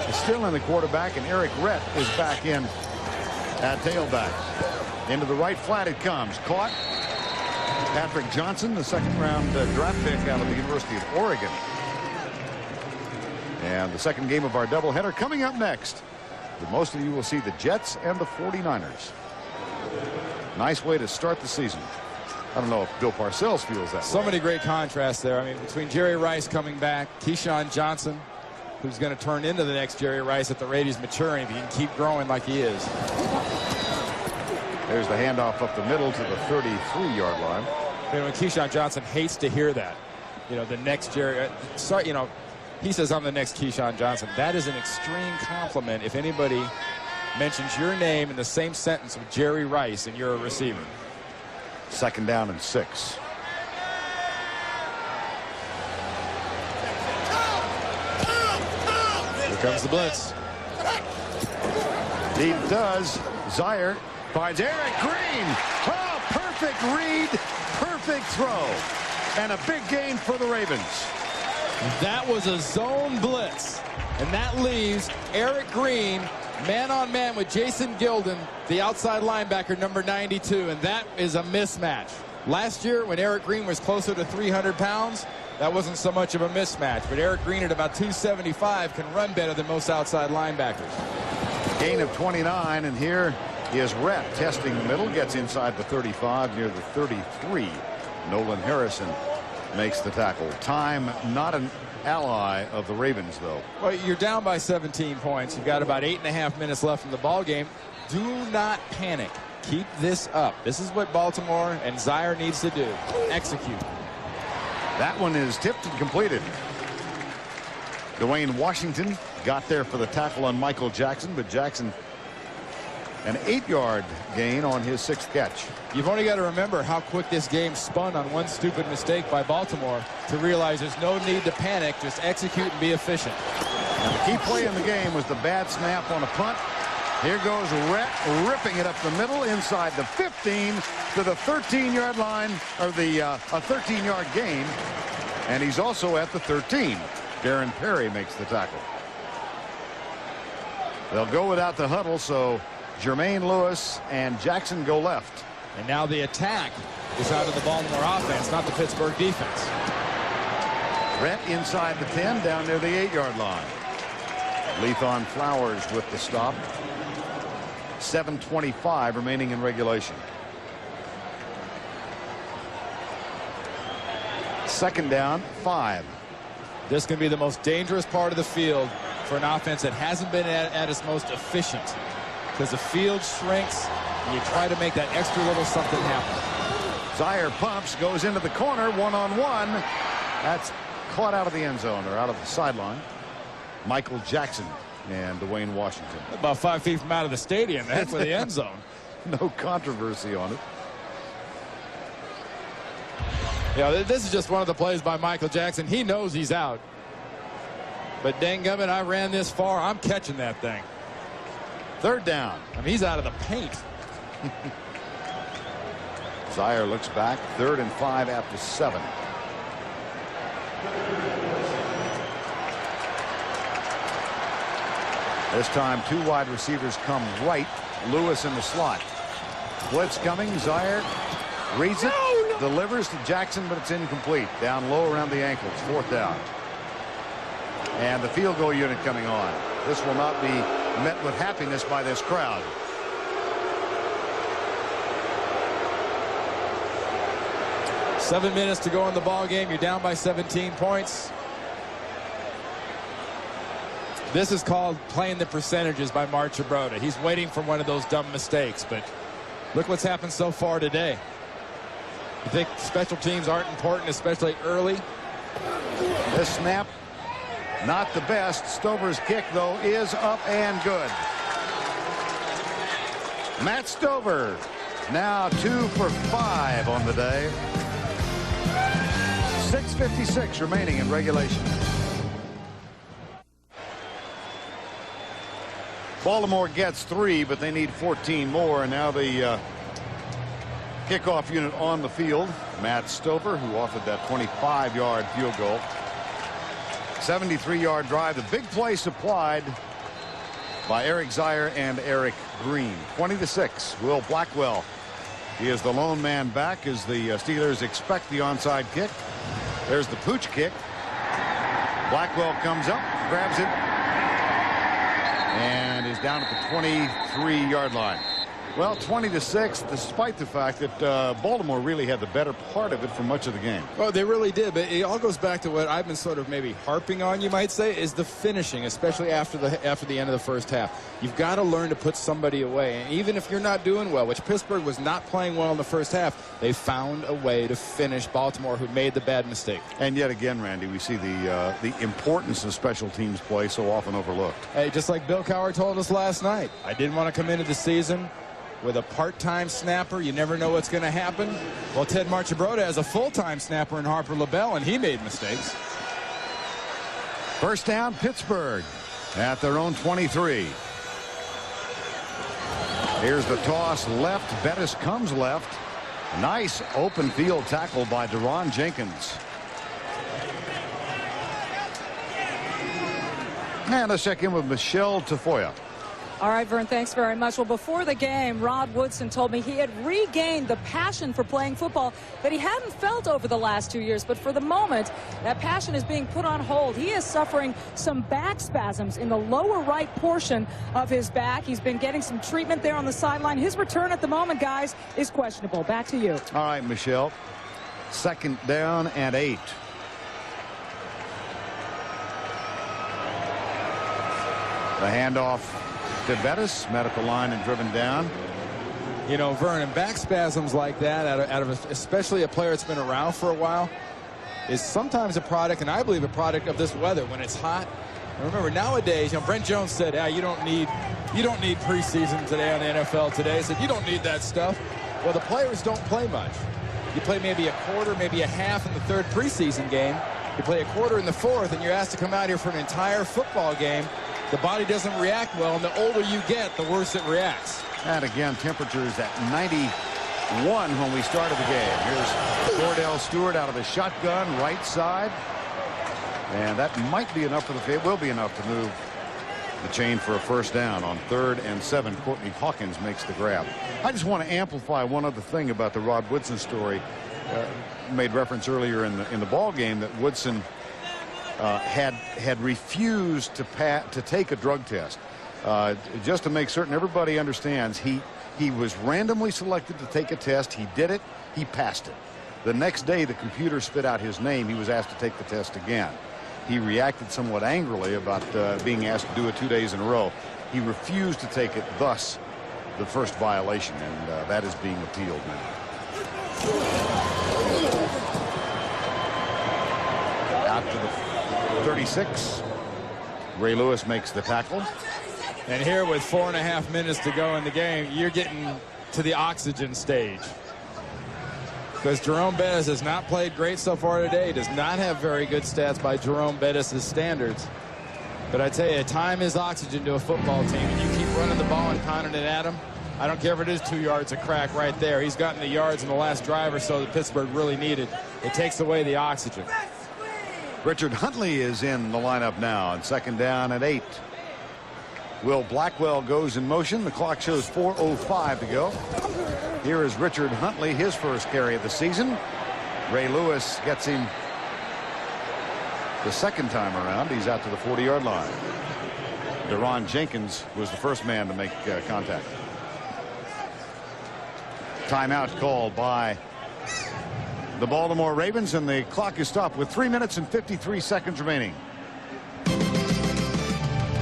is still in the quarterback, and Eric Rett is back in at tailback. Into the right flat it comes. Caught. Patrick Johnson, the second-round draft pick out of the University of Oregon. And the second game of our doubleheader coming up next. But most of you will see the Jets and the 49ers. Nice way to start the season. I don't know if Bill Parcells feels that So way. many great contrasts there. I mean, between Jerry Rice coming back, Keyshawn Johnson, who's going to turn into the next Jerry Rice at the rate he's maturing if he can keep growing like he is. There's the handoff up the middle to the 33-yard line. And when Keyshawn Johnson hates to hear that, you know, the next Jerry, sorry, you know, he says I'm the next Keyshawn Johnson. That is an extreme compliment if anybody mentions your name in the same sentence with Jerry Rice and you're a receiver. 2nd down and 6. Here comes the blitz. He does. Zaire finds Eric Green. Oh, perfect read, perfect throw, and a big gain for the Ravens. That was a zone blitz, and that leaves Eric Green man-on-man with Jason Gilden, the outside linebacker, number 92, and that is a mismatch. Last year, when Eric Green was closer to 300 pounds, that wasn't so much of a mismatch, but Eric Green at about 275 can run better than most outside linebackers. Gain of 29, and here is Rhett testing the middle, gets inside the 35 near the 33. Nolan Harrison makes the tackle. Time not an ally of the Ravens, though. Well, you're down by 17 points. You've got about 8.5 minutes left in the ball game. Do not panic. Keep this up. This is what Baltimore and Zaire needs to do. Execute. That one is tipped and completed. Dwayne Washington got there for the tackle on Michael Jackson, but Jackson an 8-yard gain on his 6th catch. You've only got to remember how quick this game spun on one stupid mistake by Baltimore to realize there's no need to panic. Just execute and be efficient. And the key play in the game was the bad snap on a punt. Here goes Rhett ripping it up the middle inside the 15 to the 13-yard line, or the a 13-yard gain. And he's also at the 13. Darren Perry makes the tackle. They'll go without the huddle, so Jermaine Lewis and Jackson go left. And now the attack is out of the Baltimore offense, not the Pittsburgh defense. Rhett inside the 10 down near the 8-yard line. Lethon Flowers with the stop. 7:25 remaining in regulation. 2nd down, 5. This can be the most dangerous part of the field for an offense that hasn't been at its most efficient, because the field shrinks and you try to make that extra little something happen. Zaire pumps, goes into the corner, one-on-one. That's caught out of the end zone, or out of the sideline. Michael Jackson and Dwayne Washington. About 5 feet from out of the stadium. That's for the end zone. No controversy on it. Yeah, this is just one of the plays by Michael Jackson. He knows he's out. But danggummit, I ran this far. I'm catching that thing. 3rd down. I mean, he's out of the paint. Zaire looks back. 3rd and 5 after 7. This time 2 wide receivers come right. Lewis in the slot. Blitz coming. Zaire reads it. Delivers to Jackson, but it's incomplete. Down low around the ankles. 4th down. And the field goal unit coming on. This will not be met with happiness by this crowd. Seven minutes to go in the ball game. You're down by 17 points. This is called playing the percentages by Mark Chabrota. He's waiting for one of those dumb mistakes, but look what's happened so far today. You think special teams aren't important, especially early? This snap, not the best. Stover's kick, though, is up and good. Matt Stover now 2 for 5 on the day. 6:56 remaining in regulation. Baltimore gets 3, but they need 14 more, and now the kickoff unit on the field. Matt Stover, who offered that 25-yard field goal. 73-yard drive. The big play supplied by Eric Zaire and Eric Green. 20-6. Will Blackwell, he is the lone man back as the Steelers expect the onside kick. There's the pooch kick. Blackwell comes up, grabs it, and is down at the 23-yard line. Well, 20-6, despite the fact that Baltimore really had the better part of it for much of the game. Oh, they really did, but it all goes back to what I've been sort of maybe harping on, you might say, is the finishing, especially after the end of the first half. You've got to learn to put somebody away, and even if you're not doing well, which Pittsburgh was not playing well in the first half, they found a way to finish Baltimore, who made the bad mistake. And yet again, Randy, we see the importance of special teams play so often overlooked. Hey, just like Bill Cowher told us last night, I didn't want to come into the season with a part-time snapper. You never know what's going to happen. Well, Ted Marchibroda has a full-time snapper in Harper LaBelle, and he made mistakes. First down, Pittsburgh at their own 23. Here's the toss left. Bettis comes left. Nice open field tackle by Deron Jenkins. And let's check in with Michelle Tafoya. All right, Verne, thanks very much. Well, before the game, Rod Woodson told me he had regained the passion for playing football that he hadn't felt over the last 2 years. But for the moment, that passion is being put on hold. He is suffering some back spasms in the lower right portion of his back. He's been getting some treatment there on the sideline. His return at the moment, guys, is questionable. Back to you. All right, Michelle. Second down and 8. The handoff to Bettis, medical line and driven down. You know, Verne, back spasms like that out of especially a player that's been around for a while is sometimes a product, and I believe a product of this weather when it's hot. And remember, nowadays, you know, Brent Jones said, you don't need preseason today on the NFL today. He said, you don't need that stuff. Well, the players don't play much. You play maybe a quarter, maybe a half in the third preseason game. You play a quarter in the fourth, and you're asked to come out here for an entire football game. The body doesn't react well, and the older you get, the worse it reacts. And again, temperatures at 91 when we started the game. Here's Kordell Stewart out of the shotgun, right side. And that might be enough for the field. Will be enough to move the chain for a first down on 3rd and 7. Courtney Hawkins makes the grab. I just want to amplify one other thing about the Rod Woodson story. Made reference earlier in the ball game that Woodson had refused to take a drug test. Just to make certain everybody understands, he was randomly selected to take a test. He did it. He passed it. The next day, the computer spit out his name. He was asked to take the test again. He reacted somewhat angrily about being asked to do it 2 days in a row. He refused to take it, thus the first violation, and that is being appealed now. Out to the 36. Ray Lewis makes the tackle. And here with 4.5 minutes to go in the game, you're getting to the oxygen stage. Because Jerome Bettis has not played great so far today. He does not have very good stats by Jerome Bettis' standards. But I tell you, time is oxygen to a football team. And you keep running the ball and pounding it at him. I don't care if it is 2 yards, a crack right there. He's gotten the yards in the last drive or so that Pittsburgh really needed. It takes away the oxygen. Richard Huntley is in the lineup now on 2nd down and 8. Will Blackwell goes in motion. The clock shows 4:05 to go. Here is Richard Huntley, his first carry of the season. Ray Lewis gets him the second time around. He's out to the 40-yard line. Deron Jenkins was the first man to make contact. Timeout called by the Baltimore Ravens, and the clock is stopped with 3 minutes and 53 seconds remaining.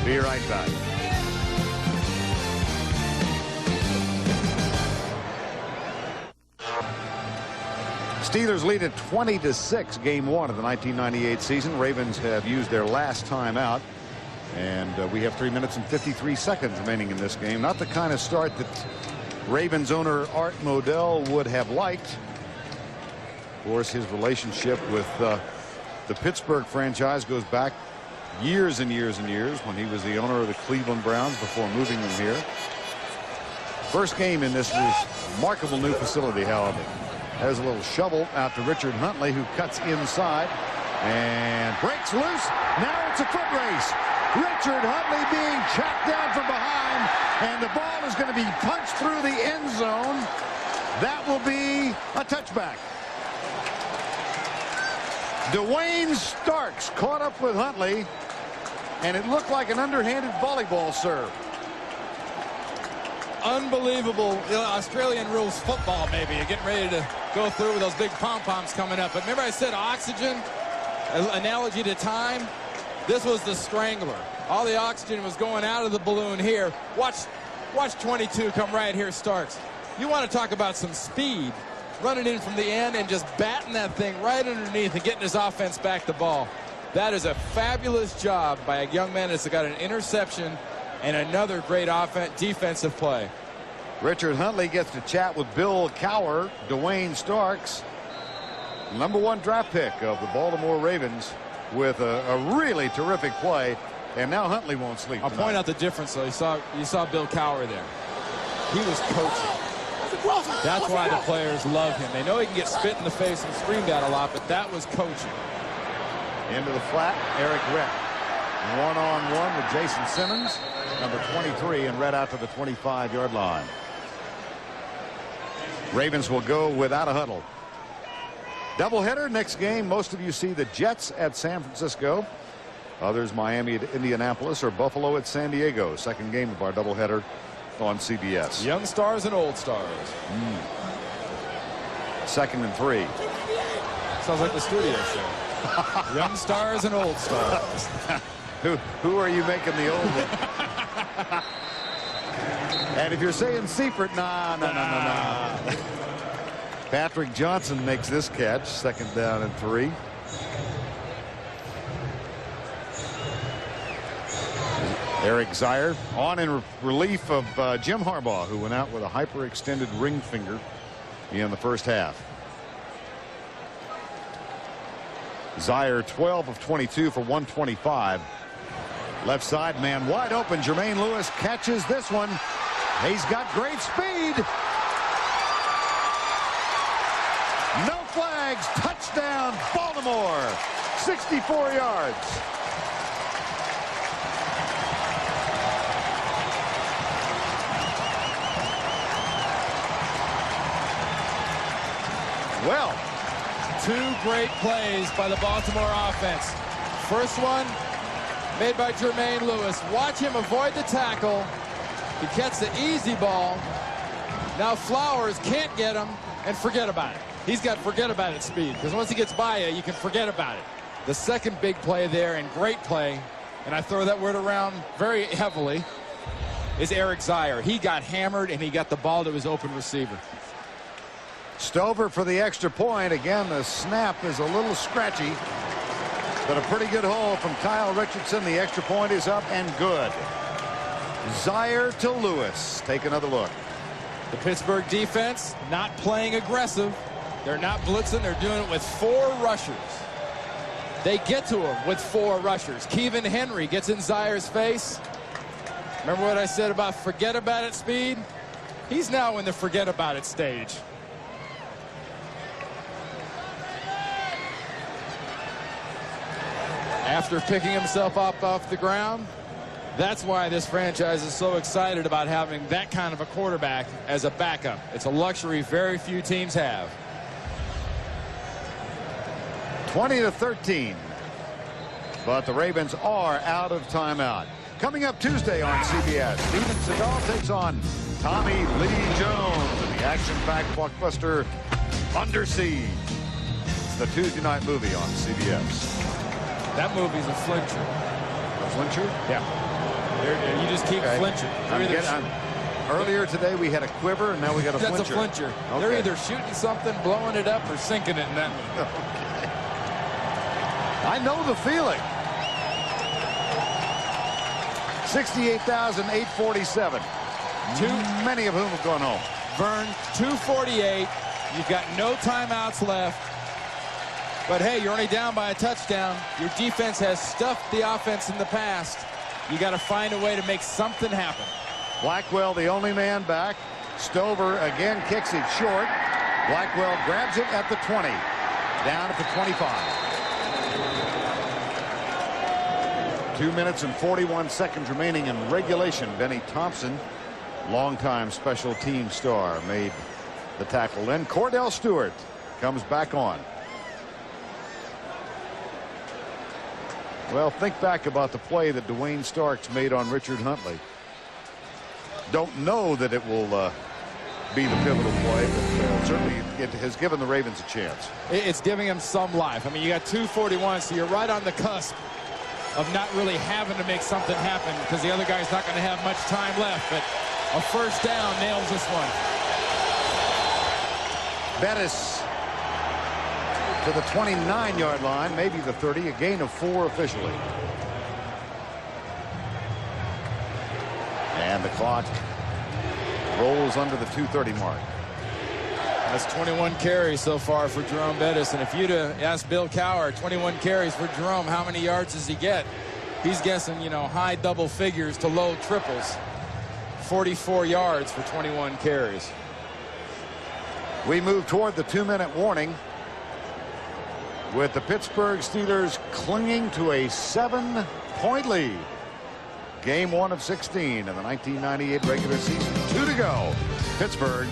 Be right back. Steelers lead at 20-6, game 1 of the 1998 season. Ravens have used their last timeout, and we have 3 minutes and 53 seconds remaining in this game. Not the kind of start that Ravens owner Art Modell would have liked. Of course, his relationship with the Pittsburgh franchise goes back years and years and years, when he was the owner of the Cleveland Browns before moving them here. First game in this remarkable new facility, however. There's a little shovel out to Richard Huntley, who cuts inside and breaks loose. Now it's a foot race. Richard Huntley being checked down from behind, and the ball is going to be punched through the end zone. That will be a touchback. Dwayne Starks caught up with Huntley, and it looked like an underhanded volleyball serve. unbelievable Australian rules football, maybe. You're getting ready to go through with those big pom-poms coming up. But remember I said oxygen, analogy to time? This was the strangler. All the oxygen was going out of the balloon here. Watch 22 come right here, Starks. You want to talk about some speed, running in from the end and just batting that thing right underneath and getting his offense back the ball. That is a fabulous job by a young man that's got an interception and another great defensive play. Richard Huntley gets to chat with Bill Cowher, Dwayne Starks, #1 draft pick of the Baltimore Ravens, with a really terrific play. And now Huntley won't sleep I'll tonight. point out the difference, though. You saw Bill Cowher there. He was coaching. That's why the players love him. They know he can get spit in the face and screamed at a lot, but that was coaching. Into the flat, Eric Rett. One-on-one with Jason Simmons, number 23, and Rett out to the 25-yard line. Ravens will go without a huddle. Doubleheader next game. Most of you see the Jets at San Francisco. Others Miami at Indianapolis or Buffalo at San Diego. Second game of our doubleheader on CBS. Young stars and old stars. 2nd and 3. Sounds like the studio show. Young stars and old stars. Who are you making the old one? And if you're saying Seifert, nah. Patrick Johnson makes this catch. 2nd down and 3. Eric Zier on in relief of Jim Harbaugh, who went out with a hyperextended ring finger in the first half. Zier 12 of 22 for 125. Left side man wide open. Jermaine Lewis catches this one. He's got great speed. No flags. Touchdown Baltimore. 64 yards. Well, 2 great plays by the Baltimore offense. First one made by Jermaine Lewis. Watch him avoid the tackle. He gets the easy ball. Now Flowers can't get him and forget about it. He's got forget about it speed, because once he gets by you can forget about it. The second big play there, and great play, and I throw that word around very heavily, is Eric Zier. He got hammered and he got the ball to his open receiver. Stover for the extra point. Again, the snap is a little scratchy, but a pretty good hole from Kyle Richardson. The extra point is up and good. Zier to Lewis. Take another look. The Pittsburgh defense not playing aggressive. They're not blitzing. They're doing it with 4 rushers. They get to him with 4 rushers. Kevin Henry gets in Zier's face. Remember what I said about forget about it speed? He's now in the forget about it stage. After picking himself up off the ground, that's why this franchise is so excited about having that kind of a quarterback as a backup. It's a luxury very few teams have. 20-13. But the Ravens are out of timeout. Coming up Tuesday on CBS, Steven Seagal takes on Tommy Lee Jones in the action-packed blockbuster Under Siege. It's the Tuesday night movie on CBS. That movie's a flincher. A flincher? Yeah. You just keep flinching. Earlier today we had a quiver, and now we got a flincher. That's a flincher. Okay. They're either shooting something, blowing it up, or sinking it in that movie. Okay. I know the feeling. 68,847. Many of whom have gone home. Verne, 248. You've got no timeouts left. But hey, you're only down by a touchdown. Your defense has stuffed the offense in the past. You got to find a way to make something happen. Blackwell, the only man back. Stover again kicks it short. Blackwell grabs it at the 20. Down at the 25. 2 minutes and 41 seconds remaining in regulation. Benny Thompson, longtime special team star, made the tackle. Then Kordell Stewart comes back on. Well, think back about the play that Dwayne Starks made on Richard Huntley. don't know that it will be the pivotal play, but certainly it has given the Ravens a chance. It's giving them some life. I mean, you got 2:41, so you're right on the cusp of not really having to make something happen because the other guy's not going to have much time left. But a first down nails this one. Bettis to the 29-yard line, maybe the 30, a gain of 4 officially. And the clock rolls under the 2:30 mark. That's 21 carries so far for Jerome Bettis. And if you'd asked Bill Cowher, 21 carries for Jerome, how many yards does he get? He's guessing, you know, high double figures to low triples. 44 yards for 21 carries. We move toward the 2-minute warning with the Pittsburgh Steelers clinging to a 7-point lead. Game 1 of 16 in the 1998 regular season. 2 to go. Pittsburgh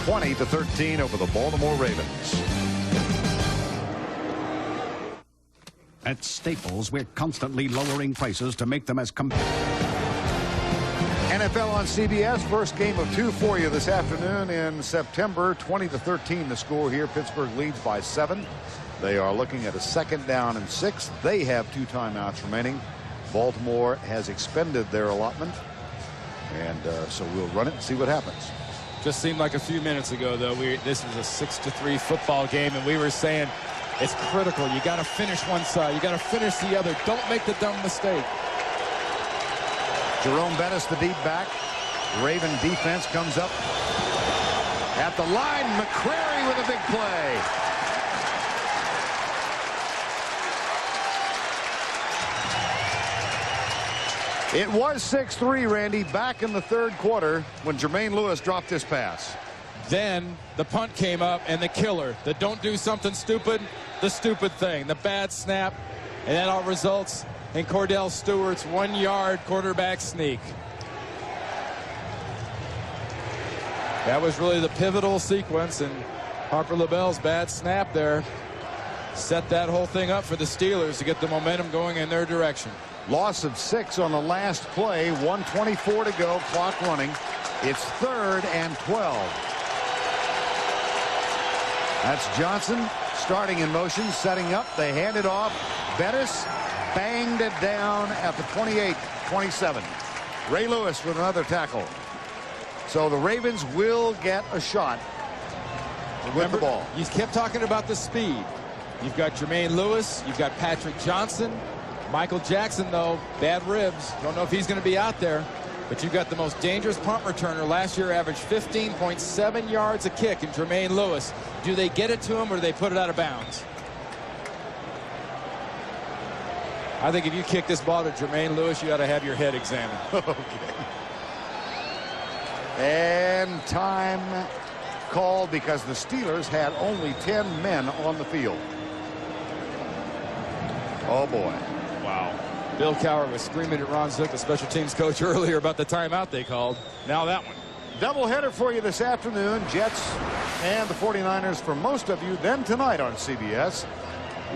20-13 over the Baltimore Ravens. At Staples, we're constantly lowering prices to make them as competitive. NFL on CBS, first game of 2 for you this afternoon in September. 20-13 the score here. Pittsburgh leads by 7. They are looking at a 2nd down and 6. They have 2 timeouts remaining. Baltimore has expended their allotment, and so we'll run it and see what happens. Just seemed like a few minutes ago, though, this was a 6-3 football game, and we were saying it's critical. You got to finish one side. You got to finish the other. Don't make the dumb mistake. Jerome Bettis, the deep back. Raven defense comes up at the line. McCrary with a big play. It was 6-3, Randy, back in the 3rd quarter when Jermaine Lewis dropped this pass. Then the punt came up, and the killer, the don't do something stupid, the stupid thing, the bad snap, and that all results in Kordell Stewart's 1-yard quarterback sneak. That was really the pivotal sequence, and Harper LaBelle's bad snap there set that whole thing up for the Steelers to get the momentum going in their direction. Loss of 6 on the last play. 1:24 to go. Clock running. It's 3rd and 12. That's Johnson starting in motion, setting up. They hand it off. Bettis banged it down at the 28-27. Ray Lewis with another tackle. So the Ravens will get a shot with the ball. You kept talking about the speed. You've got Jermaine Lewis. You've got Patrick Johnson. Michael Jackson, though, bad ribs. Don't know if he's going to be out there. But you've got the most dangerous punt returner. Last year averaged 15.7 yards a kick in Jermaine Lewis. Do they get it to him, or do they put it out of bounds? I think if you kick this ball to Jermaine Lewis, you ought to have your head examined. Okay. And time called because the Steelers had only 10 men on the field. Oh, boy. Wow. Bill Cowher was screaming at Ron Zook, the special teams coach, earlier about the timeout they called. Now that one. Doubleheader for you this afternoon. Jets and the 49ers for most of you. Then tonight on CBS,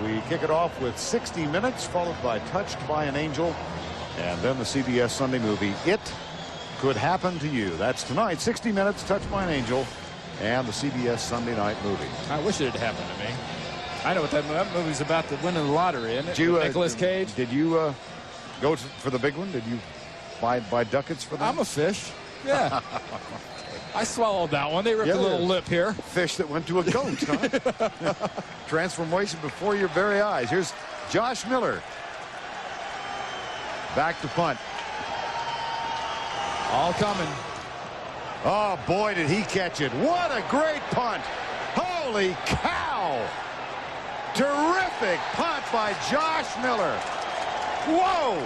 we kick it off with 60 Minutes, followed by Touched by an Angel, and then the CBS Sunday movie, It Could Happen to You. That's tonight, 60 Minutes, Touched by an Angel, and the CBS Sunday night movie. I wish it had happened to me. I know what that movie's about, the winning the lottery, isn't it? Nicolas Cage. Did you go for the big one? Did you buy ducats for that? I'm a fish. Yeah. I swallowed that one. They ripped a little lip here. Fish that went to a goat, huh? Transformation before your very eyes. Here's Josh Miller. Back to punt. All coming. Oh, boy, did he catch it. What a great punt. Holy cow. Terrific punt by Josh Miller. Whoa.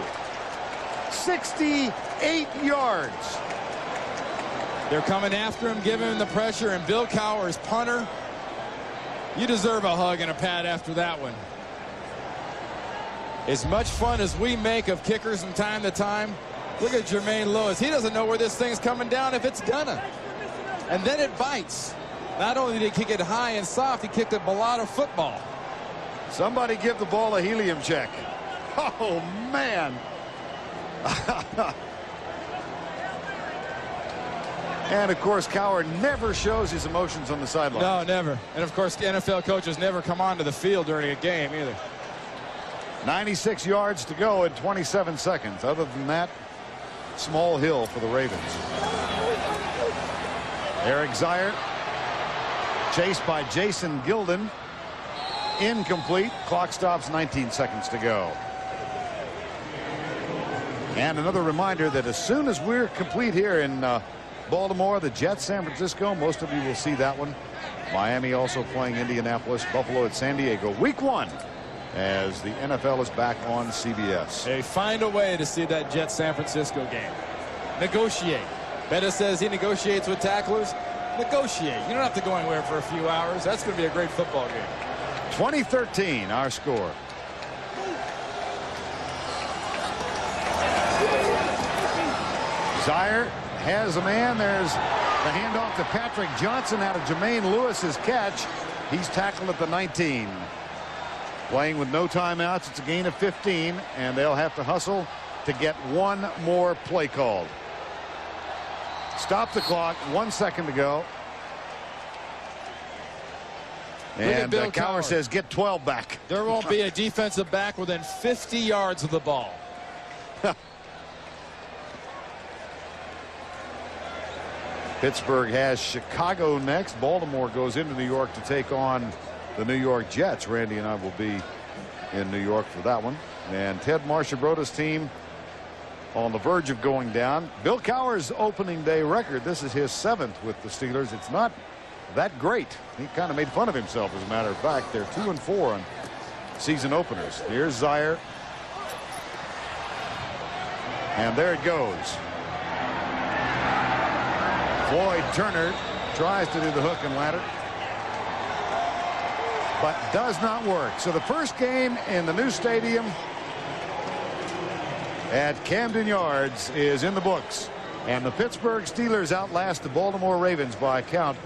68 yards. They're coming after him, giving him the pressure, and Bill Cowher's punter. You deserve a hug and a pat after that one. As much fun as we make of kickers from time to time, look at Jermaine Lewis. He doesn't know where this thing's coming down if it's gonna. And then it bites. Not only did he kick it high and soft, he kicked it balada football. Somebody give the ball a helium check. Oh, man. And, of course, Cowher never shows his emotions on the sideline. No, never. And, of course, NFL coaches never come onto the field during a game either. 96 yards to go in 27 seconds. Other than that, small hill for the Ravens. Eric Zier, chased by Jason Gilden. Incomplete. Clock stops, 19 seconds to go. And another reminder that as soon as we're complete here in Baltimore, the Jets, San Francisco, most of you will see that one. Miami also playing Indianapolis, Buffalo at San Diego. Week 1 as the NFL is back on CBS. They find a way to see that Jets San Francisco game. Negotiate. Betta says he negotiates with tacklers. Negotiate. You don't have to go anywhere for a few hours. That's going to be a great football game. 20-13 our score. Zier has a man. There's the handoff to Patrick Johnson out of Jermaine Lewis's catch. He's tackled at the 19. Playing with no timeouts. It's a gain of 15, and they'll have to hustle to get one more play called. Stop the clock. 1 second to go. And Cowher says get 12 back. There won't be a defensive back within 50 yards of the ball. Pittsburgh has Chicago next. Baltimore goes into New York to take on the New York Jets. Randy and I will be in New York for that one. And Ted Marchibroda's team on the verge of going down. Bill Cowher's opening day record, this is his 7th with the Steelers. It's not that great. He kind of made fun of himself, as a matter of fact. They're 2-4 on season openers. Here's Zier. And there it goes. Floyd Turner tries to do the hook and ladder, but does not work. So the first game in the new stadium at Camden Yards is in the books, and the Pittsburgh Steelers outlast the Baltimore Ravens by a count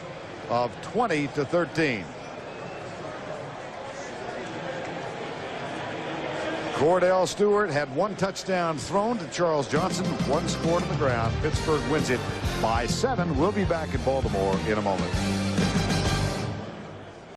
of 20-13. Kordell Stewart had 1 touchdown thrown to Charles Johnson, 1 scored on the ground. Pittsburgh wins it by 7. We'll be back in Baltimore in a moment.